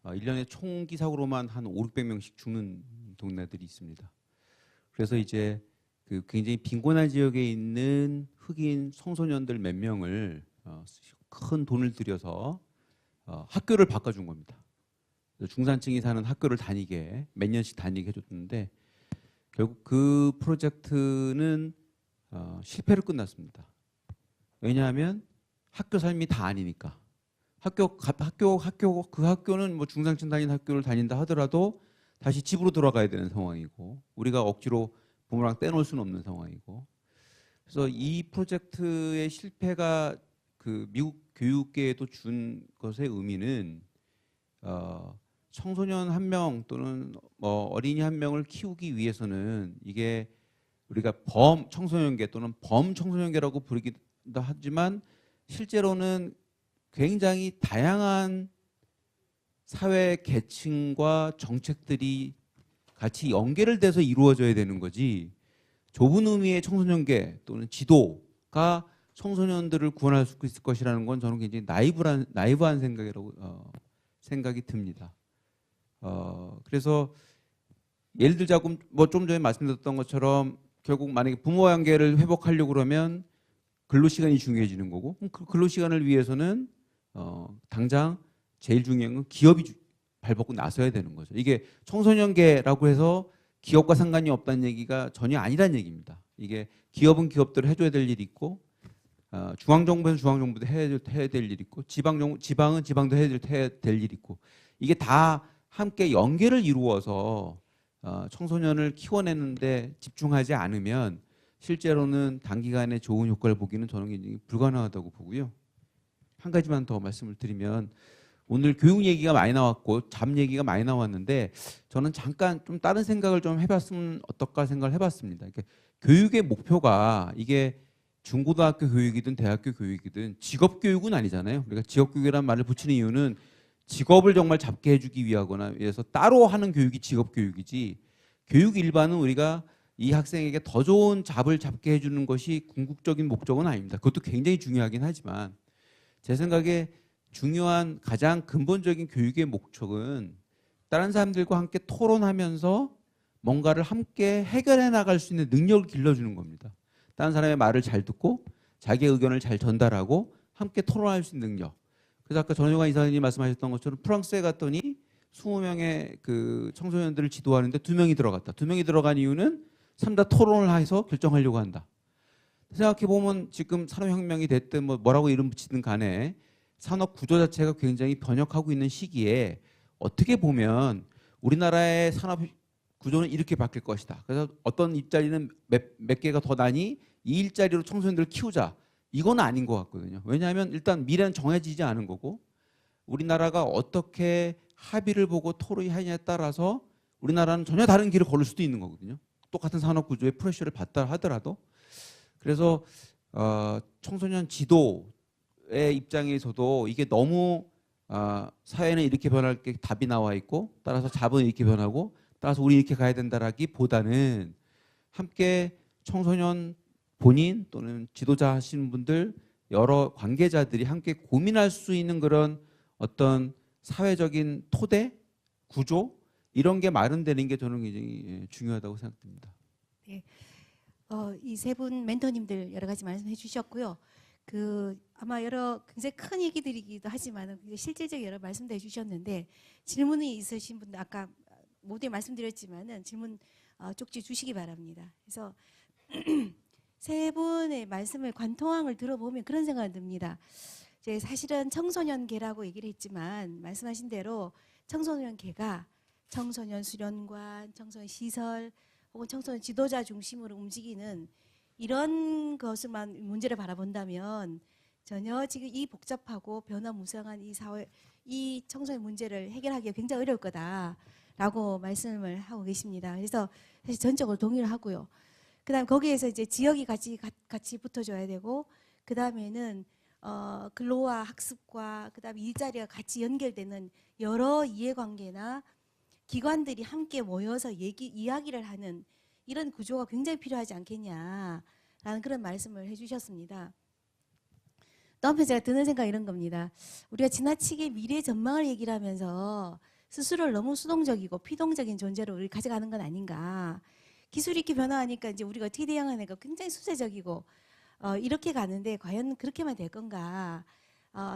1년에 총기 사고로만 한 500~600명씩 죽는 동네들이 있습니다. 그래서 이제 그 굉장히 빈곤한 지역에 있는 흑인 청소년들 몇 명을 큰 돈을 들여서 학교를 바꿔준 겁니다. 중산층이 사는 학교를 다니게 몇 년씩 다니게 해줬는데 결국 그 프로젝트는 실패로 끝났습니다. 왜냐하면 학교 삶이 다 아니니까. 그 학교는 뭐 중산층 다니는 학교를 다닌다 하더라도 다시 집으로 돌아가야 되는 상황이고 우리가 억지로 부모랑 떼놓을 수는 없는 상황이고 그래서 이 프로젝트의 실패가 그 미국 교육계에도 준 것의 의미는 청소년 한 명 또는 뭐 어린이 한 명을 키우기 위해서는 이게 우리가 범청소년계 또는 범청소년계라고 부르기도 하지만 실제로는 굉장히 다양한 사회 계층과 정책들이 같이 연계를 돼서 이루어져야 되는 거지 좁은 의미의 청소년계 또는 지도가 청소년들을 구원할 수 있을 것이라는 건 저는 굉장히 나이브한 생각이라고 생각이 듭니다. 그래서 예를 들자고 뭐 좀 전에 말씀드렸던 것처럼 결국 만약에 부모 관계를 회복하려고 그러면 근로시간이 중요해지는 거고 그 근로시간을 위해서는 당장 제일 중요한 건 기업이 발벗고 나서야 되는 거죠. 이게 청소년계라고 해서 기업과 상관이 없다는 얘기가 전혀 아니란 얘기입니다. 이게 기업은 기업대로 해줘야 될 일이 있고 중앙정부는 중앙정부도 해야 될 일이 있고 지방은 지방도 해야 될 일이 있고 이게 다 함께 연계를 이루어서 청소년을 키워내는데 집중하지 않으면 실제로는 단기간에 좋은 효과를 보기는 저는 굉장히 불가능하다고 보고요. 한 가지만 더 말씀을 드리면 오늘 교육 얘기가 많이 나왔고 잠 얘기가 많이 나왔는데 저는 잠깐 좀 다른 생각을 좀 해봤으면 어떨까 생각을 해봤습니다. 그러니까 교육의 목표가 이게 중고등학교 교육이든 대학교 교육이든 직업 교육은 아니잖아요. 우리가 직업 교육이라는 말을 붙이는 이유는 직업을 정말 잡게 해주기 위해서 따로 하는 교육이 직업 교육이지 교육 일반은 우리가 이 학생에게 더 좋은 잡을 잡게 해주는 것이 궁극적인 목적은 아닙니다. 그것도 굉장히 중요하긴 하지만 제 생각에 중요한 가장 근본적인 교육의 목적은 다른 사람들과 함께 토론하면서 뭔가를 함께 해결해 나갈 수 있는 능력을 길러주는 겁니다. 다른 사람의 말을 잘 듣고 자기의 의견을 잘 전달하고 함께 토론할 수 있는 능력. 그래서 아까 전효관 이사님이 말씀하셨던 것처럼 프랑스에 갔더니 20명의 그 청소년들을 지도하는데 2명이 들어갔다. 2명이 들어간 이유는 3다 토론을 해서 결정하려고 한다. 생각해보면 지금 산업혁명이 됐든 뭐라고 이름 붙이든 간에 산업 구조 자체가 굉장히 변혁하고 있는 시기에 어떻게 보면 우리나라의 산업 구조는 이렇게 바뀔 것이다. 그래서 어떤 일자리는 몇 개가 더 나니 이 일자리로 청소년들을 키우자. 이건 아닌 것 같거든요. 왜냐하면 일단 미래는 정해지지 않은 거고 우리나라가 어떻게 합의를 보고 토론하느냐에 따라서 우리나라는 전혀 다른 길을 걸을 수도 있는 거거든요. 똑같은 산업 구조에 프레셔를 받다 하더라도. 그래서 청소년 지도의 입장에서도 이게 너무 사회는 이렇게 변할 게 답이 나와 있고 따라서 잡은 이렇게 변하고 따라서 우리 이렇게 가야 된다라기보다는 함께 청소년 본인 또는 지도자 하시는 분들 여러 관계자들이 함께 고민할 수 있는 그런 어떤 사회적인 토대, 구조 이런 게 마련되는 게 저는 굉장히 중요하다고 생각됩니다. 네. 이 세 분 멘토님들 여러 가지 말씀해 주셨고요. 아마 여러 굉장히 큰 얘기들이기도 하지만 실질적 여러 말씀도 해주셨는데 질문이 있으신 분들 아까 모두에 말씀드렸지만은 질문 쪽지 주시기 바랍니다. 그래서 세 분의 말씀을 관통항을 들어보면 그런 생각이 듭니다. 이제 사실은 청소년계라고 얘기를 했지만 말씀하신 대로 청소년계가 청소년 수련관, 청소년 시설 혹은 청소년 지도자 중심으로 움직이는 이런 것을만 문제를 바라본다면 전혀 지금 이 복잡하고 변화무쌍한 이 사회, 이 청소년 문제를 해결하기가 굉장히 어려울 거다라고 말씀을 하고 계십니다. 그래서 사실 전적으로 동의를 하고요. 그다음 거기에서 이제 지역이 같이 붙어줘야 되고 그 다음에는 근로와 학습과 그다음 일자리가 같이 연결되는 여러 이해관계나 기관들이 함께 모여서 이야기를 하는 이런 구조가 굉장히 필요하지 않겠냐라는 그런 말씀을 해주셨습니다. 또 한편 제가 드는 생각이 이런 겁니다. 우리가 지나치게 미래 전망을 얘기를 하면서 스스로를 너무 수동적이고 피동적인 존재로 우리 가져가는 건 아닌가. 기술이 이렇게 변화하니까 이제 우리가 어떻게 대응하는 가 굉장히 수세적이고 이렇게 가는데 과연 그렇게만 될 건가.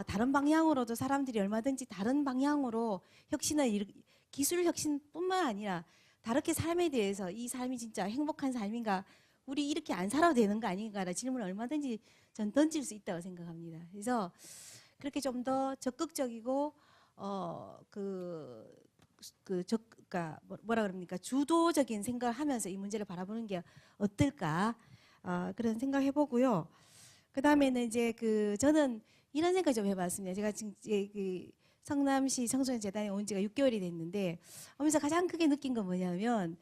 다른 방향으로도 사람들이 얼마든지 다른 방향으로 혁신을 기술 혁신뿐만 아니라 다르게 삶에 대해서 이 삶이 진짜 행복한 삶인가 우리 이렇게 안 살아도 되는 거 아닌가라는 질문을 얼마든지 전 던질 수 있다고 생각합니다. 그래서 그렇게 좀 더 적극적이고 그러니까 뭐라 그럽니까 주도적인 생각을 하면서 이 문제를 바라보는 게 어떨까 그런 생각 해보고요. 그 다음에는 이제 저는 이런 생각 좀 해봤습니다. 제가 지금 성남시 청소년재단에 온 지가 6개월이 됐는데 오면서 가장 크게 느낀 건 뭐냐면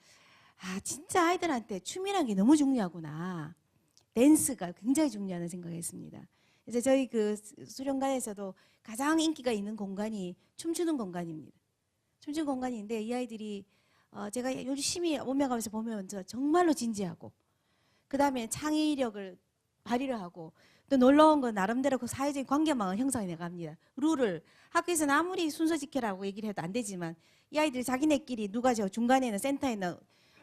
진짜 아이들한테 춤이라는 게 너무 중요하구나. 댄스가 굉장히 중요하다는 생각을 했습니다. 그래서 저희 수련관에서도 가장 인기가 있는 공간이 춤추는 공간입니다. 춤추는 공간인데 이 아이들이 제가 열심히 오며가면서 보면서 정말로 진지하고 그 다음에 창의력을 발휘를 하고 또 놀라운 건 나름대로 그 사회적인 관계망을 형성해 나갑니다. 룰을 학교에서는 아무리 순서 지켜라고 얘기를 해도 안 되지만 이 아이들이 자기네끼리 누가 저 중간에는 센터에는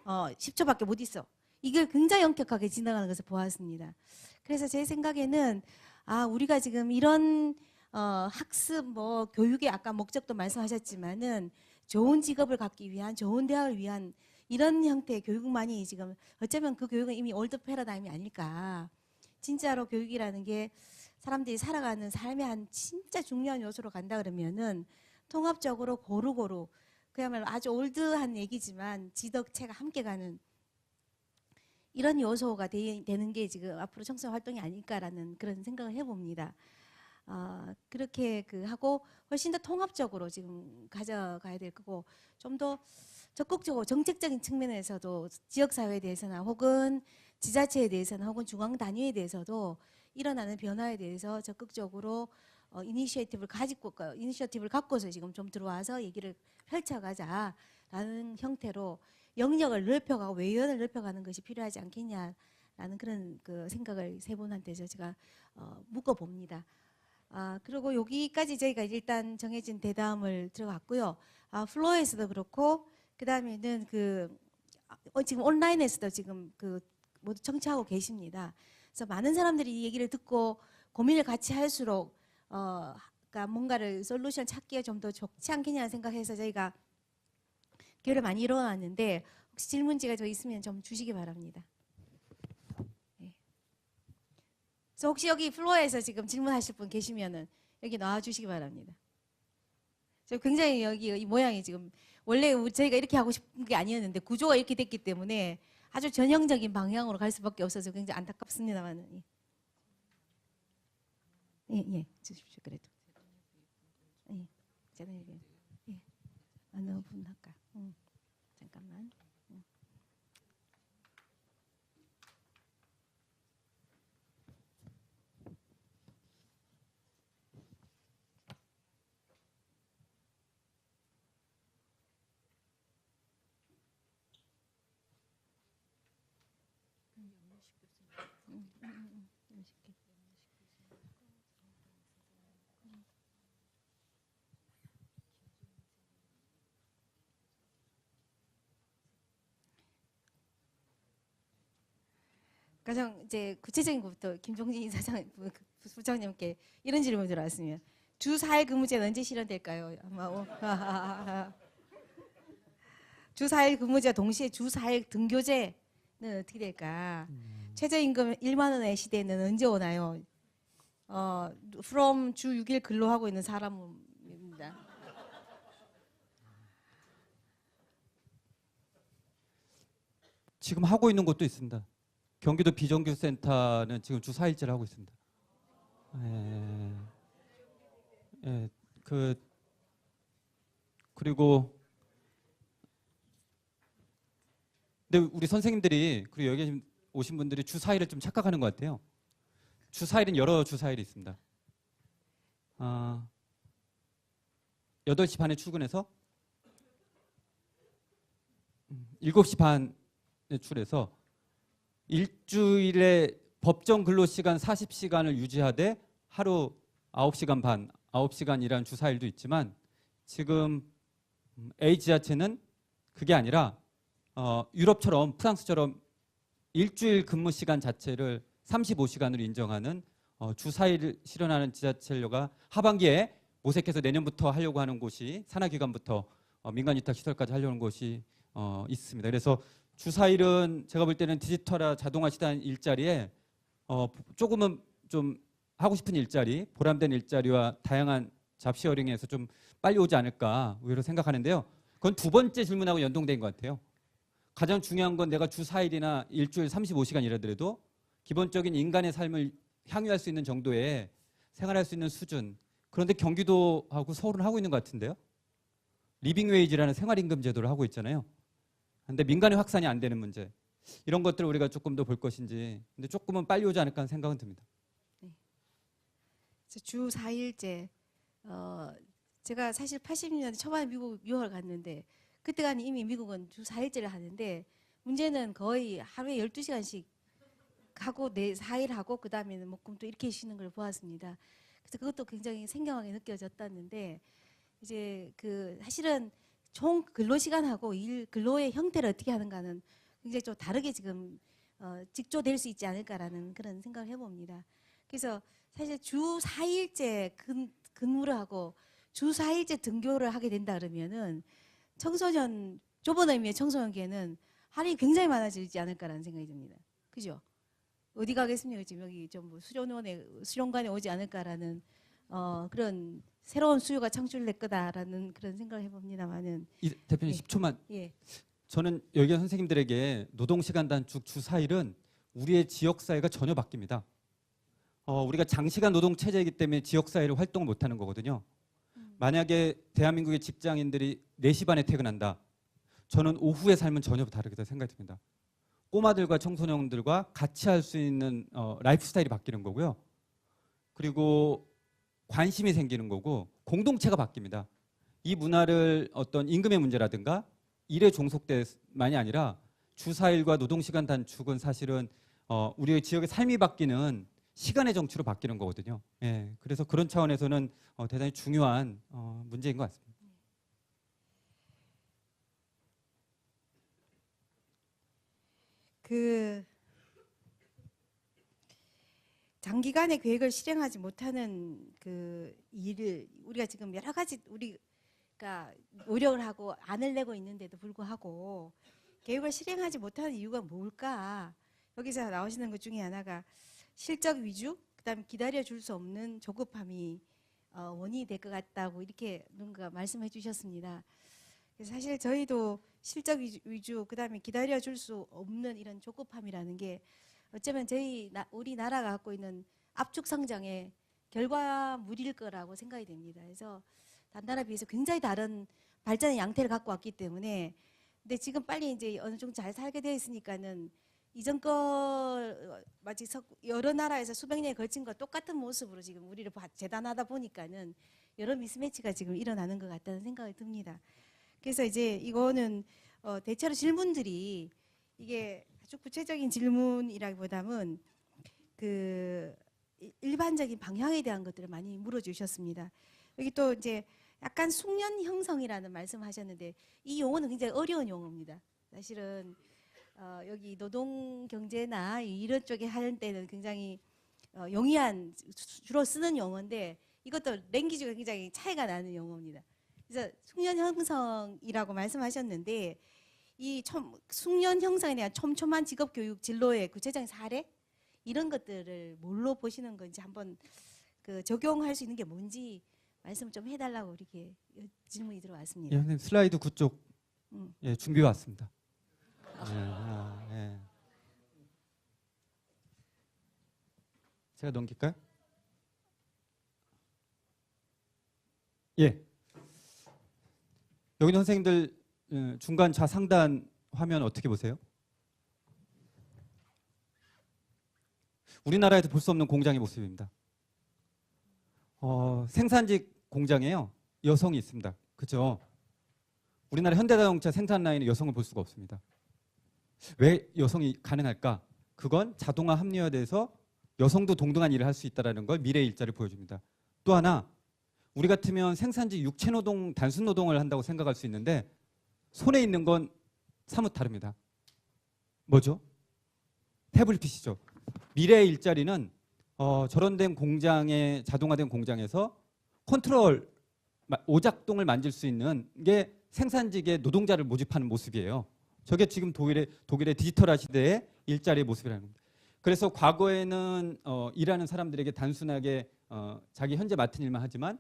10초밖에 못 있어. 이걸 굉장히 엄격하게 지나가는 것을 보았습니다. 그래서 제 생각에는 우리가 지금 이런 학습 교육의 아까 목적도 말씀하셨지만은 좋은 직업을 갖기 위한 좋은 대학을 위한 이런 형태의 교육만이 지금 어쩌면 그 교육은 이미 올드 패러다임이 아닐까. 진짜로 교육이라는 게 사람들이 살아가는 삶의 한 진짜 중요한 요소로 간다 그러면은 통합적으로 고루고루 그야말로 아주 올드한 얘기지만 지덕체가 함께 가는 이런 요소가 되는 게 지금 앞으로 청소년 활동이 아닐까라는 그런 생각을 해봅니다. 그렇게 하고 훨씬 더 통합적으로 지금 가져가야 될 거고 좀 더 적극적으로 정책적인 측면에서도 지역사회에 대해서나 혹은 지자체에 대해서나 혹은 중앙 단위에 대해서도 일어나는 변화에 대해서 적극적으로 이니셔티브를 갖고서 지금 좀 들어와서 얘기를 펼쳐가자라는 형태로 영역을 넓혀가고 외연을 넓혀가는 것이 필요하지 않겠냐라는 그런 생각을 세 분한테서 제가 묶어봅니다. 그리고 여기까지 저희가 일단 정해진 대담을 들어갔고요. 플로어에서도 그렇고 그 다음에는 지금 온라인에서도 지금 모두 청취하고 계십니다. 그래서 많은 사람들이 이 얘기를 듣고 고민을 같이 할수록 그러니까 뭔가를 솔루션 찾기에 좀 더 좋지 않겠냐는 생각해서 저희가 기회를 많이 이뤄놨는데 혹시 질문지가 더 있으면 좀 주시기 바랍니다. 네. 그래서 혹시 여기 플로어에서 지금 질문하실 분 계시면은 여기 나와주시기 바랍니다. 저 굉장히 여기 이 모양이 지금 원래 저희가 이렇게 하고 싶은 게 아니었는데 구조가 이렇게 됐기 때문에 아주 전형적인 방향으로 갈 수밖에 없어서 굉장히 안타깝습니다만 예, 주십시오. 그래도 예, 제가 예, 어느 분 할까? 잠깐만. 가장 이제 구체적인 것부터 김종진 이사장 부장님께 이런 질문이 들어왔습니다. 주 4일 근무제는 언제 실현될까요? 아마 주 4일 근무제 동시에 주 4일 등교제는 어떻게 될까? 최저임금 1만 원의 시대는 언제 오나요? from 주 6일 근로하고 있는 사람입니다. 지금 하고 있는 곳도 있습니다. 경기도 비정규센터는 지금 주 4일제를 하고 있습니다. 그리고 근데 우리 선생님들이 그리고 여기 오신 분들이 주 4일을 좀 착각하는 것 같아요. 주 4일은 여러 주 4일이 있습니다. 8시 반에 출근해서 7시 반에 출해서 일주일에 법정 근로시간 40시간을 유지하되 하루 9시간 반, 9시간 일하는 주 4일도 있지만 지금 A 지자체는 그게 아니라 유럽처럼 프랑스처럼 일주일 근무 시간 자체를 35시간으로 인정하는 주 4일 실현하는 지자체가 하반기에 모색해서 내년부터 하려고 하는 곳이 산하기관부터 민간위탁시설까지 하려는 곳이 있습니다. 그래서 주 4일은 제가 볼 때는 디지털화 자동화 시대한 일자리에 조금은 좀 하고 싶은 일자리, 보람된 일자리와 다양한 잡시어링에서 좀 빨리 오지 않을까 의외로 생각하는데요. 그건 두 번째 질문하고 연동된 것 같아요. 가장 중요한 건 내가 주 4일이나 일주일 35시간 일하더라도 기본적인 인간의 삶을 향유할 수 있는 정도의 생활할 수 있는 수준. 그런데 경기도하고 서울은 하고 있는 것 같은데요. 리빙웨이지라는 생활임금 제도를 하고 있잖아요. 근데 민간의 확산이 안 되는 문제. 이런 것들을 우리가 조금 더 볼 것인지. 근데 조금은 빨리 오지 않을까 하는 생각은 듭니다. 네. 주 4일제. 제가 사실 80년대 초반에 미국 유학을 갔는데 그때가는 이미 미국은 주 4일제를 하는데 문제는 거의 하루에 12시간씩 하고 4일 하고 그다음에는 뭐 또 이렇게 쉬는 걸 보았습니다. 그래서 그것도 굉장히 생경하게 느껴졌다는데 이제 사실은 총 근로시간하고 일 근로의 형태를 어떻게 하는가는 굉장히 좀 다르게 지금 직조될 수 있지 않을까라는 그런 생각을 해봅니다. 그래서 사실 주 4일제 근무를 하고 주 4일제 등교를 하게 된다 그러면은 청소년, 좁은 의미의 청소년계는 할인이 굉장히 많아지지 않을까라는 생각이 듭니다. 그죠? 어디 가겠습니까? 지금 여기 전부 수련관에 오지 않을까라는 그런 새로운 수요가 창출될 거다라는 그런 생각을 해봅니다만은. 대표님 10초만. 예. 저는 여기 선생님들에게 노동시간 단축 주 4일은 우리의 지역사회가 전혀 바뀝니다. 우리가 장시간 노동 체제이기 때문에 지역사회를 활동을 못하는 거거든요. 만약에 대한민국의 직장인들이 4시 반에 퇴근한다. 저는 오후의 삶은 전혀 다르게 생각이 듭니다. 꼬마들과 청소년들과 같이 할 수 있는 라이프 스타일이 바뀌는 거고요. 그리고 관심이 생기는 거고 공동체가 바뀝니다. 이 문화를 어떤 임금의 문제라든가 일에 종속돼만이 아니라 주 4일과 노동시간 단축은 사실은 우리의 지역의 삶이 바뀌는 시간의 정치로 바뀌는 거거든요. 예, 그래서 그런 차원에서는 대단히 중요한 문제인 것 같습니다. 장기간의 계획을 실행하지 못하는 일을 우리가 지금 여러 가지 우리가 노력을 하고 안을 내고 있는데도 불구하고 계획을 실행하지 못하는 이유가 뭘까? 여기서 나오시는 것 중에 하나가 실적 위주, 그다음에 기다려줄 수 없는 조급함이 원인이 될 것 같다고 이렇게 누군가 말씀해 주셨습니다. 그래서 사실 저희도 실적 위주, 그다음에 기다려줄 수 없는 이런 조급함이라는 게 어쩌면 우리나라가 갖고 있는 압축 성장의 결과물일 거라고 생각이 됩니다. 그래서 다른 나라에 비해서 굉장히 다른 발전의 양태를 갖고 왔기 때문에 근데 지금 빨리 이제 어느 정도 잘 살게 되어 있으니까는 이전 거 마치 여러 나라에서 수백 년에 걸친 것 똑같은 모습으로 지금 우리를 재단하다 보니까는 여러 미스매치가 지금 일어나는 것 같다는 생각이 듭니다. 그래서 이제 이거는 대체로 질문들이 이게 아주 구체적인 질문이라기보다는 일반적인 방향에 대한 것들을 많이 물어주셨습니다. 여기 또 이제 약간 숙련 형성이라는 말씀하셨는데 이 용어는 굉장히 어려운 용어입니다. 사실은 여기 노동 경제나 이런 쪽에 하는 때는 굉장히 용이한 주로 쓰는 용어인데 이것도 랭귀지가 굉장히 차이가 나는 용어입니다. 그래서 숙련 형성이라고 말씀하셨는데 이 숙련 형성에 대한 촘촘한 직업 교육 진로의 구체적인 사례 이런 것들을 뭘로 보시는 건지 한번 그 적용할 수 있는 게 뭔지 말씀 좀 해달라고 이렇게 질문이 들어왔습니다. 예, 선생님 슬라이드 9쪽 예, 준비해 왔습니다. 예. 제가 넘길까요? 예. 여기 있는 선생님들 중간 좌상단 화면 어떻게 보세요? 우리나라에서 볼 수 없는 공장의 모습입니다. 생산직 공장에요. 여성이 있습니다. 그죠? 우리나라 현대자동차 생산 라인에 여성을 볼 수가 없습니다. 왜 여성이 가능할까? 그건 자동화 합리화돼서 여성도 동등한 일을 할 수 있다는 걸 미래의 일자리를 보여줍니다. 또 하나 우리 같으면 생산직 육체 노동, 단순 노동을 한다고 생각할 수 있는데 손에 있는 건 사뭇 다릅니다. 뭐죠? 태블릿이죠. 미래의 일자리는 저런 된 공장에 자동화된 공장에서 컨트롤 오작동을 만질 수 있는 게 생산직의 노동자를 모집하는 모습이에요. 저게 지금 독일의 디지털화 시대의 일자리의 모습이라는 겁니다. 그래서 과거에는 일하는 사람들에게 단순하게 자기 현재 맡은 일만 하지만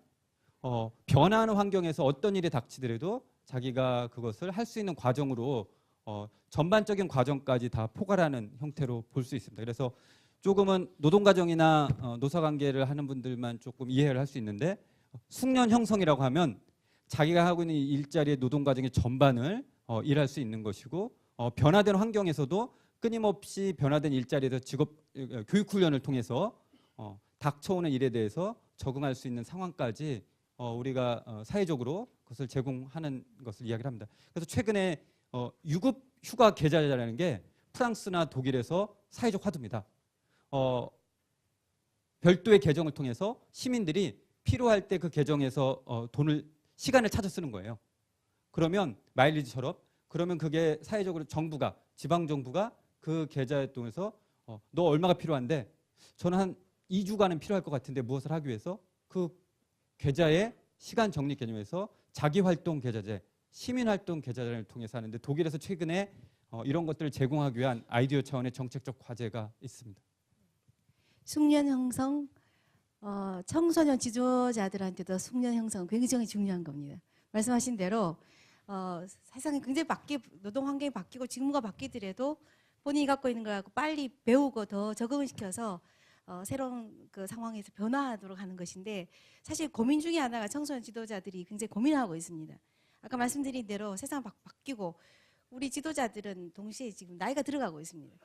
변화하는 환경에서 어떤 일이 닥치더라도 자기가 그것을 할 수 있는 과정으로 전반적인 과정까지 다 포괄하는 형태로 볼 수 있습니다. 그래서 조금은 노동과정이나 노사관계를 하는 분들만 조금 이해를 할 수 있는데 숙련 형성이라고 하면 자기가 하고 있는 일자리의 노동과정의 전반을 일할 수 있는 것이고 변화된 환경에서도 끊임없이 변화된 일자리에서 직업 교육 훈련을 통해서 닥쳐오는 일에 대해서 적응할 수 있는 상황까지 우리가 사회적으로 그것을 제공하는 것을 이야기를 합니다. 그래서 최근에 유급 휴가 계좌라는 게 프랑스나 독일에서 사회적 화두입니다. 별도의 계정을 통해서 시민들이 필요할 때 그 계정에서 시간을 찾아 쓰는 거예요. 그러면 마일리지처럼 그러면 그게 사회적으로 정부가 지방 정부가 그 계좌에 통해서 너 얼마가 필요한데 저는 한 2주간은 필요할 것 같은데 무엇을 하기 위해서 그 계좌의 시간 정리 개념에서 자기활동 계좌제, 시민활동 계좌제를 통해서 하는데 독일에서 최근에 이런 것들을 제공하기 위한 아이디어 차원의 정책적 과제가 있습니다. 숙련 형성, 청소년 지도자들한테도 숙련 형성 굉장히 중요한 겁니다. 말씀하신 대로 세상이 굉장히 노동 환경이 바뀌고 직무가 바뀌더라도 본인이 갖고 있는 걸 갖고 빨리 배우고 더 적응을 시켜서 새로운 그 상황에서 변화하도록 하는 것인데 사실 고민 중에 하나가 청소년 지도자들이 굉장히 고민하고 있습니다. 아까 말씀드린 대로 세상 바뀌고 우리 지도자들은 동시에 지금 나이가 들어가고 있습니다.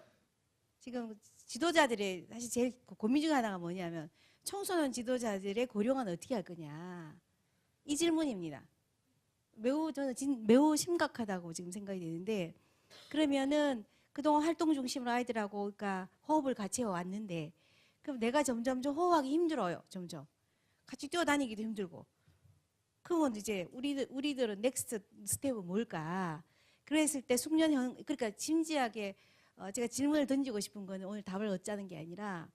지금 지도자들의 사실 제일 고민 중에 하나가 뭐냐면 청소년 지도자들의 고령화는 어떻게 할 거냐 이 질문입니다. 저는 매우 심각하다고 지금 생각이 되는데 그러면은 그동안 활동 중심으로 아이들하고 그러니까 호흡을 같이 해왔는데 그럼 내가 점점 호흡하기 힘들어요. 점점 같이 뛰어다니기도 힘들고 그러면 이제 우리들은 넥스트 스텝은 뭘까? 그랬을 때 숙련형 그러니까 진지하게 제가 질문을 던지고 싶은 거는 오늘 답을 얻자는 게 아니라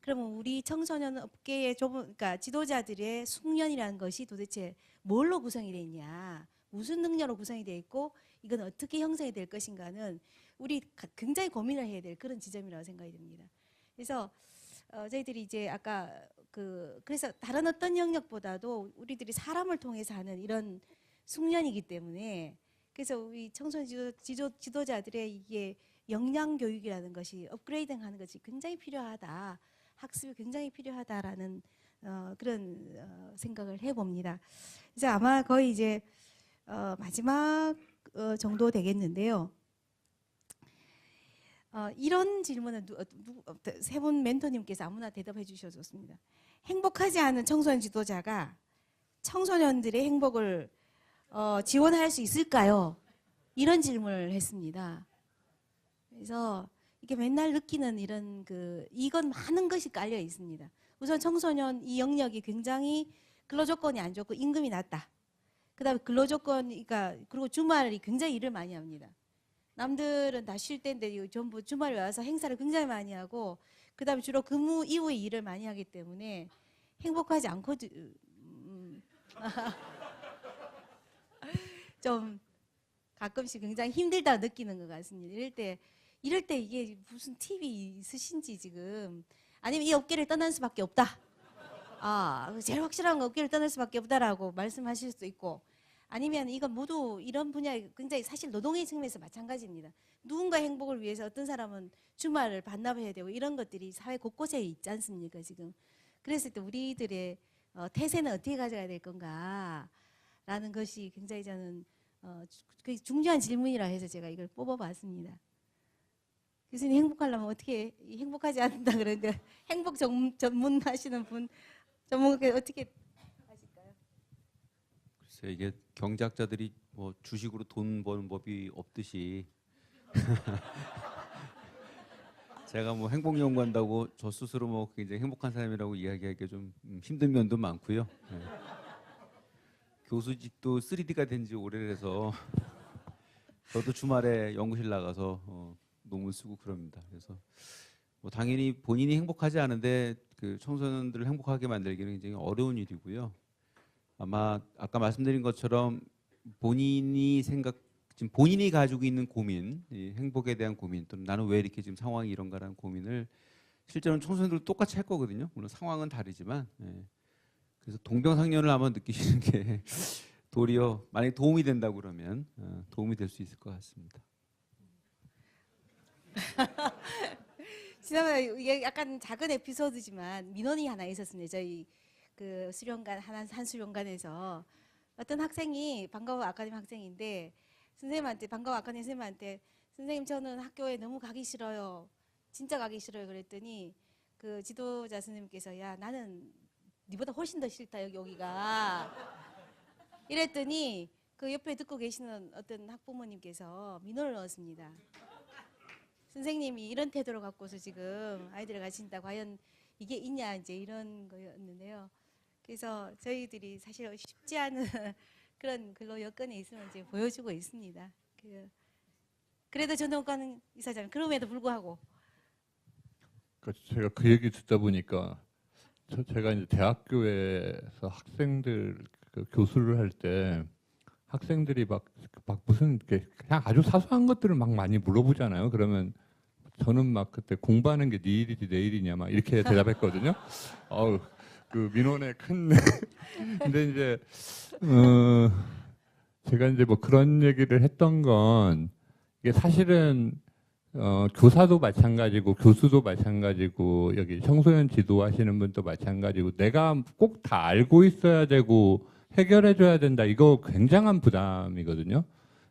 그러면 우리 청소년 업계의 그러니까 지도자들의 숙련이라는 것이 도대체 뭘로 구성이 되어 있냐, 무슨 능력으로 구성이 되어 있고 이건 어떻게 형성이 될 것인가는 우리 굉장히 고민을 해야 될 그런 지점이라고 생각이 듭니다. 그래서 저희들이 이제 아까 그래서 다른 어떤 영역보다도 우리들이 사람을 통해서 하는 이런 숙련이기 때문에 그래서 우리 청소년 지도자들의 이게 역량 교육이라는 것이 업그레이딩하는 것이 굉장히 필요하다. 학습이 굉장히 필요하다라는 그런 생각을 해봅니다. 그래서 아마 거의 이제 마지막 정도 되겠는데요. 이런 질문은 세 분 멘토님께서 아무나 대답해 주셔도 좋습니다. 행복하지 않은 청소년 지도자가 청소년들의 행복을 지원할 수 있을까요? 이런 질문을 했습니다. 그래서 이게 맨날 느끼는 이건 많은 것이 깔려 있습니다. 우선 청소년 이 영역이 굉장히 근로조건이 안 좋고 임금이 낮다. 그다음에 그리고 주말이 굉장히 일을 많이 합니다. 남들은 다 쉴 때인데 이거 전부 주말에 와서 행사를 굉장히 많이 하고 그다음에 주로 근무 이후에 일을 많이 하기 때문에 행복하지 않거든. 좀 가끔씩 굉장히 힘들다 느끼는 것 같습니다. 이럴 때 이게 무슨 팁이 있으신지 지금 아니면 이 업계를 떠날 수밖에 없다. 제일 확실한 건 업계를 떠날 수밖에 없다라고 말씀하실 수도 있고 아니면 이건 모두 이런 분야에 굉장히 사실 노동의 측면에서 마찬가지입니다. 누군가의 행복을 위해서 어떤 사람은 주말을 반납해야 되고 이런 것들이 사회 곳곳에 있지 않습니까 지금. 그랬을 때 우리들의 태세는 어떻게 가져가야 될 건가라는 것이 굉장히 저는 중요한 질문이라 해서 제가 이걸 뽑아봤습니다. 교수님 행복하려면 어떻게 행복하지 않는다 그러는데 행복 전문하시는 분 전문가 어떻게 하실까요? 글쎄 이게 경제학자들이 뭐 주식으로 돈 버는 법이 없듯이 제가 뭐 행복 연구한다고 저 스스로 뭐 굉장히 행복한 사람이라고 이야기하기가 좀 힘든 면도 많고요. 네. 교수직도 3D가 된 지 오래돼서 저도 주말에 연구실 나가서 논문 쓰고 그럽니다. 그래서 뭐 당연히 본인이 행복하지 않은데 그 청소년들을 행복하게 만들기는 굉장히 어려운 일이고요. 아마 아까 말씀드린 것처럼 지금 본인이 가지고 있는 고민, 이 행복에 대한 고민, 또는 나는 왜 이렇게 지금 상황이 이런가라는 고민을 실제로는 청소년들도 똑같이 할 거거든요. 물론 상황은 다르지만. 그래서 동병상련을 한번 느끼시는 게 도리어 만약에 도움이 된다고 그러면 도움이 될 수 있을 것 같습니다. 지난번에 이게 약간 작은 에피소드지만 민원이 하나 있었습니다. 저희 그 수련관 한 수련관에서 어떤 학생이 반가워 아카데미 학생인데 선생님한테 반가워 아카데미 선생님한테 선생님 저는 학교에 너무 가기 싫어요. 진짜 가기 싫어요. 그랬더니 그 지도자 선생님께서 야 나는 니보다 훨씬 더 싫다 여기가 이랬더니 그 옆에 듣고 계시는 어떤 학부모님께서 민원을 넣었습니다. 선생님이 이런 태도를 갖고서 지금 아이들을 가르친다 과연 이게 있냐 이제 이런 거였는데요. 그래서 저희들이 사실 쉽지 않은 그런 근로 여건에 있으면 이제 보여주고 있습니다. 그래도 전동관 이사장 그럼에도 불구하고 제가 그 얘기 듣다 보니까 제가 이제 대학교에서 학생들 교수를 할 때 학생들이 막 무슨 그냥 아주 사소한 것들을 막 많이 물어보잖아요. 그러면 저는 막 그때 공부하는 게 네 일이지 내 일이냐 막 이렇게 대답했거든요. 그 민원의 큰 근데 이제 제가 이제 뭐 그런 얘기를 했던 건 이게 사실은 교사도 마찬가지고 교수도 마찬가지고 여기 청소년 지도하시는 분도 마찬가지고 내가 꼭 다 알고 있어야 되고 해결해줘야 된다 이거 굉장한 부담이거든요.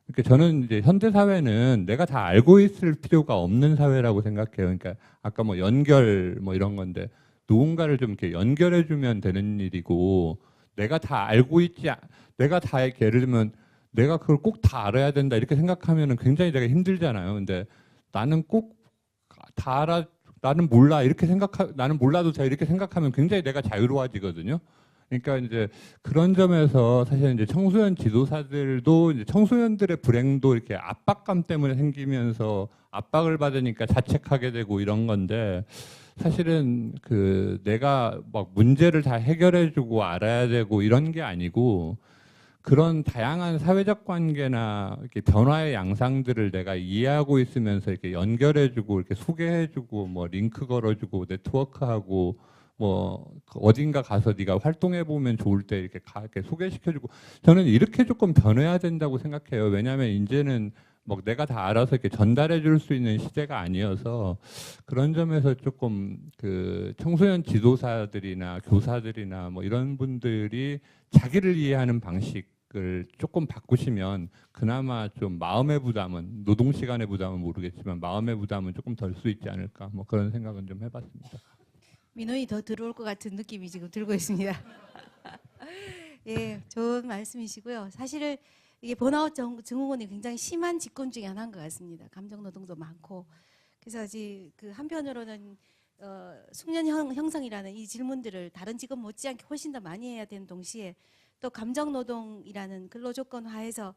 그러니까 저는 이제 현대 사회는 내가 다 알고 있을 필요가 없는 사회라고 생각해요. 그러니까 아까 뭐 연결 뭐 이런 건데 누군가를 좀 이렇게 연결해주면 되는 일이고 내가 다 알고 내가 다 예를 들면 내가 그걸 꼭 다 알아야 된다 이렇게 생각하면은 굉장히 내가 힘들잖아요. 근데 나는 꼭 다 알아, 나는 몰라 이렇게 나는 몰라도 돼 이렇게 생각하면 굉장히 내가 자유로워지거든요. 그러니까 이제 그런 점에서 사실 이제 청소년 지도사들도 이제 청소년들의 불행도 이렇게 압박감 때문에 생기면서 압박을 받으니까 자책하게 되고 이런 건데 사실은 그 내가 막 문제를 다 해결해주고 알아야 되고 이런 게 아니고 그런 다양한 사회적 관계나 이렇게 변화의 양상들을 내가 이해하고 있으면서 이렇게 연결해주고 이렇게 소개해주고 뭐 링크 걸어주고 네트워크하고 뭐 어딘가 가서 네가 활동해 보면 좋을 때 이렇게 소개시켜주고 저는 이렇게 조금 변해야 된다고 생각해요. 왜냐하면 이제는 뭐 내가 다 알아서 이렇게 전달해 줄 수 있는 시대가 아니어서 그런 점에서 조금 그 청소년 지도사들이나 교사들이나 뭐 이런 분들이 자기를 이해하는 방식을 조금 바꾸시면 그나마 좀 마음의 부담은 노동 시간의 부담은 모르겠지만 마음의 부담은 조금 덜 수 있지 않을까 뭐 그런 생각은 좀 해봤습니다. 민원이 더 들어올 것 같은 느낌이 지금 들고 있습니다. 예, 좋은 말씀이시고요. 사실 이게 번아웃 증후군이 굉장히 심한 직군 중에 하나인 것 같습니다. 감정 노동도 많고 그래서 그 한편으로는 숙련 형성이라는 이 질문들을 다른 직업 못지않게 훨씬 더 많이 해야 되는 동시에 또 감정 노동이라는 근로 조건 하에서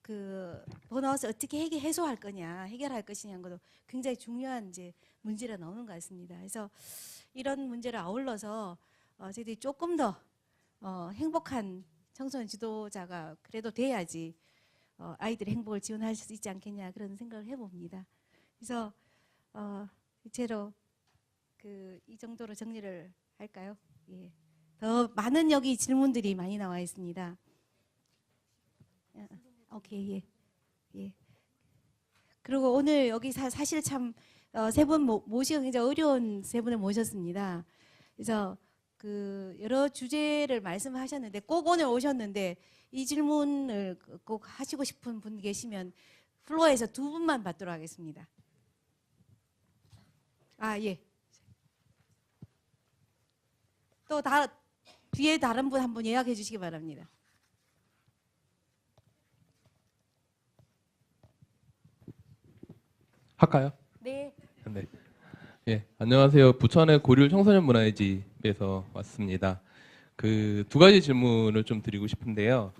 그 번아웃을 어떻게 해소할 거냐, 해결할 것이냐는 것도 굉장히 중요한 이제 문제가 나오는 것 같습니다. 그래서 이런 문제를 아울러서 저희들이 조금 더 행복한 청소년 지도자가 그래도 돼야지 아이들의 행복을 지원할 수 있지 않겠냐 그런 생각을 해봅니다. 그래서 이체로 이 정도로 정리를 할까요? 예. 더 많은 여기 질문들이 많이 나와 있습니다. 오케이, 예. 예. 그리고 오늘 여기 사실 참 세 분 모시기 굉장히 어려운 세 분을 모셨습니다. 그래서 여러 주제를 말씀하셨는데 꼭 오늘 오셨는데 이 질문을 꼭 하시고 싶은 분 계시면 플로어에서 두 분만 받도록 하겠습니다. 아, 예. 또 뒤에 다른 분 한 분 예약해 주시기 바랍니다. 할까요? 네. 네. 예, 안녕하세요. 부천의 고릴 청소년 문화의 집에서 왔습니다. 두 가지 질문을 좀 드리고 싶은데요.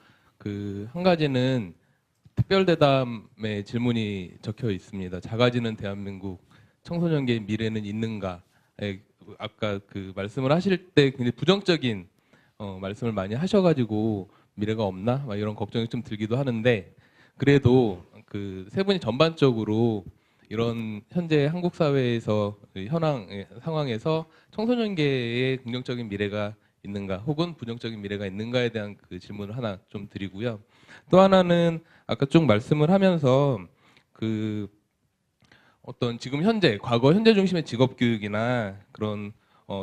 한 가지는 특별 대담의 질문이 적혀 있습니다. 작아지는 대한민국 청소년계의 미래는 있는가? 아까 말씀을 하실 때 굉장히 부정적인 말씀을 많이 하셔가지고 미래가 없나? 막 이런 걱정이 좀 들기도 하는데 그래도 세 분이 전반적으로 이런 현재 한국 사회에서 현황 상황에서 청소년계의 긍정적인 미래가 있는가 혹은 부정적인 미래가 있는가에 대한 질문을 하나 좀 드리고요. 또 하나는 아까 쭉 말씀을 하면서 어떤 지금 과거 현재 중심의 직업 교육이나 그런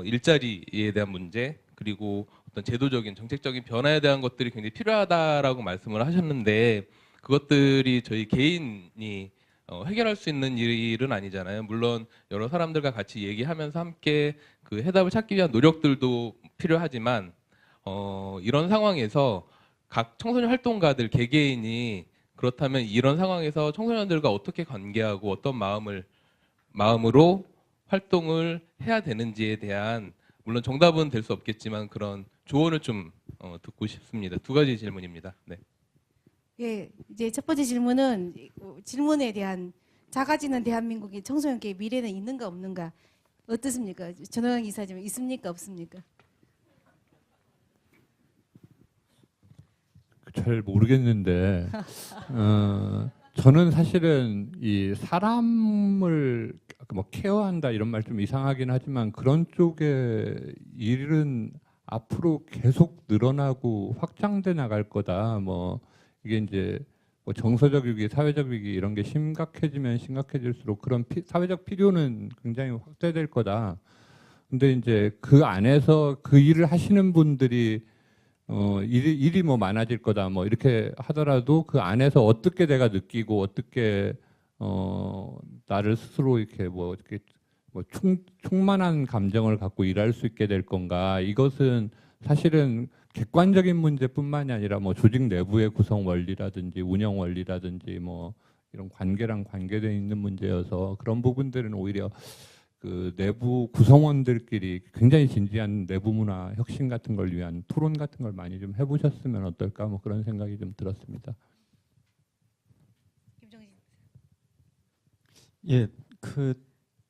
일자리에 대한 문제 그리고 어떤 제도적인 정책적인 변화에 대한 것들이 굉장히 필요하다라고 말씀을 하셨는데 그것들이 저희 개인이 해결할 수 있는 일은 아니잖아요. 물론 여러 사람들과 같이 얘기하면서 함께 해답을 찾기 위한 노력들도 필요하지만 이런 상황에서 각 청소년 활동가들 개개인이 그렇다면 이런 상황에서 청소년들과 어떻게 관계하고 어떤 마음으로 활동을 해야 되는지에 대한 물론 정답은 될 수 없겠지만 그런 조언을 좀 듣고 싶습니다. 두 가지 질문입니다. 네. 예, 이제 첫 번째 질문은 질문에 대한 작아지는 대한민국의 청소년계의 미래는 있는가 없는가 어떻습니까? 전호영 이사님 있습니까 없습니까? 잘 모르겠는데 저는 사실은 이 사람을 케어한다 이런 말 좀 이상하긴 하지만 그런 쪽의 일은 앞으로 계속 늘어나고 확장돼 나갈 거다. 이게 이제 정서적 위기, 사회적 위기 이런 게 심각해지면 심각해질수록 그런 사회적 필요는 굉장히 확대될 거다. 근데 이제 그 안에서 그 일을 하시는 분들이 일이 많아질 거다 이렇게 하더라도 그 안에서 어떻게 내가 느끼고 어떻게 나를 스스로 이렇게 충만한 감정을 갖고 일할 수 있게 될 건가 이것은 사실은 객관적인 문제뿐만이 아니라 조직 내부의 구성 원리라든지 운영 원리라든지 이런 관계랑 관계되어 있는 문제여서 그런 부분들은 오히려 내부 구성원들끼리 굉장히 진지한 내부 문화 혁신 같은 걸 위한 토론 같은 걸 많이 좀 해보셨으면 어떨까 그런 생각이 좀 들었습니다. 예,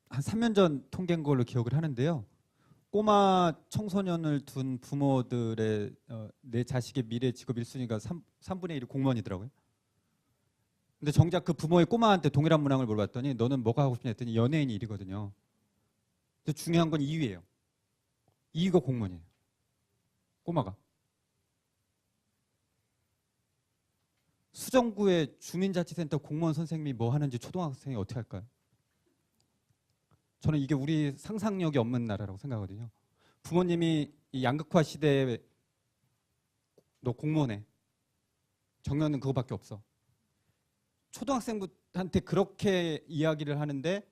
한 3년 전 통계인 걸로 기억을 하는데요. 꼬마 청소년을 둔 부모들의 내 자식의 미래 직업 1순위가 3분의 1이 공무원이더라고요. 근데 정작 그 부모의 꼬마한테 동일한 문항을 물어봤더니 너는 뭐가 하고 싶냐 했더니 연예인이 1위거든요. 근데 중요한 건 2위예요. 2위가 공무원이에요. 꼬마가. 수정구의 주민자치센터 공무원 선생님이 뭐 하는지 초등학생이 어떻게 할까요? 저는 이게 우리 상상력이 없는 나라라고 생각하거든요. 부모님이 이 양극화 시대에 너 공무원해. 정년은 그거밖에 없어. 초등학생한테 그렇게 이야기를 하는데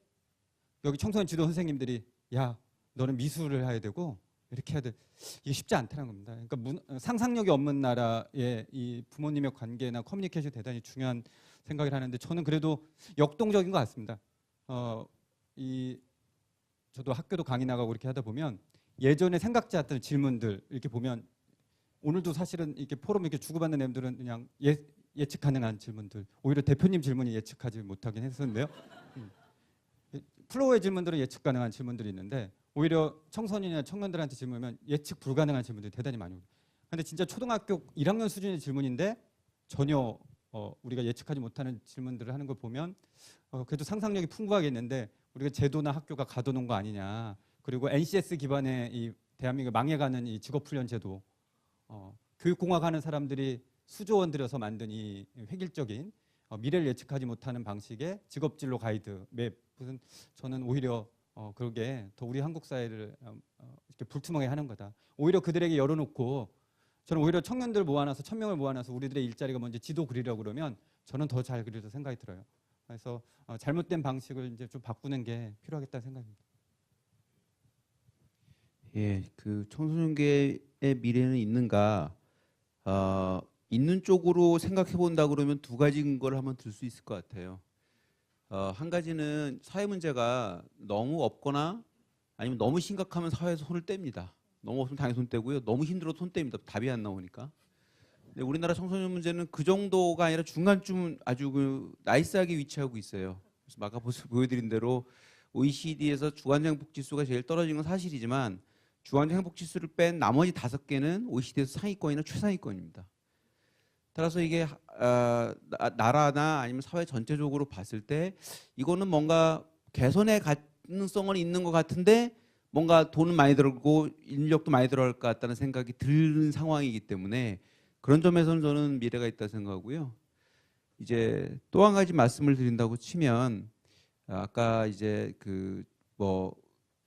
여기 청소년 지도 선생님들이 야 너는 미술을 해야 되고 이렇게 해야 돼. 이게 쉽지 않다는 겁니다. 그러니까 상상력이 없는 나라의 이 부모님의 관계나 커뮤니케이션이 대단히 중요한 생각을 하는데 저는 그래도 역동적인 것 같습니다. 저도 학교도 강의 나가고 이렇게 하다 보면 예전에 생각지 않았던 질문들 이렇게 보면 오늘도 사실은 이렇게 포럼 이렇게 주고받는 내용들은 그냥 예측 가능한 질문들, 오히려 대표님 질문이 예측하지 못하긴 했었는데요. 플로어의 질문들은 예측 가능한 질문들이 있는데 오히려 청소년이나 청년들한테 질문하면 예측 불가능한 질문들이 대단히 많이 오고. 근데 진짜 초등학교 1학년 수준의 질문인데 전혀 우리가 예측하지 못하는 질문들을 하는 걸 보면 그래도 상상력이 풍부하겠는데 우리가 제도나 학교가 가둬놓은 거 아니냐. 그리고 NCS 기반의 이 대한민국 망해가는 이 직업훈련 제도, 교육공학 하는 사람들이 수조 원 들여서 만든 이 획일적인 미래를 예측하지 못하는 방식의 직업진로 가이드 맵은 저는 오히려 그러게 더 우리 한국 사회를 이렇게 불투명하게 하는 거다. 오히려 그들에게 열어놓고 저는 오히려 청년들 모아놔서 1000명을 모아놔서 우리들의 일자리가 뭔지 지도 그리려고 그러면 저는 더 잘 그리려 생각이 들어요. 그래서 잘못된 방식을 이제 좀 바꾸는 게 필요하겠다는 생각입니다. 예, 그 청소년계의 미래는 있는가? 있는 쪽으로 생각해 본다 그러면 두 가지 근거를 한번 들 수 있을 것 같아요. 한 가지는 사회 문제가 너무 없거나 아니면 너무 심각하면 사회에서 손을 뗍니다. 너무 없으면 당연히 손 떼고요. 너무 힘들어도 손 뗍니다. 답이 안 나오니까. 근데 우리나라 청소년 문제는 그 정도가 아니라 중간쯤 아주 그 나이스하게 위치하고 있어요. 그래서 아까 보여드린 대로 OECD에서 주관적 행복 지수가 제일 떨어진 건 사실이지만 주관적 행복 지수를 뺀 나머지 5개는 OECD에서 상위권이나 최상위권입니다. 따라서 이게 나라나 아니면 사회 전체적으로 봤을 때 이거는 뭔가 개선의 가능성은 있는 것 같은데 뭔가 돈은 많이 들고 인력도 많이 들어갈 것 같다는 생각이 드는 상황이기 때문에 그런 점에서는 저는 미래가 있다고 생각하고요. 이제 또 한 가지 말씀을 드린다고 치면 아까 이제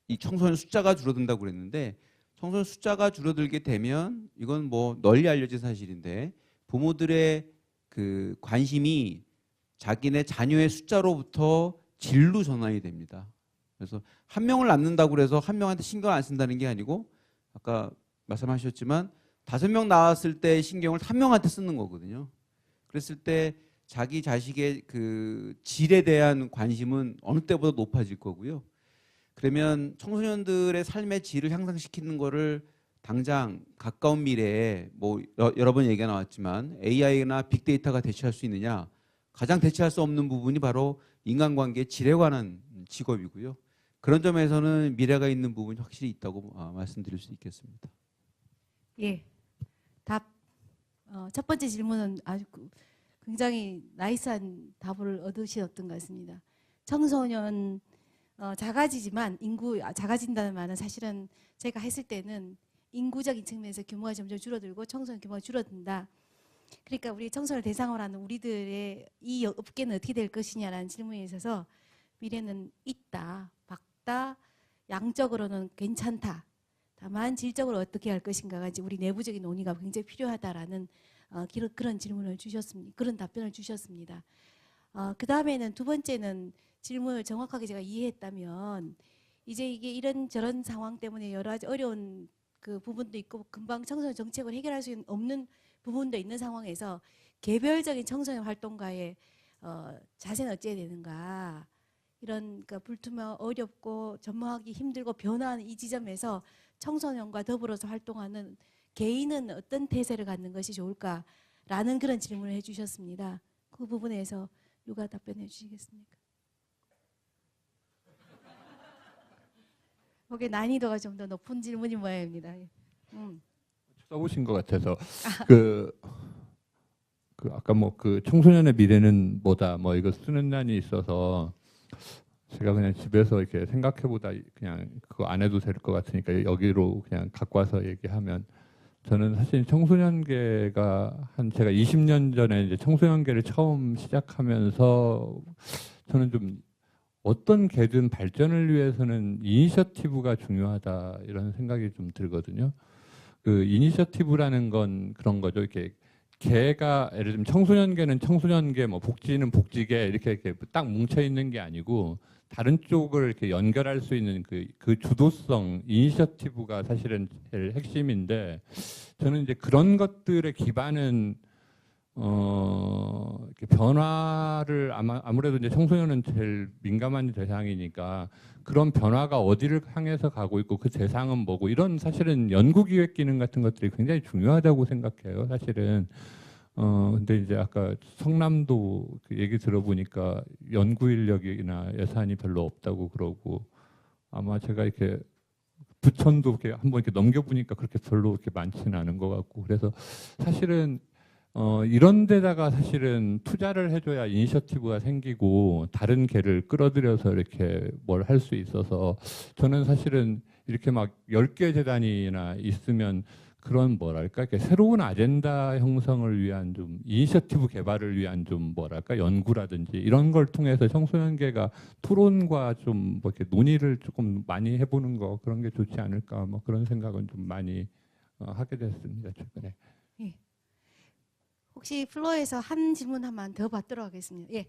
이 청소년 숫자가 줄어든다고 그랬는데 청소년 숫자가 줄어들게 되면 이건 뭐 널리 알려진 사실인데 부모들의 그 관심이 자기네 자녀의 숫자로부터 질로 전환이 됩니다. 그래서 한 명을 낳는다고 해서 한 명한테 신경 안 쓴다는 게 아니고 아까 말씀하셨지만 5명 낳았을 때 신경을 1명한테 쓰는 거거든요. 그랬을 때 자기 자식의 그 질에 대한 관심은 어느 때보다 높아질 거고요. 그러면 청소년들의 삶의 질을 향상시키는 거를 당장 가까운 미래에 뭐 여러 번 얘기가 나왔지만 AI나 빅데이터가 대체할 수 있느냐? 가장 대체할 수 없는 부분이 바로 인간관계의 질에 관한 직업이고요. 그런 점에서는 미래가 있는 부분이 확실히 있다고 말씀드릴 수 있겠습니다. 예, 첫 번째 질문은 아주 굉장히 나이스한 답을 얻으셨던 것 같습니다. 청소년 작아지지만 작아진다는 말은 사실은 제가 했을 때는 인구적인 측면에서 규모가 점점 줄어들고 청소년 규모가 줄어든다. 그러니까 우리 청소년을 대상으로 하는 우리들의 이 업계는 어떻게 될 것이냐라는 질문에 있어서 미래는 있다, 밝다, 양적으로는 괜찮다. 다만 질적으로 어떻게 할 것인가가 이제 우리 내부적인 논의가 굉장히 필요하다라는 그런 질문을 주셨습니다. 그런 답변을 주셨습니다. 그 다음에는 두 번째는 질문을 정확하게 제가 이해했다면 이제 이게 이런저런 상황 때문에 여러 가지 어려운 그 부분도 있고 금방 청소년 정책을 해결할 수 없는 부분도 있는 상황에서 개별적인 청소년 활동가의 자세는 어찌해야 되는가 이런 불투명 어렵고 전망하기 힘들고 변화하는 이 지점에서 청소년과 더불어서 활동하는 개인은 어떤 태세를 갖는 것이 좋을까라는 그런 질문을 해주셨습니다. 그 부분에서 누가 답변해 주시겠습니까? 거기에 난이도가 좀 더 높은 질문인 모양입니다. 써보신 것 같아서 아까 뭐 그 청소년의 미래는 뭐다 뭐 이거 쓰는 난이 있어서 제가 그냥 집에서 이렇게 생각해보다 그냥 그거 안 해도 될 것 같으니까 여기로 그냥 갖고 와서 얘기하면 저는 사실 청소년계가 제가 20년 전에 이제 청소년계를 처음 시작하면서 저는 좀 어떤 개든 발전을 위해서는 이니셔티브가 중요하다 이런 생각이 좀 들거든요. 그 이니셔티브라는 건 그런 거죠. 이렇게 개가 예를 들면 청소년계는 청소년계, 뭐 복지는 복지계 이렇게 딱 뭉쳐 있는 게 아니고 다른 쪽을 이렇게 연결할 수 있는 그 주도성, 이니셔티브가 사실은 제일 핵심인데 저는 이제 그런 것들의 기반은 이렇게 변화를 아무래도 이제 청소년은 제일 민감한 대상이니까 그런 변화가 어디를 향해서 가고 있고 그 대상은 뭐고 이런 사실은 연구기획 기능 같은 것들이 굉장히 중요하다고 생각해요. 사실은 근데 이제 아까 성남도 그 얘기 들어보니까 연구 인력이나 예산이 별로 없다고 그러고 아마 제가 이렇게 부천도 이렇게 한번 이렇게 넘겨보니까 그렇게 별로 이렇게 많지는 않은 것 같고 그래서 사실은 이런 데다가 사실은 투자를 해줘야 이니셔티브가 생기고 다른 개를 끌어들여서 이렇게 뭘 할 수 있어서 저는 사실은 이렇게 막 10개 재단이나 있으면 그런 뭐랄까 이렇게 새로운 아젠다 형성을 위한 좀 이니셔티브 개발을 위한 좀 뭐랄까 연구라든지 이런 걸 통해서 청소년계가 토론과 좀 뭐 이렇게 논의를 조금 많이 해보는 거 그런 게 좋지 않을까 뭐 그런 생각은 좀 많이 하게 됐습니다 최근에. 예. 혹시 플로어에서 한 질문 한번 더 받도록 하겠습니다. 예.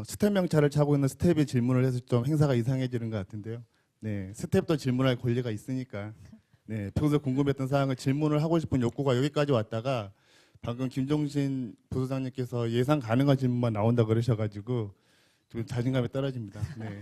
스텝 명찰을 차고 있는 스텝이 질문을 해서 좀 행사가 이상해지는 것 같은데요. 네, 스텝도 질문할 권리가 있으니까 네, 평소 궁금했던 사항을 질문을 하고 싶은 욕구가 여기까지 왔다가 방금 김종신 부소장님께서 예상 가능한 질문만 나온다 그러셔가지고 좀 자신감이 떨어집니다. 네.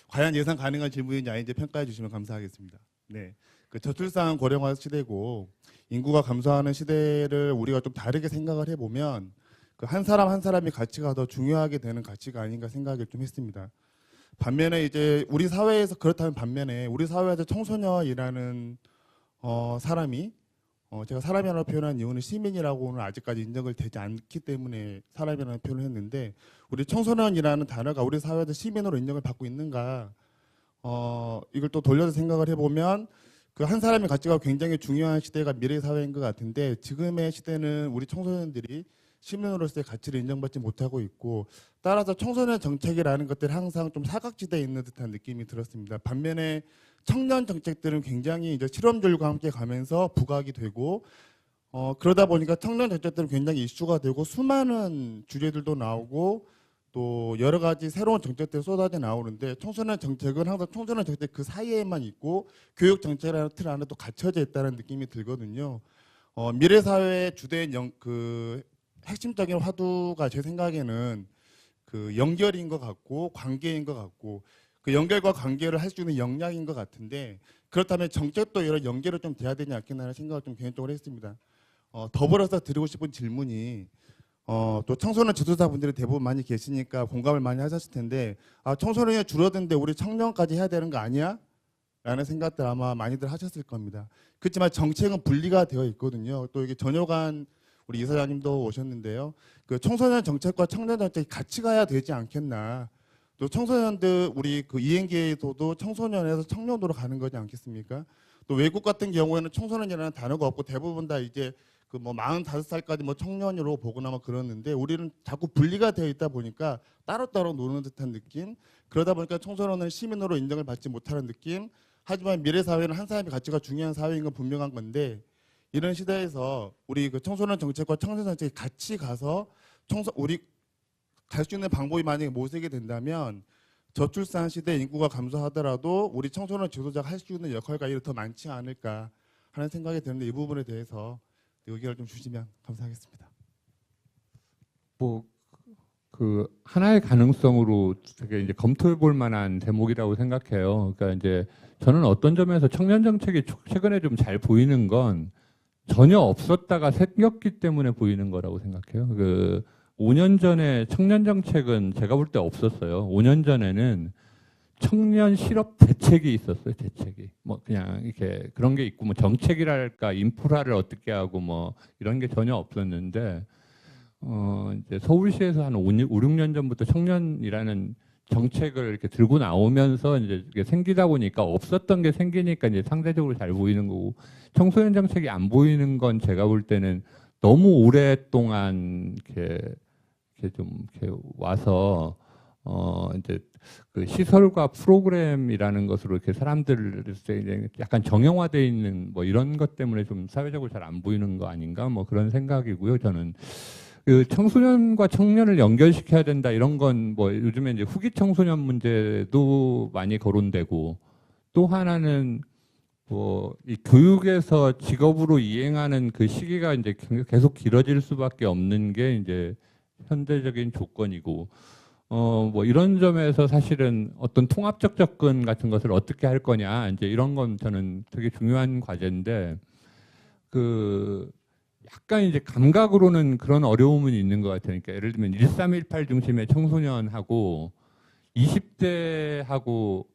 과연 예상 가능한 질문인지 아닌지 평가해 주시면 감사하겠습니다. 네, 그 저출산 고령화 시대고 인구가 감소하는 시대를 우리가 좀 다르게 생각을 해보면 그 한 사람 한 사람이 가치가 더 중요하게 되는 가치가 아닌가 생각을 좀 했습니다. 반면에 이제 우리 사회에서 그렇다면 반면에 우리 사회에서 청소년이라는 사람이 제가 사람이라고 표현한 이유는 시민이라고는 아직까지 인정을 되지 않기 때문에 사람이라는 표현을 했는데 우리 청소년이라는 단어가 우리 사회에서 시민으로 인정을 받고 있는가 이걸 또 돌려서 생각을 해보면 그 한 사람의 가치가 굉장히 중요한 시대가 미래 사회인 것 같은데 지금의 시대는 우리 청소년들이 시민으로서의 가치를 인정받지 못하고 있고 따라서 청소년 정책이라는 것들이 항상 좀 사각지대에 있는 듯한 느낌이 들었습니다. 반면에 청년 정책들은 굉장히 이제 실험들과 함께 가면서 부각이 되고 그러다 보니까 청년 정책들은 굉장히 이슈가 되고 수많은 주제들도 나오고 또 여러 가지 새로운 정책들이 쏟아져 나오는데 청소년 정책은 항상 청소년 정책 그 사이에만 있고 교육 정책이라는 틀 안에 또 갇혀져 있다는 느낌이 들거든요. 미래 사회의 주된 핵심적인 화두가 제 생각에는 그 연결인 것 같고 관계인 것 같고 그 연결과 관계를 할 수 있는 역량인 것 같은데 그렇다면 정책도 이런 연결을 좀 돼야 되지 않겠나라는 생각을 좀 개인적으로 했습니다. 더불어서 드리고 싶은 질문이 또 청소년 지도자분들이 대부분 많이 계시니까 공감을 많이 하셨을 텐데 청소년이 줄어드는데 우리 청년까지 해야 되는 거 아니야? 라는 생각들 아마 많이들 하셨을 겁니다. 그렇지만 정책은 분리가 되어 있거든요. 또 이게 전효관 우리 이사장님도 오셨는데요. 그 청소년 정책과 청년 정책이 같이 가야 되지 않겠나. 또 청소년들 우리 그 이행계에서도 청소년에서 청년으로 가는 거지 않겠습니까? 또 외국 같은 경우에는 청소년이라는 단어가 없고 대부분 다 이제 그 뭐 45살까지 뭐 청년으로 보거나 뭐 그러는데 우리는 자꾸 분리가 되어 있다 보니까 따로따로 노는 듯한 느낌. 그러다 보니까 청소년은 시민으로 인정을 받지 못하는 느낌. 하지만 미래 사회는 한 사람의 가치가 중요한 사회인 건 분명한 건데 이런 시대에서 우리 그 청소년 정책과 청년 정책이 같이 가서 우리 갈 수 있는 방법이 만약에 모색이 된다면 저출산 시대 인구가 감소하더라도 우리 청소년 지도자가 할 수 있는 역할과 일이 더 많지 않을까 하는 생각이 드는데 이 부분에 대해서 의견을 좀 주시면 감사하겠습니다. 뭐 그 하나의 가능성으로 되게 이제 검토해 볼 만한 대목이라고 생각해요. 그러니까 이제 저는 어떤 점에서 청년 정책이 최근에 좀 잘 보이는 건 전혀 없었다가 생겼기 때문에 보이는 거라고 생각해요. 그 5년 전에 청년 정책은 제가 볼 때 없었어요. 5년 전에는 청년 실업 대책이 있었어요. 대책이 뭐 그냥 이렇게 그런 게 있고 뭐 정책이랄까 인프라를 어떻게 하고 뭐 이런 게 전혀 없었는데 이제 서울시에서 한 5, 6년 전부터 청년이라는 정책을 이렇게 들고 나오면서 이제 이게 생기다 보니까 없었던 게 생기니까 이제 상대적으로 잘 보이는 거고 청소년 정책이 안 보이는 건 제가 볼 때는 너무 오랫동안 이렇게 좀 이렇게 와서 이제 그 시설과 프로그램이라는 것으로 이렇게 사람들 이제 약간 정형화되어 있는 뭐 이런 것 때문에 좀 사회적으로 잘 안 보이는 거 아닌가 뭐 그런 생각이고요. 저는 그 청소년과 청년을 연결시켜야 된다 이런 건 뭐 요즘에 이제 후기 청소년 문제도 많이 거론되고 또 하나는 뭐 이 교육에서 직업으로 이행하는 그 시기가 이제 계속 길어질 수밖에 없는 게 이제 현대적인 조건이고 뭐 이런 점에서 사실은 어떤 통합적 접근 같은 것을 어떻게 할 거냐, 이제 이런 건 저는 되게 중요한 과제인데, 그 약간 이제 감각으로는 그런 어려움은 있는 것 같아요. 그러니까 예를 들면 1318 중심의 청소년하고 20대하고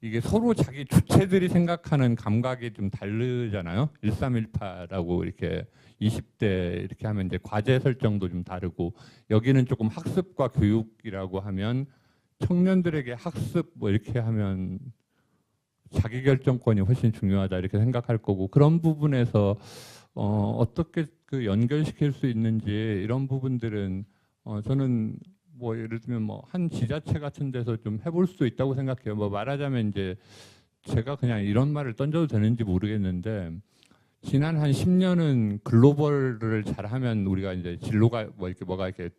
이게 서로 자기 주체들이 생각하는 감각이 좀 다르잖아요. 1318하고 이렇게 20대 이렇게 하면 이제 과제 설정도 좀 다르고, 여기는 조금 학습과 교육이라고 하면 청년들에게 학습 뭐 이렇게 하면 자기결정권이 훨씬 중요하다 이렇게 생각할 거고, 그런 부분에서 어떻게 그 연결시킬 수 있는지 이런 부분들은 저는 뭐 예를 들면 뭐 한 지자체 같은 데서 좀 해볼 수도 있다고 생각해요. 뭐 말하자면 이제 제가 그냥 이런 말을 던져도 되는지 모르겠는데, 지난 한 10년은 글로벌을 잘하면 우리가 이제 진로가 뭐 이렇게 뭐가 이렇게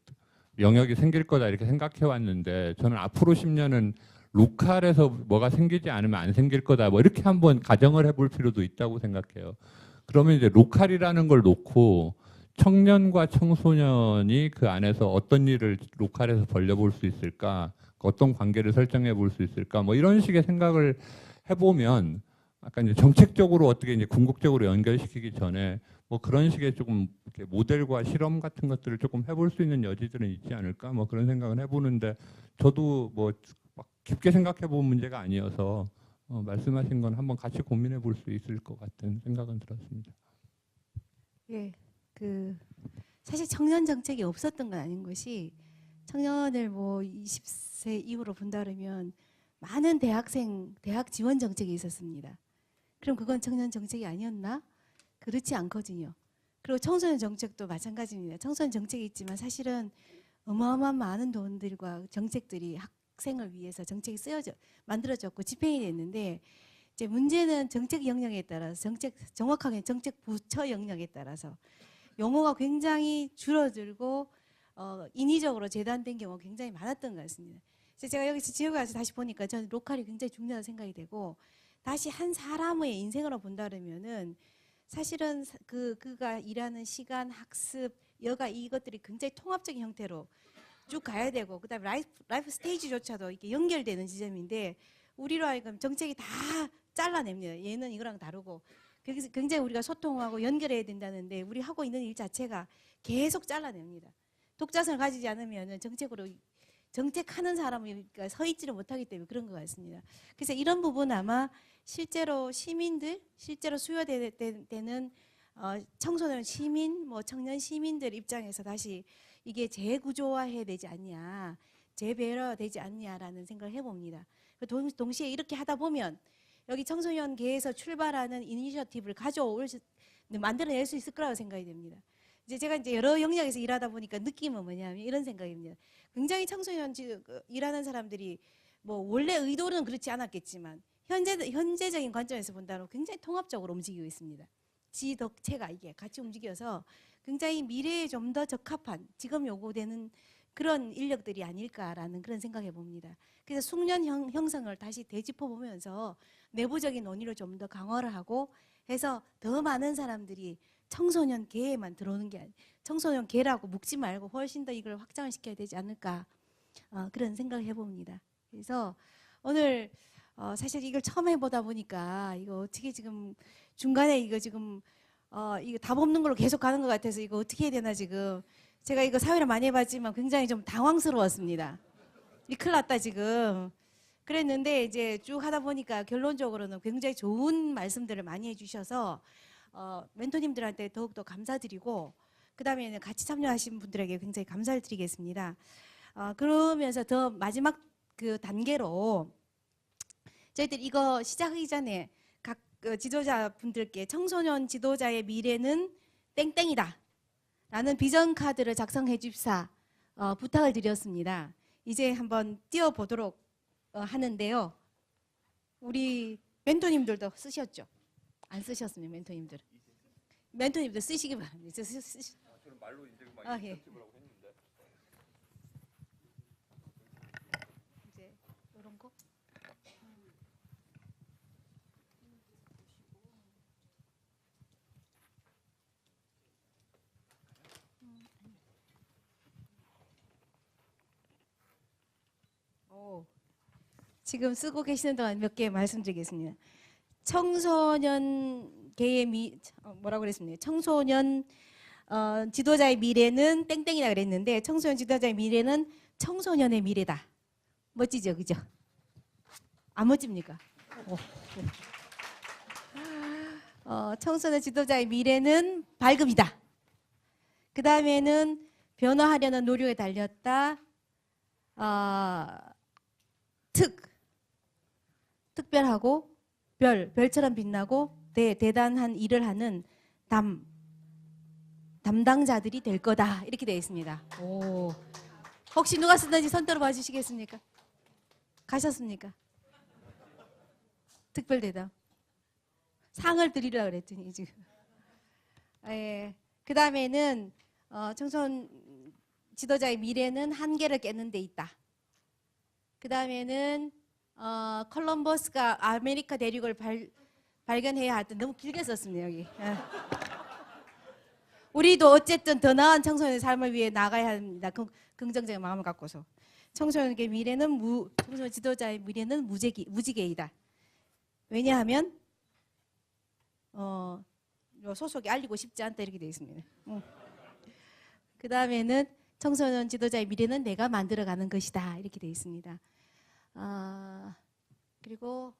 영역이 생길 거다 이렇게 생각해 왔는데, 저는 앞으로 10년은 로컬에서 뭐가 생기지 않으면 안 생길 거다 뭐 이렇게 한번 가정을 해볼 필요도 있다고 생각해요. 그러면 이제 로컬이라는 걸 놓고 청년과 청소년이 그 안에서 어떤 일을 로컬에서 벌려볼 수 있을까, 어떤 관계를 설정해 볼 수 있을까, 뭐 이런 식의 생각을 해보면 아까 이제 정책적으로 어떻게 이제 궁극적으로 연결시키기 전에 뭐 그런 식의 조금 이렇게 모델과 실험 같은 것들을 조금 해볼 수 있는 여지들은 있지 않을까, 뭐 그런 생각을 해보는데, 저도 뭐 막 깊게 생각해 본 문제가 아니어서 말씀하신 건 한번 같이 고민해 볼 수 있을 것 같은 생각은 들었습니다. 예, 사실 청년 정책이 없었던 건 아닌 것이, 청년을 뭐 20세 이후로 본다 그러면 많은 대학 지원 정책이 있었습니다. 그럼 그건 청년 정책이 아니었나? 그렇지 않거든요. 그리고 청소년 정책도 마찬가지입니다. 청소년 정책이 있지만 사실은 어마어마한 많은 돈들과 정책들이 학생을 위해서 정책이 만들어졌고 집행이 됐는데, 이제 문제는 정책 영역에 따라서 정확하게 정책 부처 영역에 따라서 용어가 굉장히 줄어들고 인위적으로 재단된 경우가 굉장히 많았던 것 같습니다. 그래서 제가 여기서 지역에 와서 다시 보니까 저는 로컬이 굉장히 중요하다고 생각이 되고, 다시 한 사람의 인생으로 본다 그러면은 사실은 그가 일하는 시간, 학습, 여가 이것들이 굉장히 통합적인 형태로 쭉 가야 되고, 그다음에 라이프 스테이지조차도 이렇게 연결되는 지점인데, 우리로 하여금 정책이 다 잘라냅니다. 얘는 이거랑 다르고. 그래서 굉장히 우리가 소통하고 연결해야 된다는데, 우리 하고 있는 일 자체가 계속 잘라냅니다. 독자성을 가지지 않으면 정책하는 사람이 서 있지를 못하기 때문에 그런 것 같습니다. 그래서 이런 부분 아마 실제로 실제로 수요되는 청소년 시민, 뭐 청년 시민들 입장에서 다시 이게 재구조화해야 되지 않냐, 재배려되지 않냐라는 생각을 해봅니다. 동시에 이렇게 하다 보면 여기 청소년계에서 출발하는 이니셔티브를 만들어낼 수 있을 거라고 생각이 됩니다. 제가 이제 여러 영역에서 일하다 보니까 느낌은 뭐냐면 이런 생각입니다. 굉장히 청소년 일하는 사람들이 뭐 원래 의도는 그렇지 않았겠지만 현재적인 관점에서 본다면 굉장히 통합적으로 움직이고 있습니다. 지덕체가 이게 같이 움직여서 굉장히 미래에 좀 더 적합한, 지금 요구되는 그런 인력들이 아닐까라는 그런 생각해 봅니다. 그래서 숙련 형성을 다시 되짚어 보면서 내부적인 논의를 좀 더 강화를 하고 해서 더 많은 사람들이 청소년계에만 들어오는 게 아니라 청소년계라고 묶지 말고 훨씬 더 이걸 확장을 시켜야 되지 않을까, 그런 생각을 해봅니다. 그래서 오늘 사실 이걸 처음 해보다 보니까 이거 어떻게 지금 중간에 이거 지금 이거 답 없는 걸로 계속 가는 것 같아서 이거 어떻게 해야 되나, 지금 제가 이거 사회를 많이 해봤지만 굉장히 좀 당황스러웠습니다. 이 큰일 났다 지금. 그랬는데 이제 쭉 하다 보니까 결론적으로는 굉장히 좋은 말씀들을 많이 해주셔서 멘토님들한테 더욱더 감사드리고, 그 다음에는 같이 참여하신 분들에게 굉장히 감사를 드리겠습니다. 그러면서 더 마지막 그 단계로 저희들 이거 시작하기 전에 각 지도자분들께 청소년 지도자의 미래는 땡땡이다 라는 비전 카드를 작성해 줍사 부탁을 드렸습니다. 이제 한번 띄워보도록 하는데요. 우리 멘토님들도 쓰셨죠? 안 쓰셨으면 멘토님들 쓰시기 바랍니다. 저는 말로 이제 많이 예. 편집을 하고 했는데. 이제 이런 거. 지금 쓰고 계시는 동안 몇 개 말씀드리겠습니다. 청소년계의 뭐라고 그랬습니까? 청소년 지도자의 미래는 땡땡이라 그랬는데 청소년 지도자의 미래는 청소년의 미래다. 멋지죠, 그죠? 안 멋집니까? 청소년 지도자의 미래는 밝음이다. 그 다음에는 변화하려는 노력에 달렸다. 특별하고 별처럼 빛나고 대단한 일을 하는 담당자들이 될 거다. 이렇게 되어 있습니다. 오. 혹시 누가 쓰든지 손 들어 봐 주시겠습니까? 가셨습니까? 특별대담. 상을 드리려고 그랬더니 지금. 예. 그 다음에는 청소년 지도자의 미래는 한계를 깨는 데 있다. 그 다음에는 콜럼버스가 아메리카 대륙을 발견해야 할 때 너무 길게 썼습니다. 여기. 예. 우리도 어쨌든 더 나은 청소년의 삶을 위해 나가야 합니다. 긍정적인 마음을 갖고서. 청소년 지도자의 미래는 무지개이다. 왜냐하면 소속이 알리고 싶지 않다 이렇게 되어 있습니다. 그 다음에는 청소년 지도자의 미래는 내가 만들어가는 것이다 이렇게 되어 있습니다. 그리고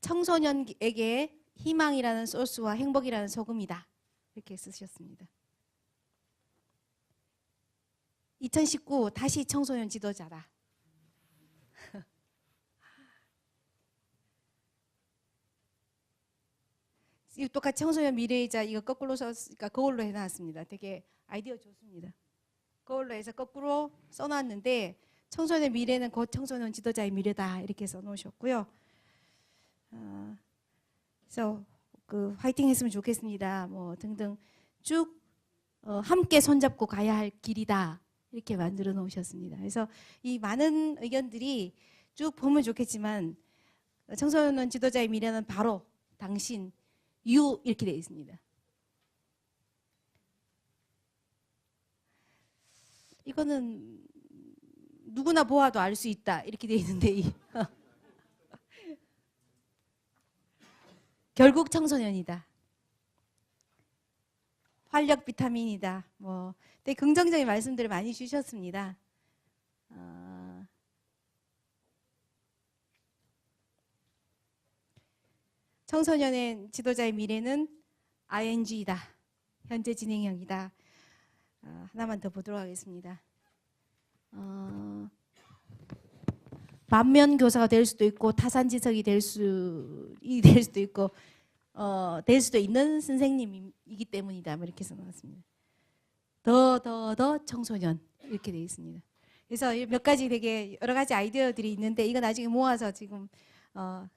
청소년에게 희망이라는 소스와 행복이라는 소금이다 이렇게 쓰셨습니다. 2019 다시 청소년 지도자다. 이 똑같이 청소년 미래이자 이거 거꾸로 썼으니까 거울로 해놨습니다. 되게 아이디어 좋습니다. 거울로 해서 거꾸로 써놨는데 청소년 미래는 곧 청소년 지도자의 미래다 이렇게 써놓으셨고요. 그래서 화이팅 했으면 좋겠습니다. 뭐 등등 쭉 함께 손잡고 가야 할 길이다 이렇게 만들어 놓으셨습니다. 그래서 이 많은 의견들이 쭉 보면 좋겠지만 청소년 지도자의 미래는 바로 당신 유 이렇게 되어 있습니다. 이거는 누구나 보아도 알 수 있다 이렇게 되어 있는데 결국 청소년이다. 활력 비타민이다. 뭐 되게 긍정적인 말씀들을 많이 주셨습니다. 청소년의 지도자의 미래는 ING이다. 현재 진행형이다. 하나만 더 보도록 하겠습니다. 반면 교사가 될 수도 있고 타산지석이 될 수도 있고 될 수도 있는 선생님이기 때문이다. 뭐 이렇게 써놨습니다. 더 청소년 이렇게 되어 있습니다. 그래서 몇 가지 되게 여러 가지 아이디어들이 있는데 이거 나중에 모아서 지금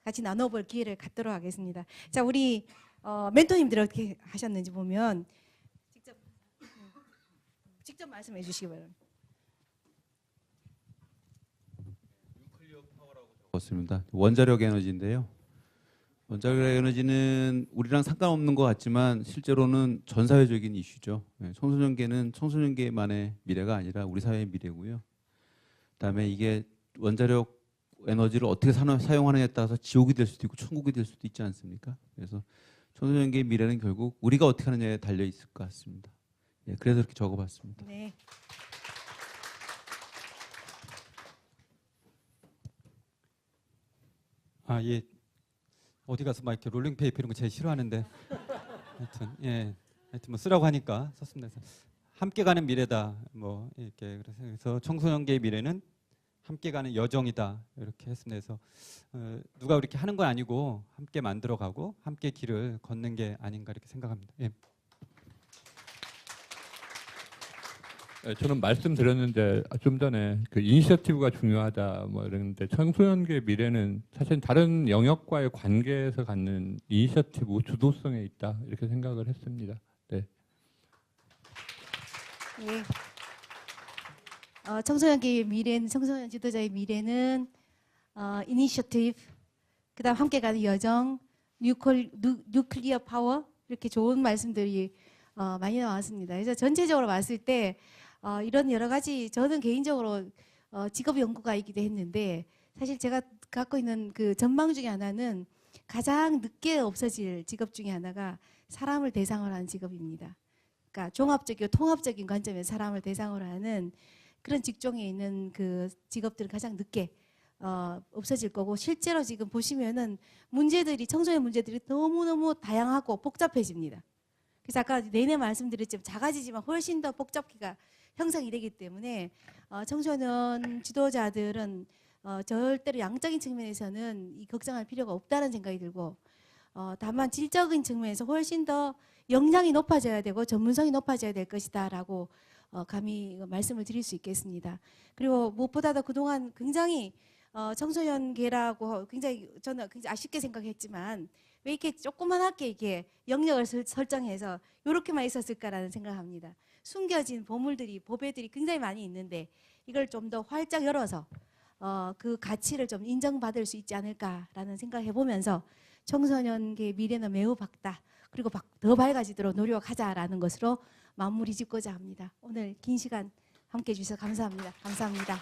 같이 나눠볼 기회를 갖도록 하겠습니다. 자, 우리 멘토님들 어떻게 하셨는지 보면 직접 말씀해 주시기 바랍니다. 그렇습니다. 원자력 에너지인데요. 원자력 에너지는 우리랑 상관없는 것 같지만 실제로는 전 사회적인 이슈죠. 청소년계는 청소년계만의 미래가 아니라 우리 사회의 미래고요. 그다음에 이게 원자력 에너지를 어떻게 사용하느냐에 따라서 지옥이 될 수도 있고 천국이 될 수도 있지 않습니까? 그래서 청소년계의 미래는 결국 우리가 어떻게 하느냐에 달려 있을 것 같습니다. 예, 그래서 이렇게 적어봤습니다. 네. 예. 어디 가서 막 이렇게 롤링페이퍼 이런 거 제일 싫어하는데 하여튼 뭐 쓰라고 하니까 썼습니다. 함께 가는 미래다. 뭐 이렇게 그래서 청소년계의 미래는 함께 가는 여정이다. 이렇게 했습니다. 그래서 누가 이렇게 하는 건 아니고 함께 만들어가고 함께 길을 걷는 게 아닌가 이렇게 생각합니다. 예. 저는 말씀드렸는데 좀 전에 그 이니셔티브가 중요하다 뭐 이러는데 청소년계 미래는 사실 다른 영역과의 관계에서 갖는 이니셔티브 주도성에 있다 이렇게 생각을 했습니다. 네. 예. 청소년계의 미래는 청소년 지도자의 미래는 이니셔티브 그다음 함께 가는 여정 뉴클리어 파워 이렇게 좋은 말씀들이 많이 나왔습니다. 그래서 전체적으로 봤을 때 이런 여러 가지 저는 개인적으로 직업 연구가이기도 했는데 사실 제가 갖고 있는 그 전망 중에 하나는 가장 늦게 없어질 직업 중에 하나가 사람을 대상으로 하는 직업입니다. 그러니까 종합적이고 통합적인 관점에서 사람을 대상으로 하는 그런 직종에 있는 그 직업들은 가장 늦게 없어질 거고 실제로 지금 보시면은 문제들이 청소년 문제들이 너무너무 다양하고 복잡해집니다. 그래서 아까 내내 말씀드렸지만 작아지지만 훨씬 더 복잡기가 형성이 되기 때문에 청소년 지도자들은 절대로 양적인 측면에서는 이 걱정할 필요가 없다는 생각이 들고 다만 질적인 측면에서 훨씬 더 역량이 높아져야 되고 전문성이 높아져야 될 것이다라고 감히 말씀을 드릴 수 있겠습니다. 그리고 무엇보다도 그동안 굉장히 청소년계라고 굉장히 저는 굉장히 아쉽게 생각했지만 왜 이렇게 조그만하게 이렇게 영역을 설정해서 이렇게만 있었을까라는 생각합니다. 숨겨진 보물들이 보배들이 굉장히 많이 있는데 이걸 좀 더 활짝 열어서 그 가치를 좀 인정받을 수 있지 않을까라는 생각을 해보면서 청소년계의 미래는 매우 밝다. 그리고 더 밝아지도록 노력하자라는 것으로 마무리 짓고자 합니다. 오늘 긴 시간 함께해 주셔서 감사합니다. 감사합니다.